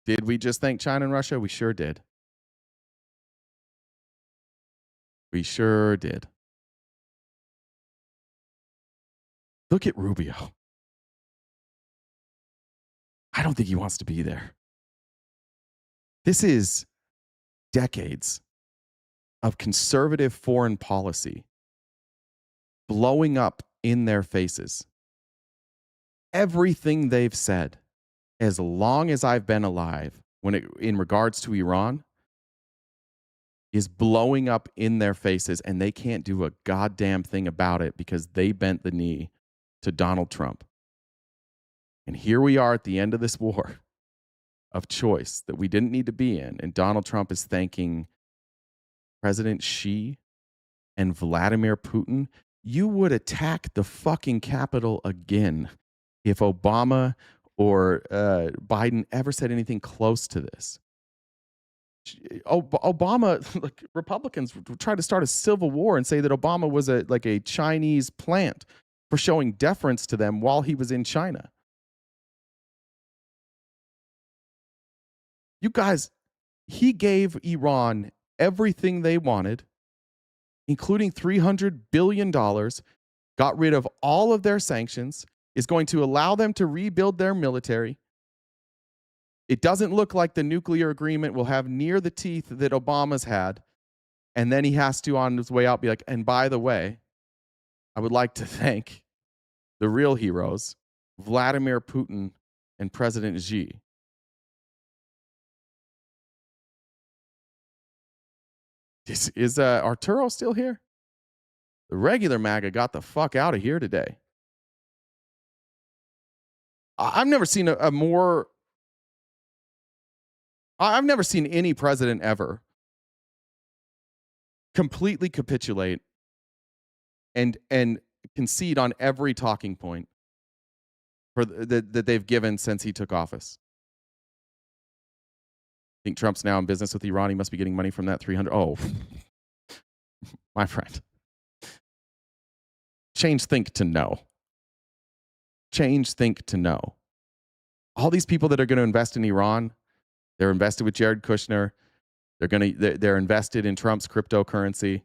Did we just thank China and Russia? We sure did. We sure did. Look at Rubio. I don't think he wants to be there. This is decades of conservative foreign policy blowing up in their faces. Everything they've said, as long as I've been alive, in regards to Iran, is blowing up in their faces, and they can't do a goddamn thing about it because they bent the knee to Donald Trump. And here we are at the end of this war of choice that we didn't need to be in, and Donald Trump is thanking President Xi and Vladimir Putin. You would attack the fucking Capitol again if Obama or Biden ever said anything close to this. Obama, like, Republicans tried to start a civil war and say that Obama was a Chinese plant for showing deference to them while he was in China. You guys, he gave Iran everything they wanted, including $300 billion, got rid of all of their sanctions, is going to allow them to rebuild their military. It doesn't look like the nuclear agreement will have near the teeth that Obama's had. And then he has to, on his way out, be like, and by the way, I would like to thank the real heroes, Vladimir Putin and President Xi. Is Arturo still here? The regular MAGA got the fuck out of here today. I've never seen I've never seen any president ever completely capitulate and concede on every talking point that they've given since he took office. I think Trump's now in business with Iran. He must be getting money from that 300. Oh, my friend. Change think to know. Change think to know. All these people that are going to invest in Iran, they're invested with Jared Kushner. They're invested in Trump's cryptocurrency.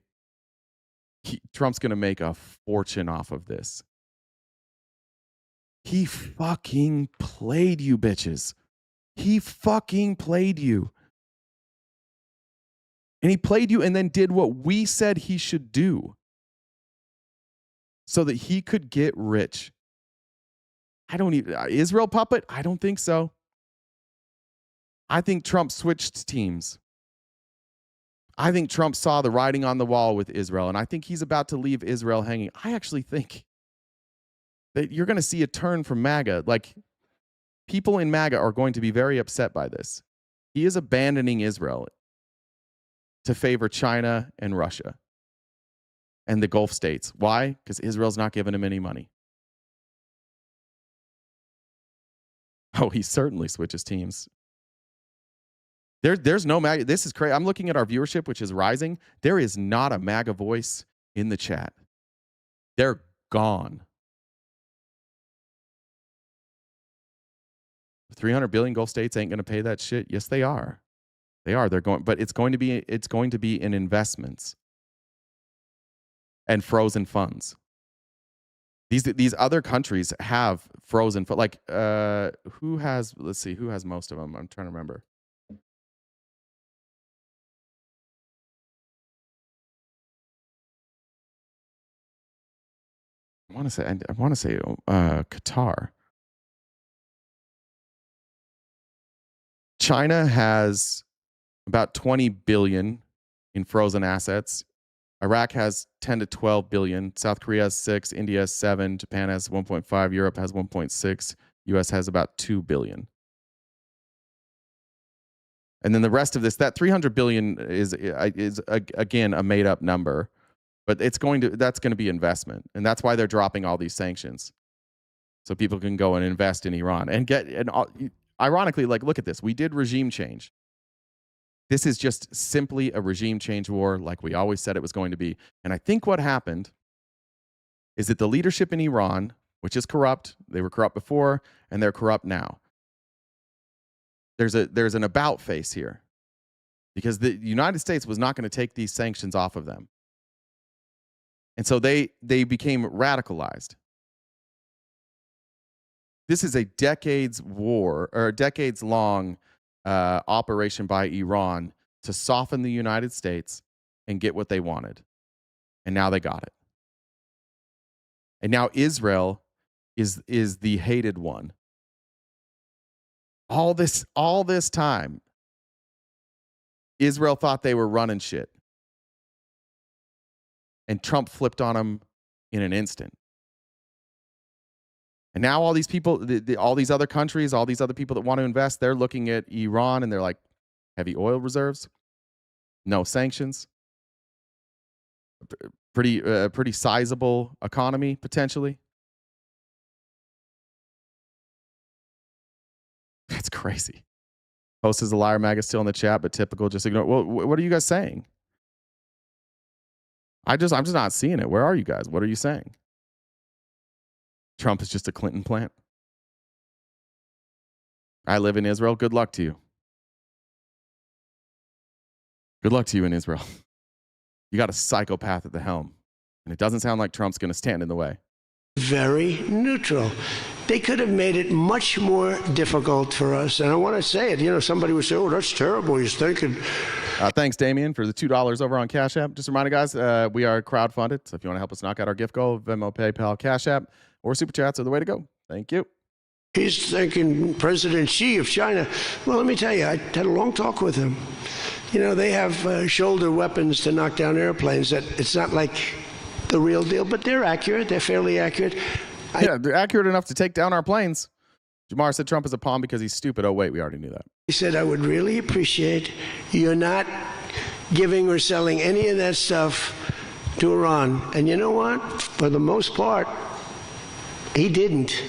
Trump's going to make a fortune off of this. He fucking played you, bitches. He fucking played you. And he played you and then did what we said he should do so that he could get rich. Israel puppet? I don't think so. I think Trump switched teams. I think Trump saw the writing on the wall with Israel, and I think he's about to leave Israel hanging. I actually think that you're going to see a turn from MAGA. Like, people in MAGA are going to be very upset by this. He is abandoning Israel to favor China and Russia and the Gulf states. Why? Because Israel's not giving him any money. Oh, he certainly switches teams. There's no MAGA. This is crazy. I'm looking at our viewership, which is rising. There is not a MAGA voice in the chat. They're gone. 300 billion Gulf states ain't going to pay that shit. Yes, they are. They are. They're going, but it's going to be in investments and frozen funds. These other countries have frozen, like who has? Let's see, who has most of them? I'm trying to remember. I want to say Qatar. China has about 20 billion in frozen assets. Iraq has 10 to 12 billion. South Korea has 6. India has 7. Japan has 1.5. Europe has 1.6. US has about 2 billion. And then the rest of this, that 300 billion is again a made up number, but that's going to be investment, and that's why they're dropping all these sanctions, so people can go and invest in Iran and ironically, like, look at this. We did regime change. This is just simply a regime change war, like we always said it was going to be. And I think what happened is that the leadership in Iran, which is corrupt, they were corrupt before, and they're corrupt now. There's an about face here, because the United States was not going to take these sanctions off of them. And so they became radicalized. This is a decades long operation by Iran to soften the United States and get what they wanted. And now they got it. And now Israel is the hated one. All this time, Israel thought they were running shit. And Trump flipped on them in an instant. And now all these people, all these other countries, all these other people that want to invest, they're looking at Iran and they're like, heavy oil reserves, no sanctions, pretty sizable economy potentially. That's crazy. Host is a liar. MAGA still in the chat, but typical. Just ignore. Well, what are you guys saying? I'm just not seeing it. Where are you guys? What are you saying? Trump is just a Clinton plant. I live in Israel. Good luck to you. Good luck to you in Israel. You got a psychopath at the helm. And it doesn't sound like Trump's going to stand in the way. Very neutral. They could have made it much more difficult for us. And I want to say it. Somebody would say, oh, that's terrible. He's thinking. Thanks, Damien, for the $2 over on Cash App. Just a reminder, guys, we are crowdfunded. So if you want to help us knock out our gift goal, Venmo, PayPal, Cash App, or Super Chats are the way to go. Thank you. He's thinking President Xi of China. Well, let me tell you, I had a long talk with him. They have shoulder weapons to knock down airplanes. That it's not like the real deal, but they're accurate. They're fairly accurate. Yeah, they're accurate enough to take down our planes. Jamar said Trump is a pawn because he's stupid. Oh, wait, we already knew that. He said, I would really appreciate you're not giving or selling any of that stuff to Iran. And you know what? For the most part, he didn't.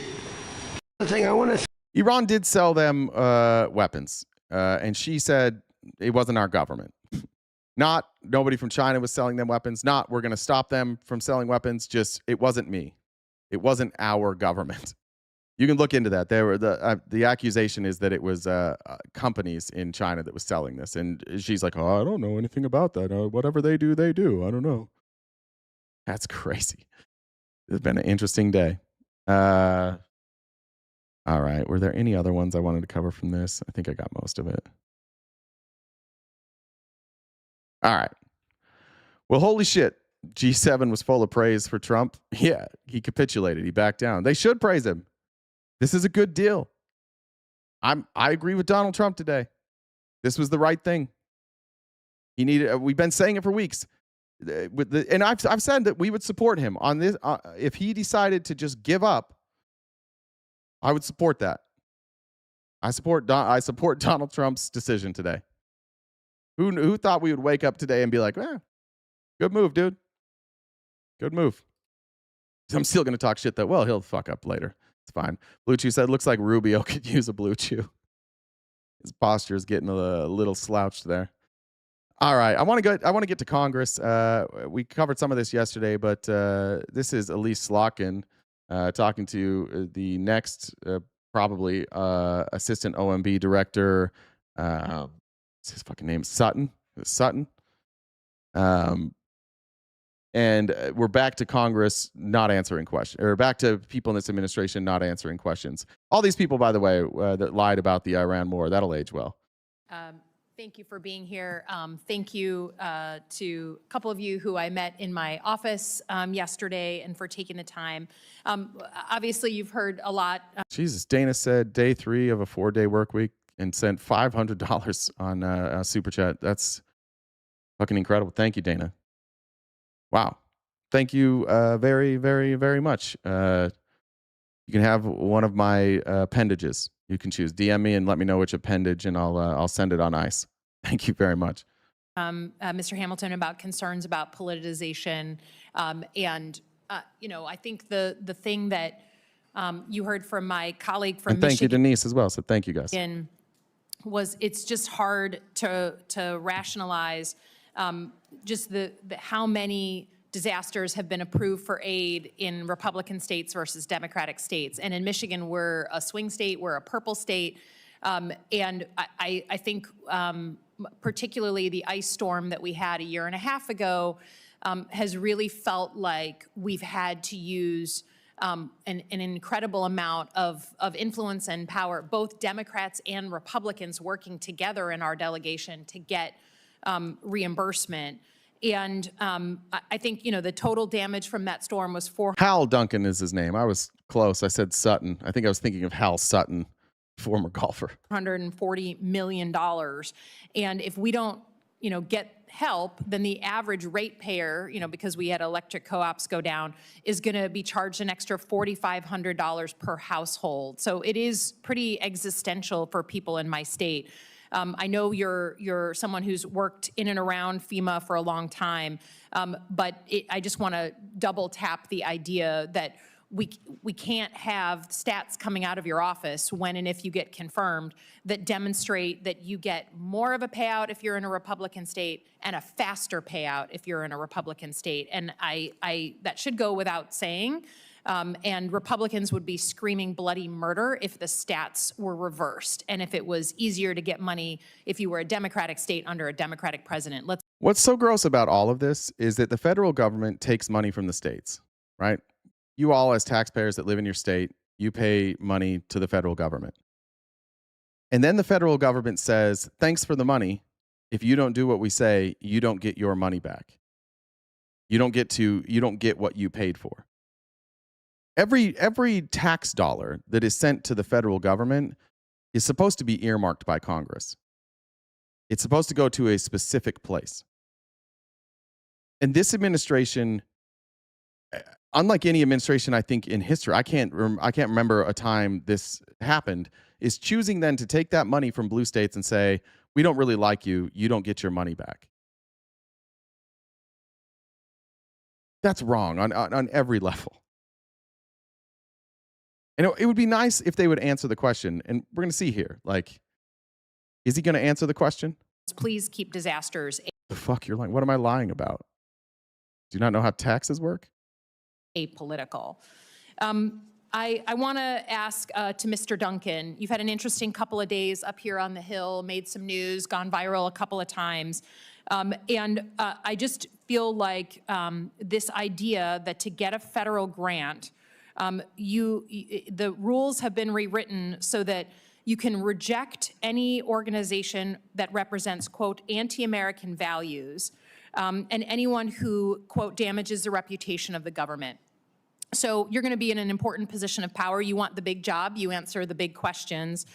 The thing I want to Iran did sell them weapons, and she said it wasn't our government. Not nobody from China was selling them weapons. Not we're going to stop them from selling weapons. Just it wasn't me. It wasn't our government. You can look into that. There were the accusation is that it was companies in China that was selling this, and she's like, "Oh, I don't know anything about that. Whatever they do, they do. I don't know." That's crazy. It's been an interesting day. All right. Were there any other ones I wanted to cover from this? I think I got most of it. All right. Well, holy shit. G7 was full of praise for Trump. Yeah, he capitulated. He backed down. They should praise him. This is a good deal. I agree with Donald Trump today. This was the right thing. He needed. We've been saying it for weeks. And I've said that we would support him on this. If he decided to just give up, I would support that. I support Donald Trump's decision today. Who thought we would wake up today and be like, good move, dude. Good move. I'm still going to talk shit that, well, he'll fuck up later. It's fine. Blue Chew said, looks like Rubio could use a Blue Chew. His posture is getting a little slouched there. All right. I want to get to Congress. We covered some of this yesterday, but this is Elise Slotkin talking to the next probably assistant OMB director. What's his fucking name? Sutton. And we're back to Congress not answering questions, or back to people in this administration not answering questions. All these people, by the way, that lied about the Iran war, that'll age well. Thank you for being here. Thank you to a couple of you who I met in my office yesterday, and for taking the time. Obviously, you've heard a lot. Jesus, Dana said day 3 of a 4-day work week and sent $500 on Super Chat. That's fucking incredible. Thank you, Dana. Wow. Thank you very, very, very much. You can have one of my appendages. You can choose. DM me and let me know which appendage, and I'll send it on ice. Thank you very much. Mr. Hamilton, about concerns about politicization. And, I think the thing that you heard from my colleague from And thank Michigan, you, Denise, as well. So thank you, guys. was it's just hard to rationalize just the how many disasters have been approved for aid in Republican states versus Democratic states. And in Michigan, we're a swing state, we're a purple state. And I think particularly the ice storm that we had a year and a half ago has really felt like we've had to use an incredible amount of influence and power, both Democrats and Republicans working together in our delegation to get reimbursement. And I think, the total damage from that storm was Hal Duncan is his name. I was close. I said Sutton. I think I was thinking of Hal Sutton, former golfer. $140 million. And if we don't, get help, then the average ratepayer, because we had electric co-ops go down, is going to be charged an extra $4,500 per household. So it is pretty existential for people in my state. I know you're someone who's worked in and around FEMA for a long time, but I just want to double tap the idea that we can't have stats coming out of your office when and if you get confirmed that demonstrate that you get more of a payout if you're in a Republican state and a faster payout if you're in a Republican state. And that should go without saying. And Republicans would be screaming bloody murder if the stats were reversed and if it was easier to get money if you were a Democratic state under a Democratic president. What's so gross about all of this is that the federal government takes money from the states, right? You all, as taxpayers that live in your state, you pay money to the federal government. And then the federal government says, thanks for the money. If you don't do what we say, you don't get your money back. You don't get what you paid for. Every tax dollar that is sent to the federal government is supposed to be earmarked by Congress. It's supposed to go to a specific place. And this administration, unlike any administration, I think, in history, I can't remember a time this happened, is choosing then to take that money from blue states and say, we don't really like you, you don't get your money back. That's wrong on every level. And it would be nice if they would answer the question. And we're going to see here, is he going to answer the question? Please keep disasters. The fuck, you're lying. What am I lying about? Do you not know how taxes work? Apolitical. I want to ask to Mr. Duncan, you've had an interesting couple of days up here on the Hill, made some news, gone viral a couple of times. And I just feel like this idea that to get a federal grant, the rules have been rewritten so that you can reject any organization that represents, quote, anti-American values, and anyone who, quote, damages the reputation of the government. So you're going to be in an important position of power. You want the big job. You answer the big questions.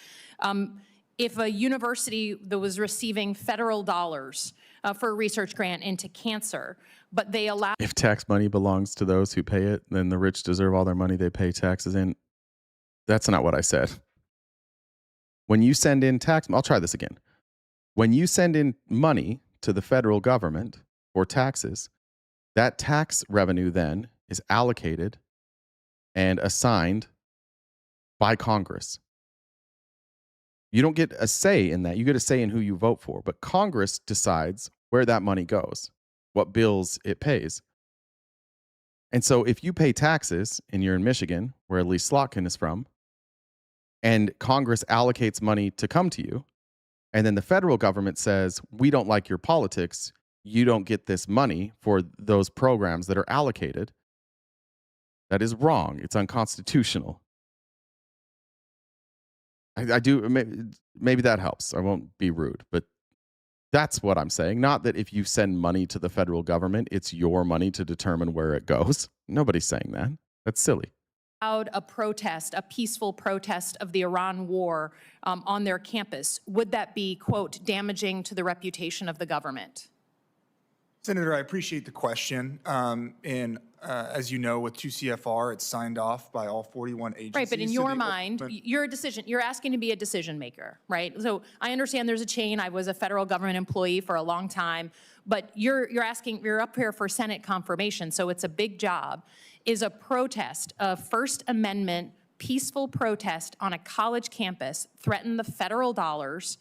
If a university that was receiving federal dollars for a research grant into cancer, but they allow... If tax money belongs to those who pay it, then the rich deserve all their money they pay taxes in. That's not what I said. When you send in I'll try this again. When you send in money to the federal government for taxes, that tax revenue then is allocated and assigned by Congress. You don't get a say in that. You get a say in who you vote for. But Congress decides where that money goes, what bills it pays. And so if you pay taxes and you're in Michigan, where Lee Slotkin is from, and Congress allocates money to come to you, and then the federal government says, we don't like your politics, you don't get this money for those programs that are allocated, that is wrong. It's unconstitutional. I do, maybe that helps. I won't be rude, but that's what I'm saying. Not that if you send money to the federal government, it's your money to determine where it goes. Nobody's saying that. That's silly. A protest, a peaceful protest of the Iran war on their campus, would that be, quote, damaging to the reputation of the government? Senator, I appreciate the question. As you know, with 2 CFR, it's signed off by all 41 agencies. Right, but in your mind, you're asking to be a decision maker, right? So I understand there's a chain. I was a federal government employee for a long time, but you're up here for Senate confirmation, so it's a big job. Is a protest, a First Amendment peaceful protest on a college campus threaten the federal dollars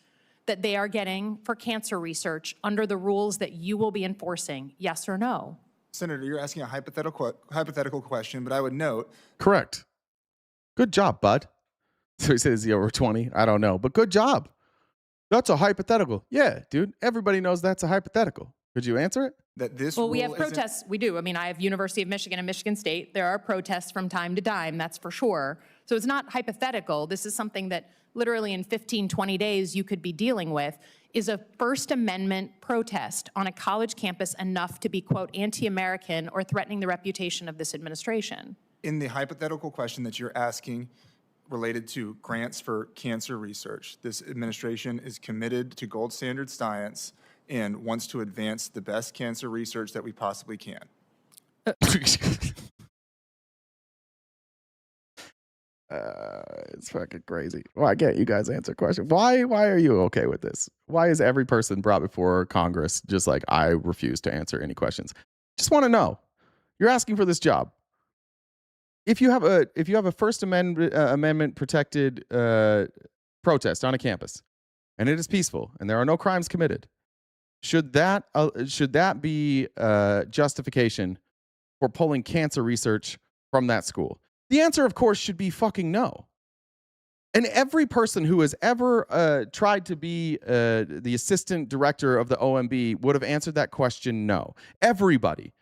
that they are getting for cancer research under the rules that you will be enforcing, yes or no? Senator, you're asking a hypothetical question, but I would note. Correct. Good job, bud. So he says he over 20. I don't know, but good job. That's a hypothetical. Yeah, dude. Everybody knows that's a hypothetical. Could you answer it? Well, we have protests. We do. I mean, I have University of Michigan and Michigan State. There are protests from time to time, that's for sure. So it's not hypothetical. This is something that literally in 15, 20 days you could be dealing with. Is a First Amendment protest on a college campus enough to be, quote, anti-American or threatening the reputation of this administration? In the hypothetical question that you're asking related to grants for cancer research, this administration is committed to gold standard science and wants to advance the best cancer research that we possibly can. It's fucking crazy. Well, I get you guys answer questions. Why are you okay with this? Why is every person brought before Congress just like, I refuse to answer any questions? Just want to know. You're asking for this job. If you have a First Amendment protected protest on a campus, and it is peaceful, and there are no crimes committed, should that be justification for pulling cancer research from that school? The answer, of course, should be fucking no. And every person who has ever tried to be the assistant director of the OMB would have answered that question no. Everybody.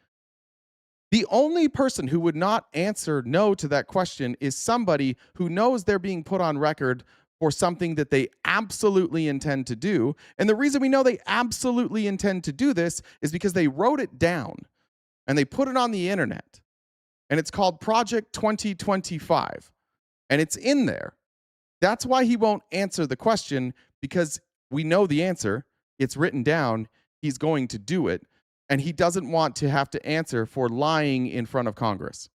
The only person who would not answer no to that question is somebody who knows they're being put on record for something that they absolutely intend to do. And the reason we know they absolutely intend to do this is because they wrote it down and they put it on the internet. And it's called Project 2025. And it's in there. That's why he won't answer the question, because we know the answer. It's written down. He's going to do it. And he doesn't want to have to answer for lying in front of Congress.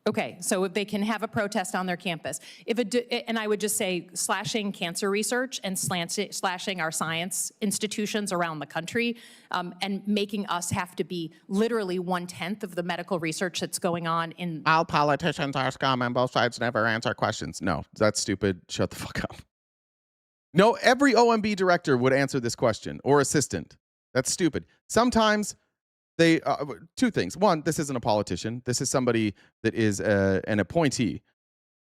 Okay, so if they can have a protest on their campus, and I would just say slashing cancer research and slashing our science institutions around the country, and making us have to be literally 1/10 of the medical research that's going on in. All politicians are scum and both sides never answer questions. No, that's stupid. Shut the fuck up. No, every OMB director would answer this question, or assistant. That's stupid. Sometimes they, two things. One, this isn't a politician. This is somebody that is an appointee.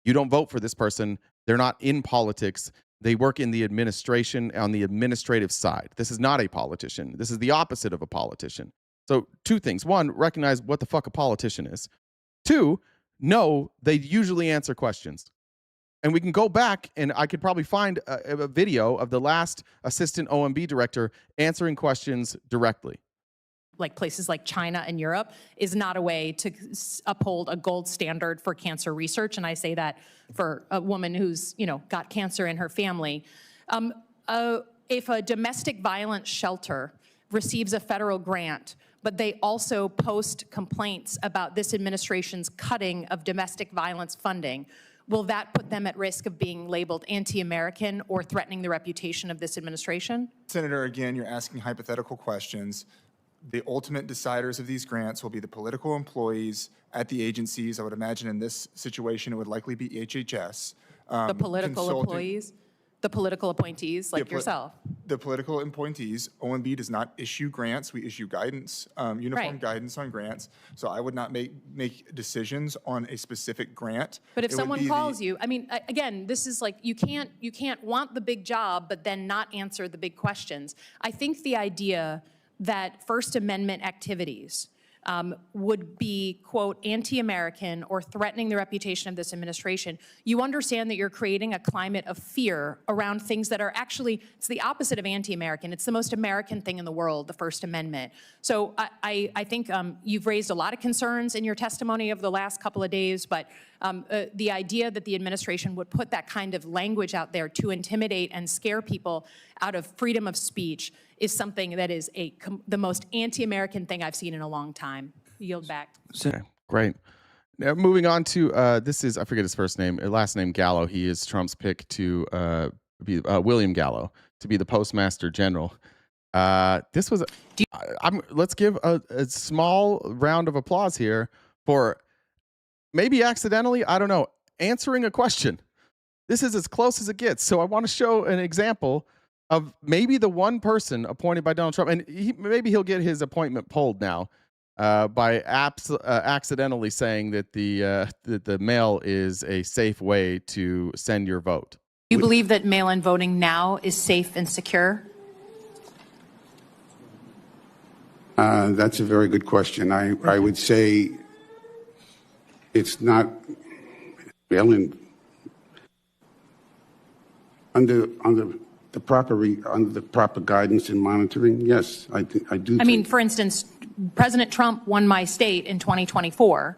You don't vote for this person. They're not in politics. They work in the administration on the administrative side. This is not a politician. This is the opposite of a politician. So two things. One, recognize what the fuck a politician is. Two, no, they usually answer questions. And we can go back, and I could probably find a video of the last assistant OMB director answering questions directly. Like places like China and Europe is not a way to uphold a gold standard for cancer research. And I say that for a woman who's, got cancer in her family. If a domestic violence shelter receives a federal grant, but they also post complaints about this administration's cutting of domestic violence funding, will that put them at risk of being labeled anti-American or threatening the reputation of this administration? Senator, again, you're asking hypothetical questions. The ultimate deciders of these grants will be the political employees at the agencies. I would imagine in this situation, it would likely be HHS. The political employees? the political appointees like yourself. The political appointees, OMB does not issue grants. We issue guidance, uniform Right. guidance on grants. So I would not make decisions on a specific grant. But if It would someone be calls you, I mean, again, this is like you can't want the big job but then not answer the big questions. I think the idea that First Amendment activities would be, quote, anti-American or threatening the reputation of this administration, you understand that you're creating a climate of fear around things that are actually, it's the opposite of anti-American. It's the most American thing in the world, the First Amendment. So I think you've raised a lot of concerns in your testimony over the last couple of days, but the idea that the administration would put that kind of language out there to intimidate and scare people out of freedom of speech is something that is the most anti-American thing I've seen in a long time. Yield back. Okay, great. Now moving on to this is, I forget his last name Gallo. He is Trump's pick to be William Gallo to be the Postmaster General. This was let's give a small round of applause here for maybe accidentally, I don't know, answering a question. This is as close as it gets. So I want to show an example of maybe the one person appointed by Donald Trump, and maybe he'll get his appointment pulled now by accidentally saying that the mail is a safe way to send your vote. Do you believe that mail-in voting now is safe and secure? That's a very good question. I would say it's not mail-in under the proper guidance and monitoring. Yes, I do. I mean, for instance, President Trump won my state in 2024,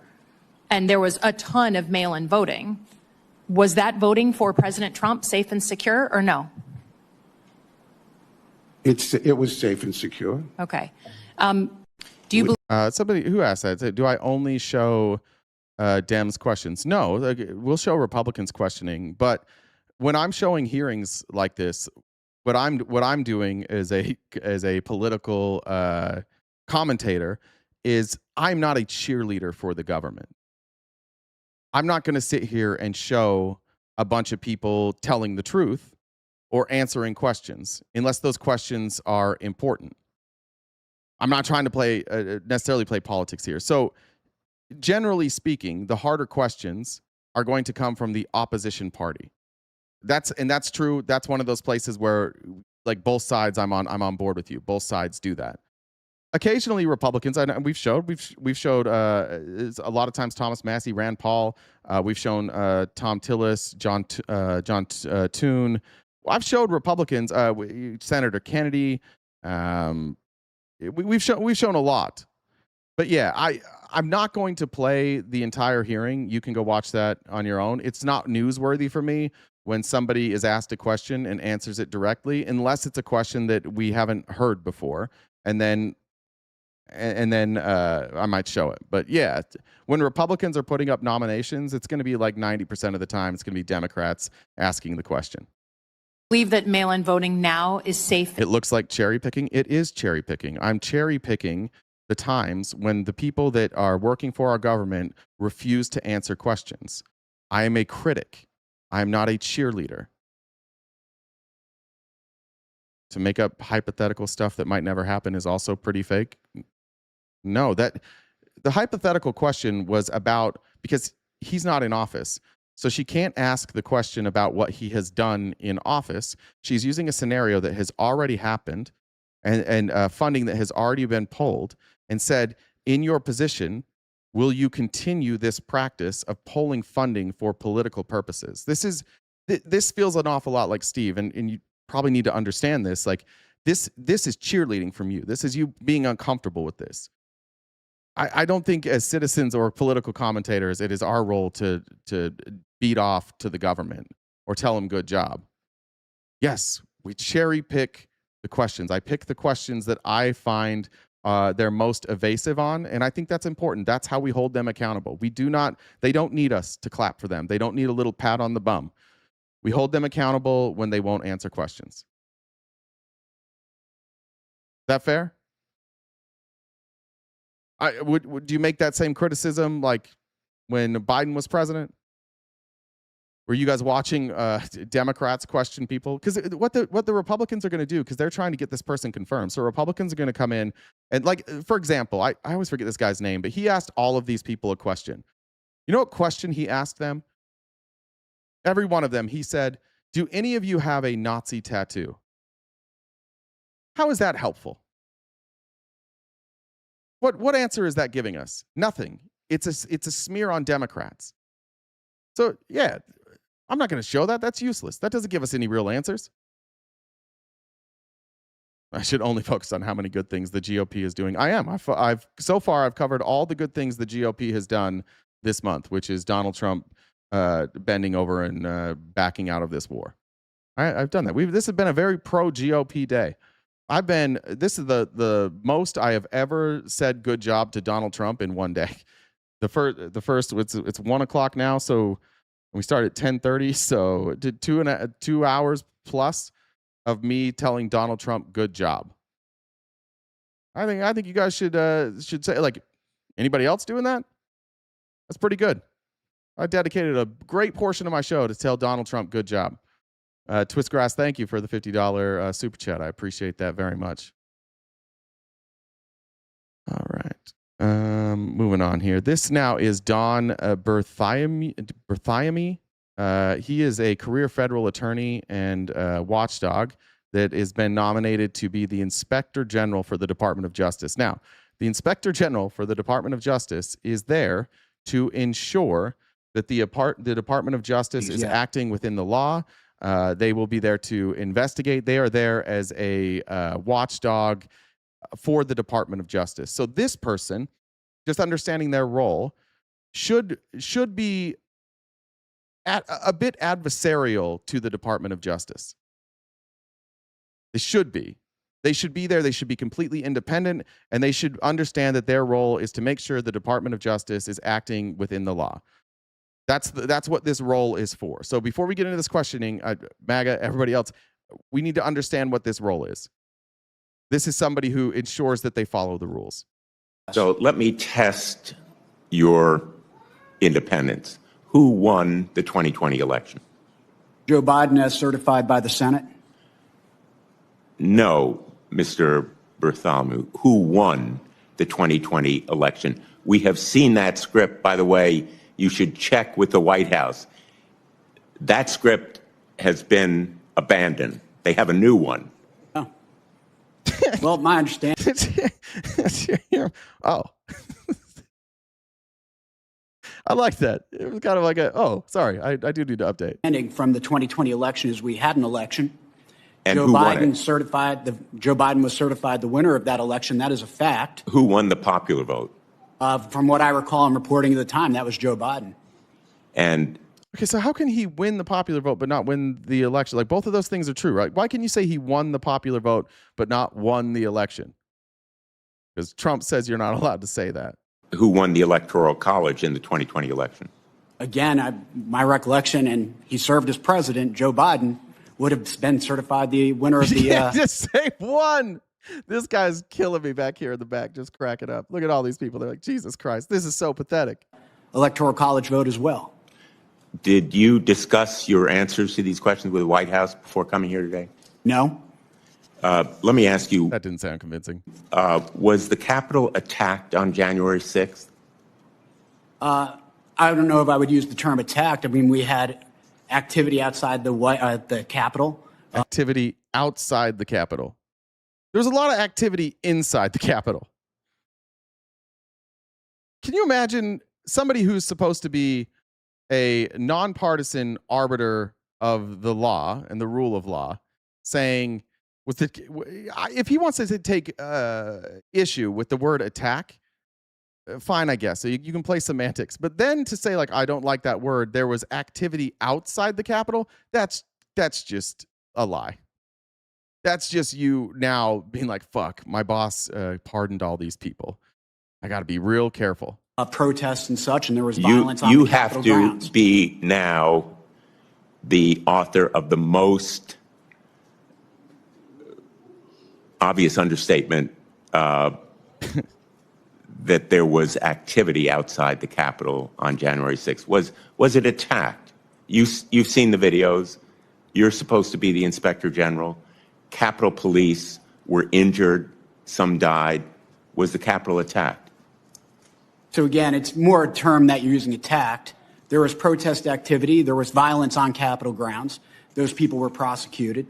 and there was a ton of mail-in voting. Was that voting for President Trump safe and secure, or no? It was safe and secure. Okay. Do you believe? Somebody who asked that, do I only show Dems questions? No, we'll show Republicans questioning. But when I'm showing hearings like this, what I'm doing as a political commentator is I'm not a cheerleader for the government. I'm not going to sit here and show a bunch of people telling the truth or answering questions unless those questions are important. I'm not trying to necessarily play politics here. So generally speaking, the harder questions are going to come from the opposition party. That's true. That's one of those places where, like, both sides, I'm on board with you. Both sides do that. Occasionally, Republicans, and we've showed a lot of times Thomas Massey, Rand Paul. We've shown Tom Tillis, John Toon. I've showed Republicans, Senator Kennedy. We've shown a lot. But yeah, I'm not going to play the entire hearing. You can go watch that on your own. It's not newsworthy for me when somebody is asked a question and answers it directly, unless it's a question that we haven't heard before, and then I might show it. But yeah, when Republicans are putting up nominations, it's going to be like 90% of the time it's going to be Democrats asking the question. Believe that mail-in voting now is safe? It looks like cherry picking. It is cherry picking. I'm cherry picking the times when the people that are working for our government refuse to answer questions. I am a critic. I am not a cheerleader. To make up hypothetical stuff that might never happen is also pretty fake. No, that the hypothetical question was about, because he's not in office. So she can't ask the question about what he has done in office. She's using a scenario that has already happened and funding that has already been pulled, and said, in your position, will you continue this practice of pulling funding for political purposes? This feels an awful lot like Steve, and you probably need to understand this. Like this is cheerleading from you. This is you being uncomfortable with this. I don't think as citizens or political commentators, it is our role to beat off to the government or tell them good job. Yes, we cherry pick the questions. I pick the questions that I find they're most evasive on, and I think that's important. That's how we hold them accountable. They don't need us to clap for them. They don't need a little pat on the bum. We hold them accountable when they won't answer questions. Is that fair? Would you make that same criticism like when Biden was president? Were you guys watching Democrats question people? Because what the Republicans are going to do, because they're trying to get this person confirmed. So Republicans are going to come in and, like, for example, I always forget this guy's name, but he asked all of these people a question. You know what question he asked them? Every one of them, he said, do any of you have a Nazi tattoo? How is that helpful? What answer is that giving us? Nothing. It's a smear on Democrats. So, yeah, I'm not going to show that. That's useless. That doesn't give us any real answers. I should only focus on how many good things the GOP is doing. I am. So far I've covered all the good things the GOP has done this month, which is Donald Trump bending over and backing out of this war. I've done that. This has been a very pro GOP day. This is the most I have ever said good job to Donald Trump in one day. The first it's 1 o'clock now, so we started at 10:30, so did 2 hours plus of me telling Donald Trump good job. I think you guys should say, like, anybody else doing that? That's pretty good. I dedicated a great portion of my show to tell Donald Trump good job. Twistgrass, thank you for the $50 super chat. I appreciate that very much. All right. Moving on here. This now is Don Berthiamy. He is a career federal attorney and watchdog that has been nominated to be the Inspector General for the Department of Justice. Now, the Inspector General for the Department of Justice is there to ensure that the Department of Justice is acting within the law. They will be there to investigate. They are there as a watchdog for the Department of Justice. So this person, just understanding their role, should be a bit adversarial to the Department of Justice. They should be. They should be there. They should be completely independent, and they should understand that their role is to make sure the Department of Justice is acting within the law. That's what this role is for. So before we get into this questioning, MAGA, everybody else, we need to understand what this role is. This is somebody who ensures that they follow the rules. So let me test your independence. Who won the 2020 election? Joe Biden, as certified by the Senate. No, Mr. Bartholomew. Who won the 2020 election? We have seen that script. By the way, you should check with the White House. That script has been abandoned. They have a new one. Oh. Well, my understanding. Oh. I like that. It was kind of like sorry, I do need to update. From the 2020 election is we had an election. And Joe who Biden won it? Joe Biden was certified the winner of that election. That is a fact. Who won the popular vote? From what I recall in reporting at the time, that was Joe Biden. And okay, so how can he win the popular vote but not win the election? Like, both of those things are true, right? Why can you say he won the popular vote but not won the election? Because Trump says you're not allowed to say that. Who won the Electoral College in the 2020 election? Again, my recollection, and he served as president, Joe Biden would have been certified the winner of the... Just say one. This guy's killing me back here in the back, just cracking up. Look at all these people. They're like, Jesus Christ, this is so pathetic. Electoral College vote as well. Did you discuss your answers to these questions with the White House before coming here today? No. Let me ask you. That didn't sound convincing. Was the Capitol attacked on January 6th? I don't know if I would use the term attacked. I mean, we had activity outside the Capitol. Activity outside the Capitol. There was a lot of activity inside the Capitol. Can you imagine somebody who's supposed to be a nonpartisan arbiter of the law and the rule of law saying, if he wants to take issue with the word attack, fine, I guess. So you can play semantics. But then to say, like, I don't like that word, there was activity outside the Capitol, that's just a lie. That's just you now being like, fuck, my boss pardoned all these people. I got to be real careful. Protests and such, and there was violence on the Capitol grounds. You have to be now the author of the most obvious understatement that there was activity outside the Capitol on January 6th. Was it attacked? You've seen the videos. You're supposed to be the Inspector General. Capitol Police were injured. Some died. Was the Capitol attacked? So again, it's more a term that you're using, attacked. There was protest activity. There was violence on Capitol grounds. Those people were prosecuted.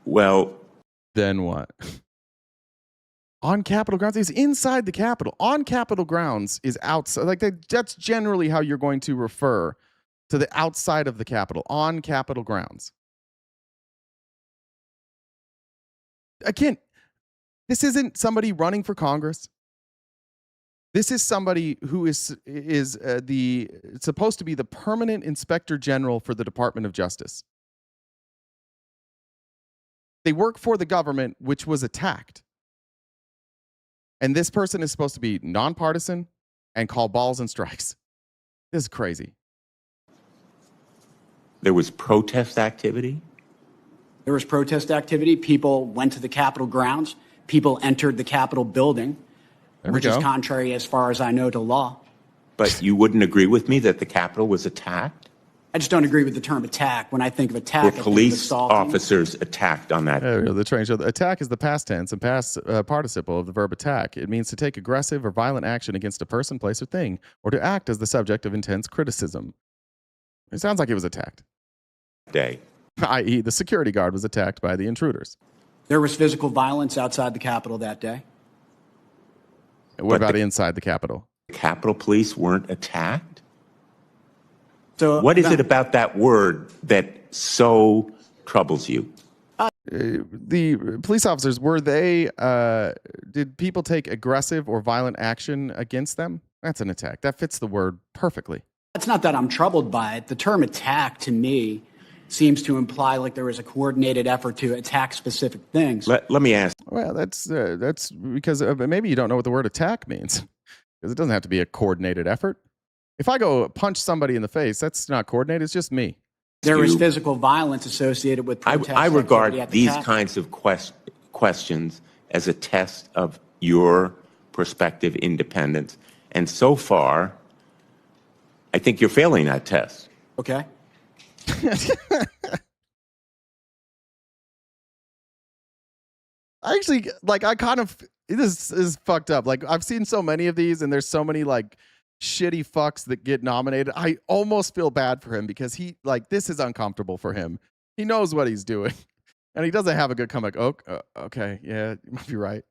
Well, then what? On Capitol grounds is inside the Capitol. On Capitol grounds is outside. Like that's generally how you're going to refer to the outside of the Capitol. On Capitol grounds. Again, this isn't somebody running for Congress. This is somebody who is supposed to be the permanent Inspector General for the Department of Justice. They work for the government, which was attacked. And this person is supposed to be nonpartisan and call balls and strikes. This is crazy. There was protest activity? There was protest activity. People went to the Capitol grounds. People entered the Capitol building, which is contrary, as far as I know, to law. But you wouldn't agree with me that the Capitol was attacked? I just don't agree with the term attack. When I think of attack, Were police officers attacked on that? The train show. Attack is the past tense and past participle of the verb attack. It means to take aggressive or violent action against a person, place, or thing, or to act as the subject of intense criticism. It sounds like it was attacked. Day. I.e., the security guard was attacked by the intruders. There was physical violence outside the Capitol that day. What about inside the Capitol? The Capitol Police weren't attacked? So what is it about that word that so troubles you? The police officers, did people take aggressive or violent action against them? That's an attack. That fits the word perfectly. It's not that I'm troubled by it. The term attack to me seems to imply like there was a coordinated effort to attack specific things. Let me ask. Well, that's because maybe you don't know what the word attack means, because it doesn't have to be a coordinated effort. If I go punch somebody in the face, that's not coordinated. It's just me. There was physical violence associated with protests. I regard these Capitol. kinds of questions as a test of your perspective independence. And so far, I think you're failing that test. Okay. I actually, this is fucked up. Like, I've seen so many of these, and there's so many, like, shitty fucks that get nominated. I almost feel bad for him because this is uncomfortable for him. He knows what he's doing, and he doesn't have a good comeback. Oh, okay, yeah, you might be right.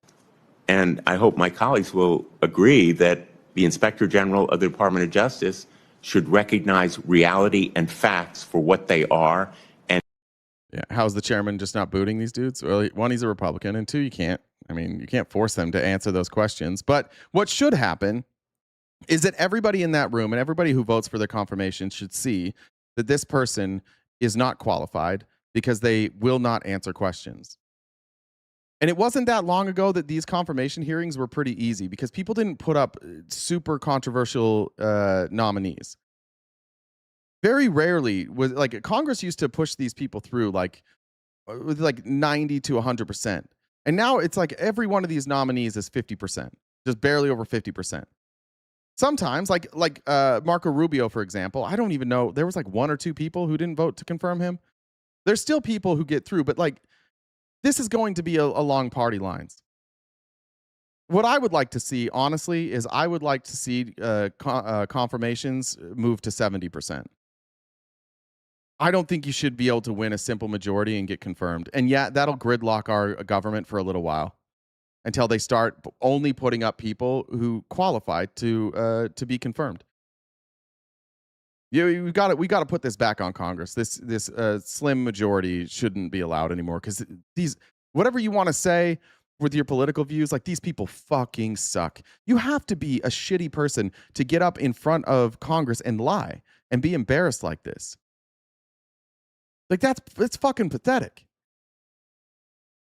And I hope my colleagues will agree that the Inspector General of the Department of Justice should recognize reality and facts for what they are. And yeah, how's the chairman just not booting these dudes? Well, one, he's a Republican, and two, you can't force them to answer those questions. But what should happen is that everybody in that room and everybody who votes for their confirmation should see that this person is not qualified because they will not answer questions. And it wasn't that long ago that these confirmation hearings were pretty easy because people didn't put up super controversial nominees. Very rarely was Congress used to push these people through with 90 to 100%. And now it's like every one of these nominees is 50%, just barely over 50%. Sometimes, like Marco Rubio, for example, I don't even know. There was one or two people who didn't vote to confirm him. There's still people who get through, but this is going to be along party lines. What I would like to see, honestly, is I would like to see confirmations move to 70%. I don't think you should be able to win a simple majority and get confirmed. And yeah, that'll gridlock our government for a little while, until they start only putting up people who qualify to be confirmed. We got to put this back on Congress. This slim majority shouldn't be allowed anymore because whatever you want to say with your political views, these people fucking suck. You have to be a shitty person to get up in front of Congress and lie and be embarrassed like this. It's fucking pathetic.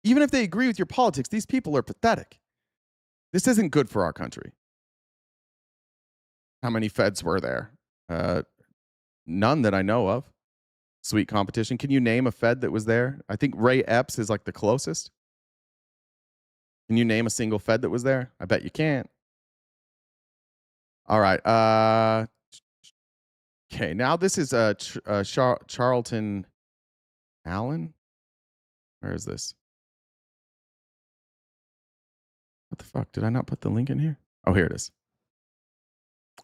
Even if they agree with your politics, these people are pathetic. This isn't good for our country. How many feds were there? None that I know of. Sweet competition. Can you name a fed that was there? I think Ray Epps is the closest. Can you name a single fed that was there? I bet you can't. All right. Okay, now this is Charlton Allen. Where is this? What the fuck? Did I not put the link in here? Oh, here it is.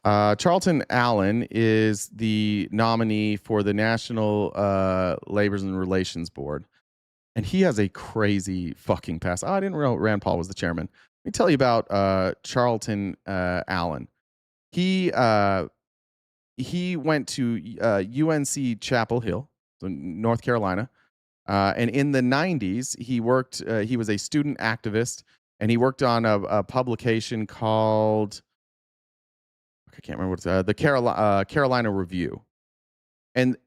Charlton Allen is the nominee for the National Labor and Relations Board. And he has a crazy fucking past. Oh, I didn't know Rand Paul was the chairman. Let me tell you about Charlton Allen. He went to UNC Chapel Hill, so North Carolina. And in the 90s, he worked, he was a student activist, and he worked on a publication called, I can't remember what it's, the Carolina Review. And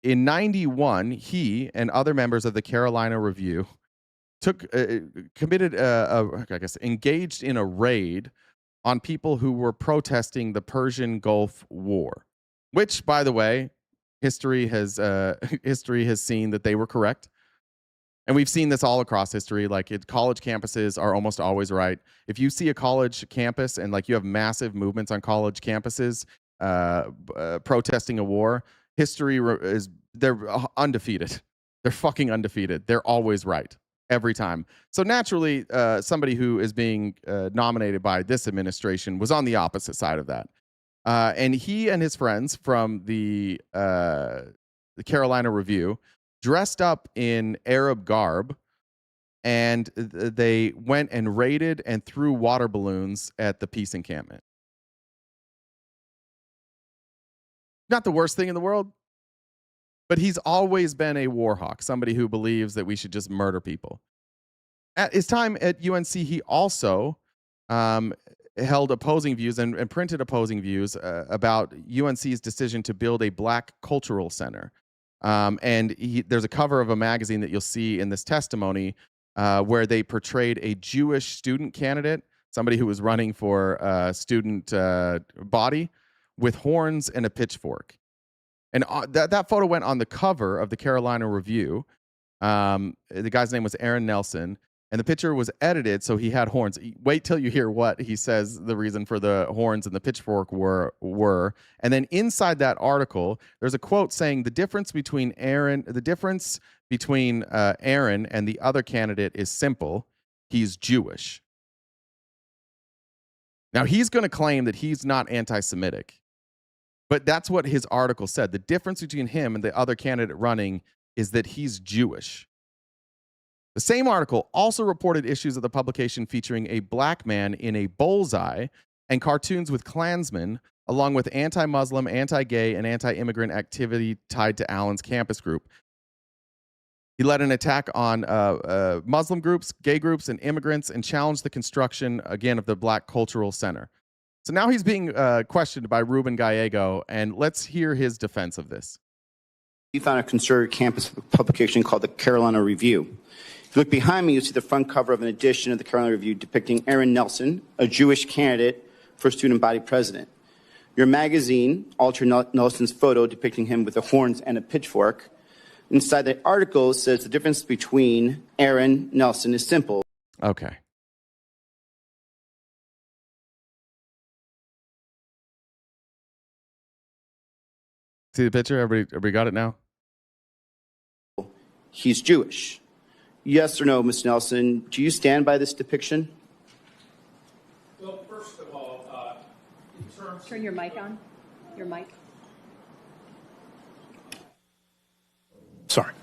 in 91, he and other members of the Carolina Review engaged in a raid on people who were protesting the Persian Gulf War, which, by the way, history has seen that they were correct. And we've seen this all across history. Like, college campuses are almost always right. If you see a college campus and like you have massive movements on college campuses protesting a war, they're undefeated. They're fucking undefeated. They're always right every time. So naturally, somebody who is being nominated by this administration was on the opposite side of that. And he and his friends from the Carolina Review dressed up in Arab garb, and they went and raided and threw water balloons at the peace encampment. Not the worst thing in the world, but he's always been a war hawk, somebody who believes that we should just murder people. At his time at UNC, he also held opposing views and printed opposing views about UNC's decision to build a Black cultural center. And there's a cover of a magazine that you'll see in this testimony where they portrayed a Jewish student candidate, somebody who was running for student body, with horns and a pitchfork. And that photo went on the cover of the Carolina Review. The guy's name was Aaron Nelson, and the picture was edited so he had horns. Wait till you hear what he says the reason for the horns and the pitchfork were. And then inside that article, there's a quote saying the difference between Aaron and the other candidate is simple. He's Jewish. Now, he's going to claim that he's not anti-Semitic, but that's what his article said. The difference between him and the other candidate running is that he's Jewish. The same article also reported issues of the publication featuring a Black man in a bullseye and cartoons with Klansmen, along with anti-Muslim, anti-gay, and anti-immigrant activity tied to Allen's campus group. He led an attack on Muslim groups, gay groups, and immigrants, and challenged the construction, again, of the Black Cultural Center. So now he's being questioned by Ruben Gallego, and let's hear his defense of this. He found a conservative campus publication called the Carolina Review. If you look behind me, you see the front cover of an edition of the Carolina Review depicting Aaron Nelson, a Jewish candidate for student body president. Your magazine altered Nelson's photo depicting him with the horns and a pitchfork. Inside the article says the difference between Aaron Nelson is simple. Okay. See the picture? Everybody got it now? He's Jewish. Yes or no, Ms. Nelson, do you stand by this depiction? Well, first of all, in terms... Turn your mic on. Your mic. Sorry.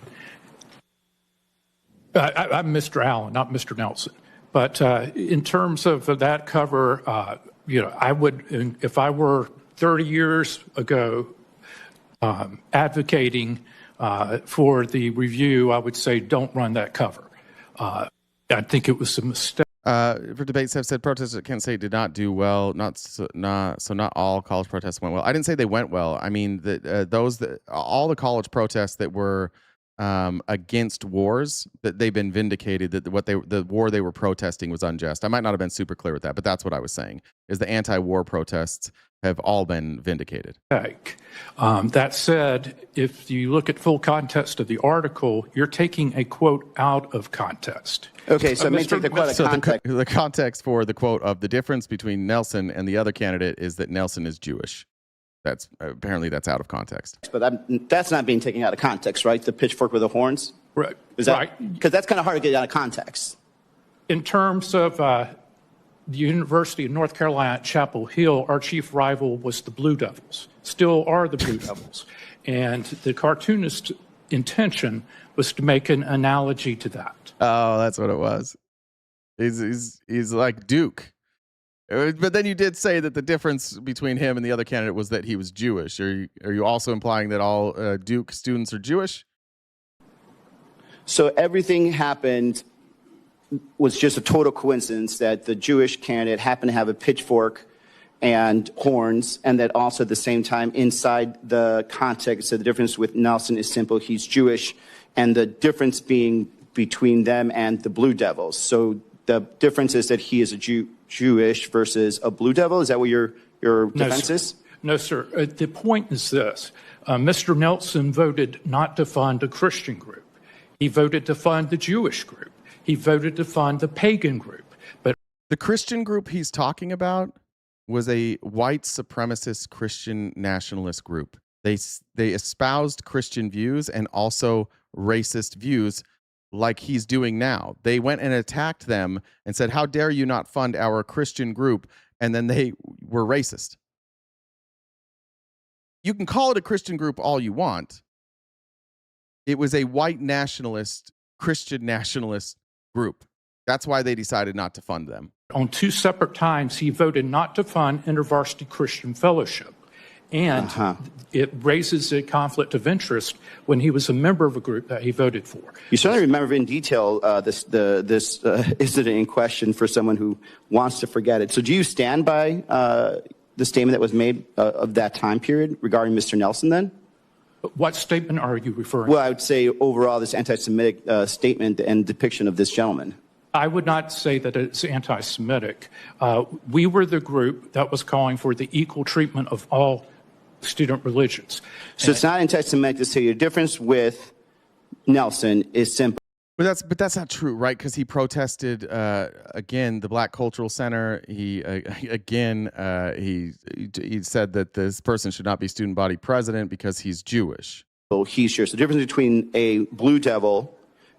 I'm Mr. Allen, not Mr. Nelson. But in terms of that cover, I would, if I were 30 years ago advocating for the review, I would say don't run that cover. I think it was a mistake. For debates have said protests at Kent State did not do well. Not all college protests went well. I didn't say they went well. I mean all the college protests that were against wars, that they've been vindicated, that the war they were protesting was unjust. I might not have been super clear with that, but that's what I was saying, is the anti-war protests have all been vindicated. That said, if you look at full context of the article, you're taking a quote out of context. Okay, so take the quote out of context. The context for the quote of the difference between Nelson and the other candidate is that Nelson is Jewish. That's apparently that's out of context. But that's not being taken out of context, right? The pitchfork with the horns? Right. Is that, right. Because that's kind of hard to get out of context. In terms of the University of North Carolina at Chapel Hill, our chief rival was the Blue Devils, still are the Blue Devils. And the cartoonist's intention was to make an analogy to that. Oh, that's what it was. He's like Duke. But then you did say that the difference between him and the other candidate was that he was Jewish. Are you also implying that all Duke students are Jewish? So everything happened was just a total coincidence that the Jewish candidate happened to have a pitchfork and horns, and that also at the same time inside the context, so the difference with Nelson is simple, he's Jewish, and the difference being between them and the Blue Devils. So the difference is that he is a Jewish versus a Blue Devil? Is that what your defense is? No, sir. The point is this. Mr. Nelson voted not to fund a Christian group. He voted to fund the Jewish group. He voted to fund the pagan group. But the Christian group he's talking about was a white supremacist Christian nationalist group. They espoused Christian views and also racist views like he's doing now. They went and attacked them and said, how dare you not fund our Christian group? And then they were racist. You can call it a Christian group all you want. It was a white nationalist, Christian nationalist group. That's why they decided not to fund them. On 2 separate times, he voted not to fund InterVarsity Christian Fellowship. And it raises a conflict of interest when he was a member of a group that he voted for. You certainly remember in detail this incident in question for someone who wants to forget it. So do you stand by the statement that was made of that time period regarding Mr. Nelson then? What statement are you referring to? Well, I would say overall this anti-Semitic statement and depiction of this gentleman. I would not say that it's anti-Semitic. We were the group that was calling for the equal treatment of all student religions. So it's not anti-Semitic to say your difference with Nelson is simple. But that's not true, right? Because he protested again the Black Cultural Center. He he said that this person should not be student body president because he's Jewish. So he's Jewish. The difference between a Blue Devil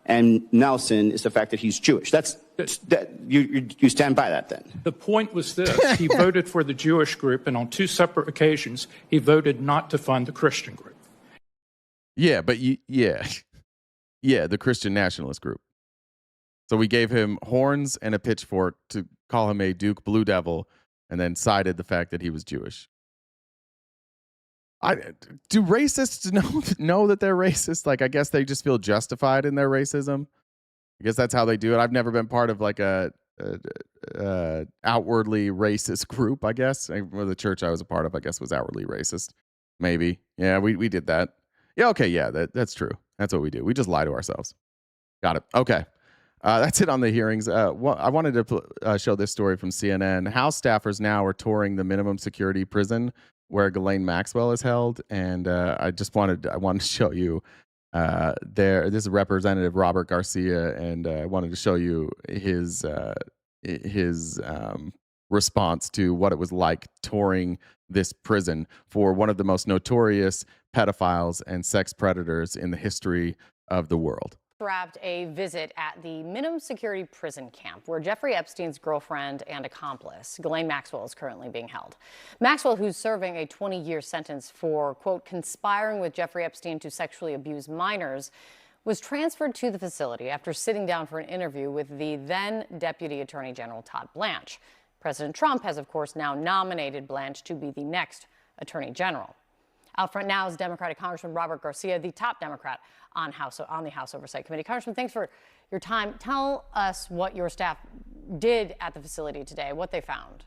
and Nelson is the fact that he's Jewish. You stand by that then? The point was this. He voted for the Jewish group, and on 2 separate occasions, he voted not to fund the Christian group. Yeah, but the Christian nationalist group. So we gave him horns and a pitchfork to call him a Duke Blue Devil, and then cited the fact that he was Jewish. Do racists know that they're racist? Like, I guess they just feel justified in their racism. I guess that's how they do it. I've never been part of like a outwardly racist group, I guess. Well, the church I was a part of, I guess, was outwardly racist. Maybe. Yeah, we did that. Yeah, okay, yeah, that's true. That's what we do. We just lie to ourselves. Got it. Okay. That's it on the hearings. I wanted to show this story from CNN. House staffers now are touring the minimum security prison where Ghislaine Maxwell is held, and I wanted to show you this is Representative Robert Garcia, and I wanted to show you his response to what it was like touring this prison for one of the most notorious pedophiles and sex predators in the history of the world. Wrapped a visit at the minimum security prison camp where Jeffrey Epstein's girlfriend and accomplice, Ghislaine Maxwell, is currently being held. Maxwell, who's serving a 20-year sentence for, quote, conspiring with Jeffrey Epstein to sexually abuse minors, was transferred to the facility after sitting down for an interview with the then Deputy Attorney General Todd Blanche. President Trump has, of course, now nominated Blanche to be the next Attorney General. Out front now is Democratic Congressman Robert Garcia, the top Democrat on the House Oversight Committee. Congressman, thanks for your time. Tell us what your staff did at the facility today, what they found.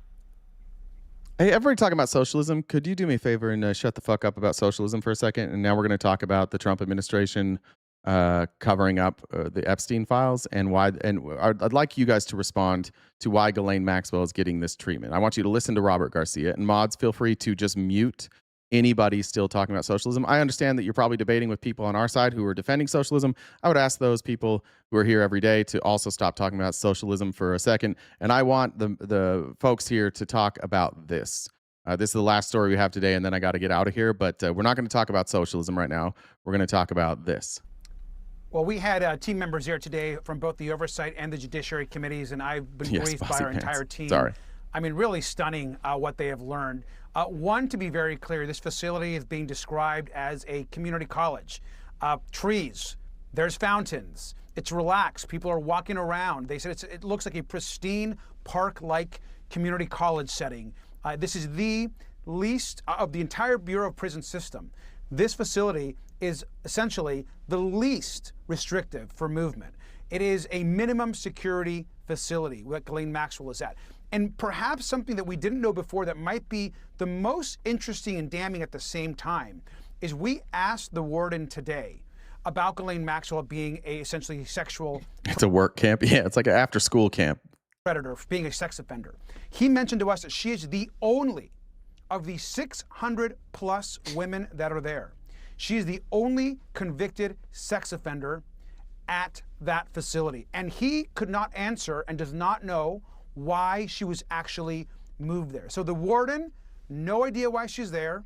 Hey, everybody talking about socialism. Could you do me a favor and shut the fuck up about socialism for a second? And now we're going to talk about the Trump administration covering up the Epstein files and why. And I'd like you guys to respond to why Ghislaine Maxwell is getting this treatment. I want you to listen to Robert Garcia, and mods, feel free to just mute anybody still talking about socialism. I understand that you're probably debating with people on our side who are defending socialism. I would ask those people who are here every day to also stop talking about socialism for a second. And I want the folks here to talk about this. This is the last story we have today, and then I got to get out of here. But we're not going to talk about socialism right now. We're going to talk about this. Well, we had team members here today from both the Oversight and the Judiciary Committees, and I've been briefed by our entire team. Sorry. I mean, really stunning what they have learned. One, to be very clear, this facility is being described as a community college. Trees, there's fountains. It's relaxed. People are walking around. They said it looks like a pristine park-like community college setting. This is the least of the entire Bureau of Prison system. This facility is essentially the least restrictive for movement. It is a minimum security facility, what Ghislaine Maxwell is at. And perhaps something that we didn't know before that might be the most interesting and damning at the same time is we asked the warden today about Ghislaine Maxwell being a essentially sexual It's a work camp. Yeah, it's like an after-school camp. Predator, being a sex offender. He mentioned to us that she is the only of the 600 plus women that are there. She is the only convicted sex offender at that facility. And he could not answer and does not know why she was actually moved there. So the warden, no idea why she's there.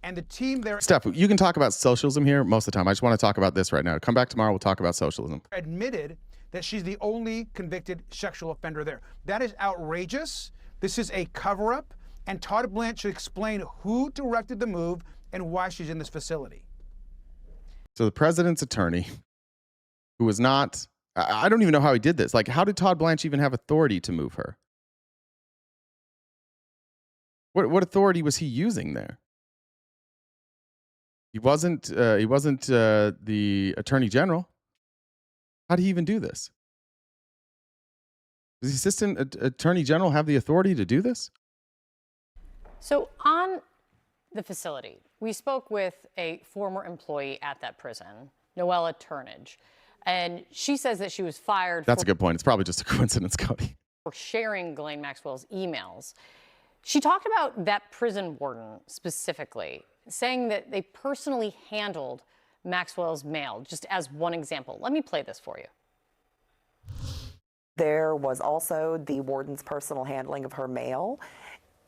And the team there— Steph, you can talk about socialism here most of the time. I just want to talk about this right now. Come back tomorrow, we'll talk about socialism. Admitted that she's the only convicted sexual offender there. That is outrageous. This is a cover-up. And Todd Blanche should explain who directed the move and why she's in this facility. So the president's attorney, who was not— I don't even know how he did this. Like, how did Todd Blanche even have authority to move her? What authority was he using there? He wasn't the attorney general. How did he even do this? Does the assistant attorney general have the authority to do this? So on the facility, we spoke with a former employee at that prison, Noella Turnage, and she says that she was fired. That's a good point. It's probably just a coincidence, Cody. For sharing Ghislaine Maxwell's emails. She talked about that prison warden specifically, saying that they personally handled Maxwell's mail, just as one example. Let me play this for you. There was also the warden's personal handling of her mail,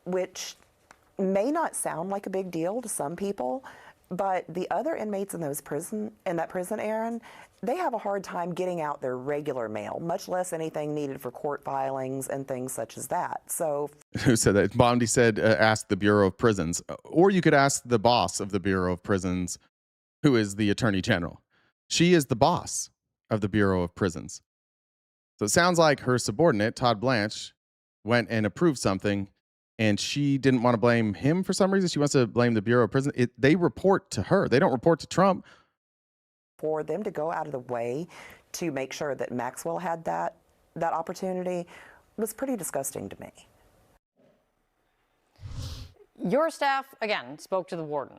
which may not sound like a big deal to some people, but the other inmates in that prison, Aaron, they have a hard time getting out their regular mail, much less anything needed for court filings and things such as that. So, who said that? Bondi said, ask the Bureau of Prisons, or you could ask the boss of the Bureau of Prisons, who is the Attorney General. She is the boss of the Bureau of Prisons. So it sounds like her subordinate, Todd Blanche, went and approved something, and she didn't want to blame him for some reason. She wants to blame the Bureau of Prisons. They report to her. They don't report to Trump. For them to go out of the way to make sure that Maxwell had that opportunity was pretty disgusting to me. Your staff, again, spoke to the warden.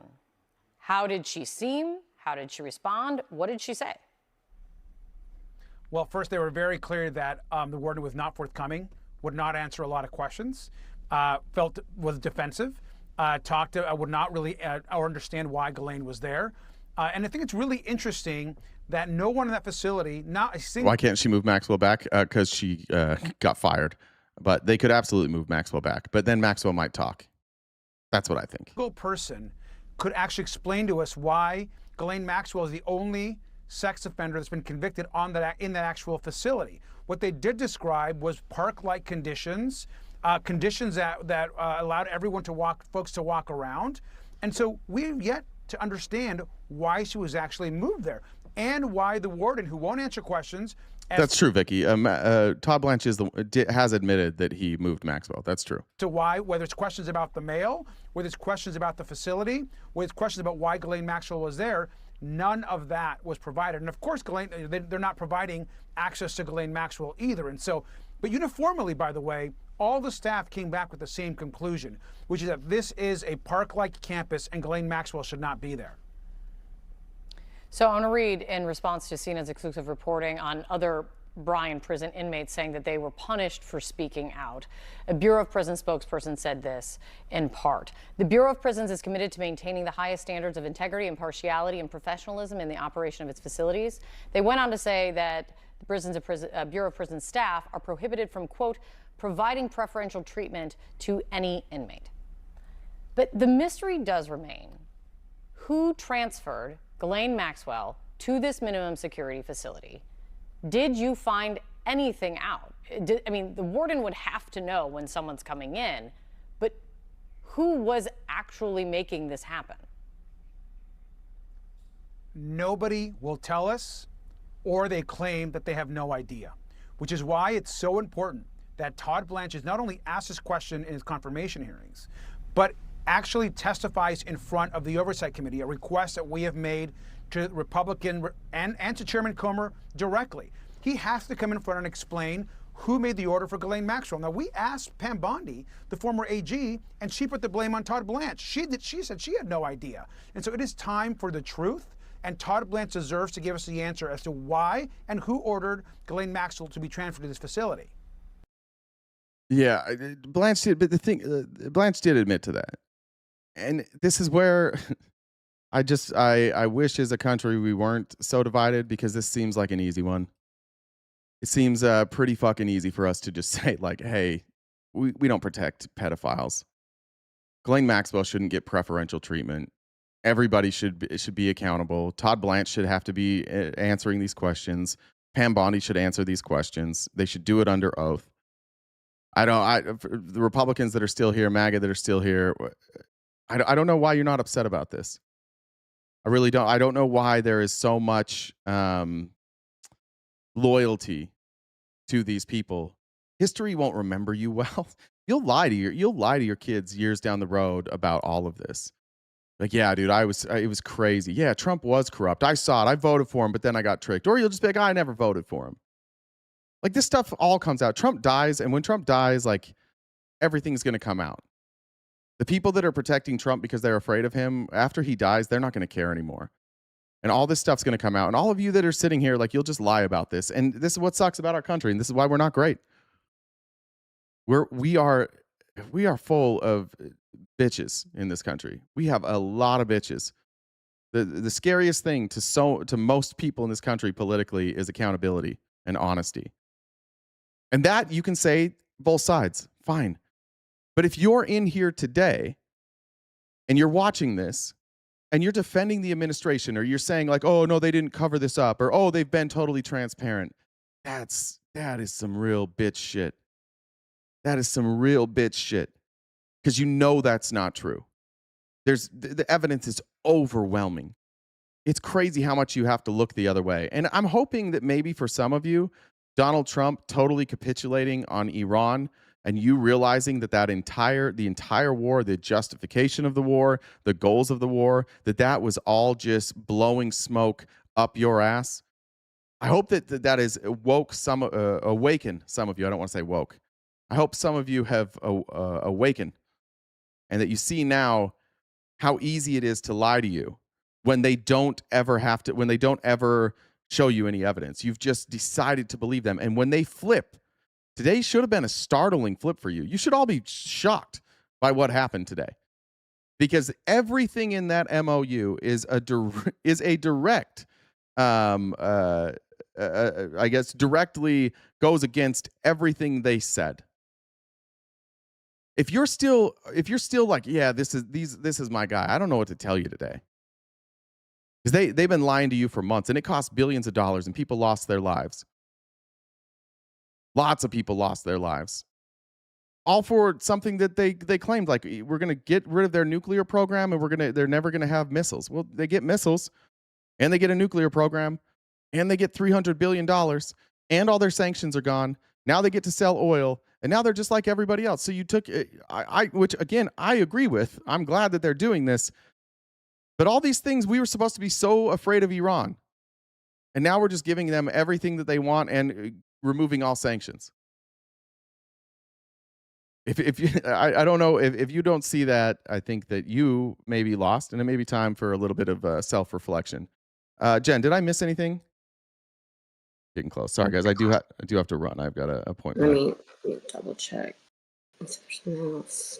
How did she seem? How did she respond? What did she say? Well, first, they were very clear that the warden was not forthcoming, would not answer a lot of questions, was defensive, would not really or understand why Ghislaine was there. And I think it's really interesting that no one in that facility, not a single— Why can't she move Maxwell back? Because she got fired. But they could absolutely move Maxwell back. But then Maxwell might talk. That's what I think. Single person could actually explain to us why Ghislaine Maxwell is the only sex offender that's been convicted in that actual facility. What they did describe was park-like conditions, conditions that allowed everyone folks to walk around. And so we've yet to understand why she was actually moved there and why the warden, who won't answer questions— That's true, Vicky. Todd Blanche has admitted that he moved Maxwell. That's true. To why, whether it's questions about the mail, whether it's questions about the facility, whether it's questions about why Ghislaine Maxwell was there, none of that was provided. And of course, they're not providing access to Ghislaine Maxwell either. And so, but uniformly, by the way, all the staff came back with the same conclusion, which is that this is a park-like campus and Ghislaine Maxwell should not be there. So I want to read in response to CNN's exclusive reporting on other Bryan prison inmates saying that they were punished for speaking out. A Bureau of Prisons spokesperson said this in part. The Bureau of Prisons is committed to maintaining the highest standards of integrity, impartiality, and professionalism in the operation of its facilities. They went on to say that the Bureau of Prisons staff are prohibited from, quote, providing preferential treatment to any inmate. But the mystery does remain. Who transferred Ghislaine Maxwell to this minimum security facility? Did you find anything out? I mean, the warden would have to know when someone's coming in, but who was actually making this happen? Nobody will tell us, or they claim that they have no idea, which is why it's so important that Todd Blanchard not only asks this question in his confirmation hearings, but actually testifies in front of the Oversight Committee, a request that we have made to Republican and to Chairman Comer directly. He has to come in front and explain who made the order for Ghislaine Maxwell. Now, we asked Pam Bondi, the former AG, and she put the blame on Todd Blanche. She said she had no idea. And so it is time for the truth, and Todd Blanche deserves to give us the answer as to why and who ordered Ghislaine Maxwell to be transferred to this facility. Yeah, Blanche did, but the thing, Blanche did admit to that. And this is where I wish as a country we weren't so divided, because this seems like an easy one. It seems pretty fucking easy for us to just say, like, hey, we don't protect pedophiles. Ghislaine Maxwell shouldn't get preferential treatment. Everybody should be accountable. Todd Blanche should have to be answering these questions. Pam Bondi should answer these questions. They should do it under oath. The Republicans that are still here, MAGA that are still here, I don't know why you're not upset about this. I really don't. I don't know why there is so much loyalty to these people. History won't remember you well. You'll lie to your kids years down the road about all of this. Like, yeah, dude, it was crazy. Yeah, Trump was corrupt. I saw it. I voted for him, but then I got tricked. Or you'll just be like, I never voted for him. Like, this stuff all comes out. Trump dies, and when Trump dies, like, everything's going to come out. The people that are protecting Trump because they're afraid of him, after he dies, they're not going to care anymore. And all this stuff's going to come out. And all of you that are sitting here, like, you'll just lie about this. And this is what sucks about our country, and this is why we're not great. We are full of bitches in this country. We have a lot of bitches. The scariest thing to most people in this country politically is accountability and honesty. And that you can say both sides, fine. But if you're in here today and you're watching this and you're defending the administration, or you're saying like, oh no, they didn't cover this up, or oh, they've been totally transparent, that is some real bitch shit. That is some real bitch shit. Because you know that's not true. The evidence is overwhelming. It's crazy how much you have to look the other way. And I'm hoping that maybe for some of you, Donald Trump totally capitulating on Iran, and you realizing that the entire war, the justification of the war, the goals of the war, that was all just blowing smoke up your ass. I hope that is awakened some of you. I don't want to say woke. I hope some of you have awakened, and that you see now how easy it is to lie to you when they don't ever show you any evidence. You've just decided to believe them. And when they flip, today should have been a startling flip for you. You should all be shocked by what happened today, because everything in that MOU is a direct, I guess, directly goes against everything they said. If you're still like, yeah, this is my guy, I don't know what to tell you today. Because they've been lying to you for months, and it cost billions of dollars, and people lost their lives. Lots of people lost their lives. All for something that they claimed, like, we're going to get rid of their nuclear program, and they're never going to have missiles. Well, they get missiles, and they get a nuclear program, and they get $300 billion, and all their sanctions are gone. Now they get to sell oil, and now they're just like everybody else. So you took, which again, I agree with. I'm glad that they're doing this. But all these things, we were supposed to be so afraid of Iran. And now we're just giving them everything that they want and removing all sanctions. If you, I don't know, if you don't see that, I think that you may be lost, and it may be time for a little bit of self-reflection. Jen, did I miss anything? Getting close. Sorry, guys. I do have to run. I've got an appointment. Let me double check. Is there something else?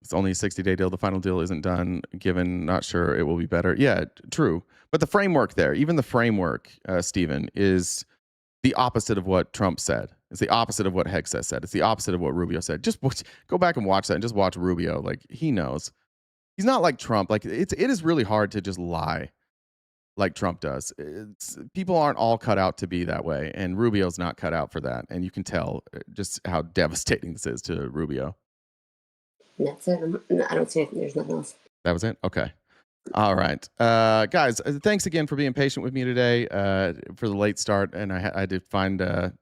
It's only a 60-day deal. The final deal isn't done. Given, not sure it will be better. Yeah, true. But the framework there, even the framework, Stephen, is the opposite of what Trump said. It's the opposite of what Hegseth said. It's the opposite of what Rubio said. Just go back and watch that and just watch Rubio. Like, he knows. He's not like Trump. Like, it is really hard to just lie like Trump does. People aren't all cut out to be that way, and Rubio's not cut out for that. And you can tell just how devastating this is to Rubio. That's it. I don't see anything. There's nothing else. That was it? Okay. All right. Guys, thanks again for being patient with me today for the late start. And I did find a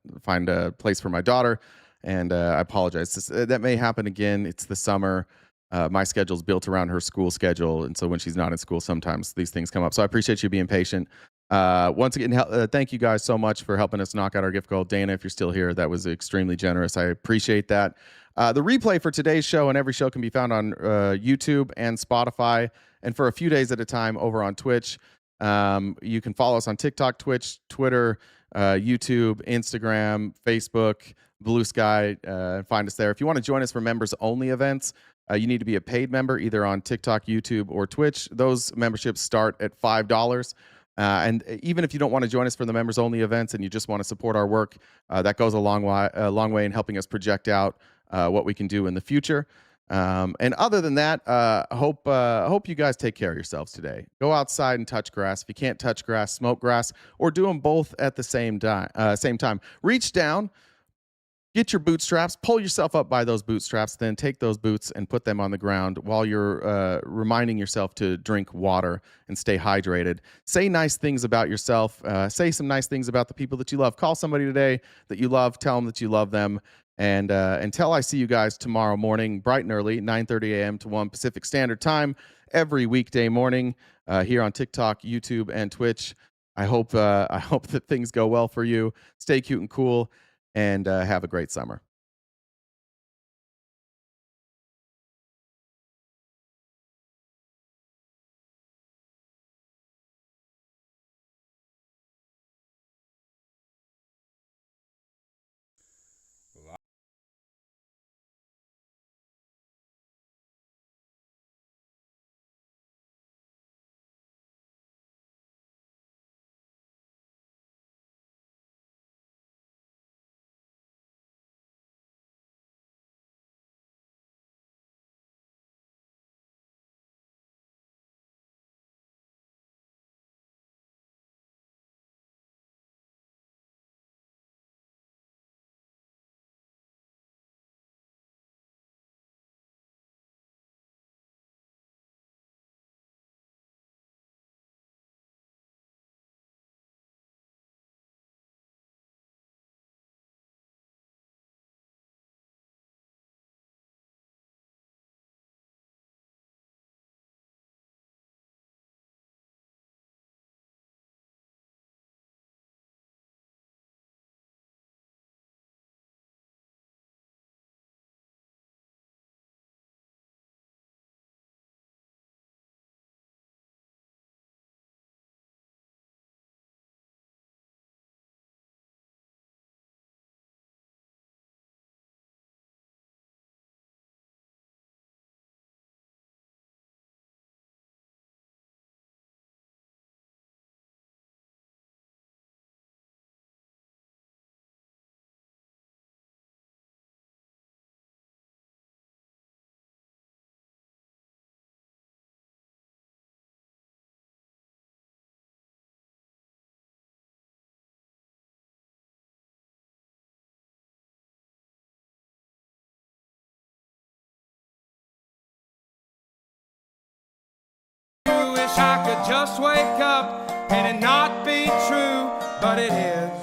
place for my daughter, and I apologize. That may happen again. It's the summer. My schedule's built around her school schedule, and so when she's not in school, sometimes these things come up. So I appreciate you being patient. Once again, thank you guys so much for helping us knock out our gift goal. Dana, if you're still here, that was extremely generous. I appreciate that. The replay for today's show and every show can be found on YouTube and Spotify, and for a few days at a time over on Twitch. You can follow us on TikTok, Twitch, Twitter, YouTube, Instagram, Facebook, Blue Sky, and find us there. If you want to join us for members-only events, you need to be a paid member either on TikTok, YouTube, or Twitch. Those memberships start at $5. And even if you don't want to join us for the members-only events and you just want to support our work, that goes a long way in helping us project out what we can do in the future. And other than that, I hope you guys take care of yourselves today. Go outside and touch grass. If you can't touch grass, smoke grass, or do them both at the same time. Reach down. Get your bootstraps, pull yourself up by those bootstraps, then take those boots and put them on the ground while you're reminding yourself to drink water and stay hydrated. Say nice things about yourself. Say some nice things about the people that you love. Call somebody today that you love. Tell them that you love them. And until I see you guys tomorrow morning, bright and early, 9:30 a.m. to 1 Pacific Standard Time, every weekday morning here on TikTok, YouTube, and Twitch. I hope that things go well for you. Stay cute and cool. And have a great summer. Wish I could just wake up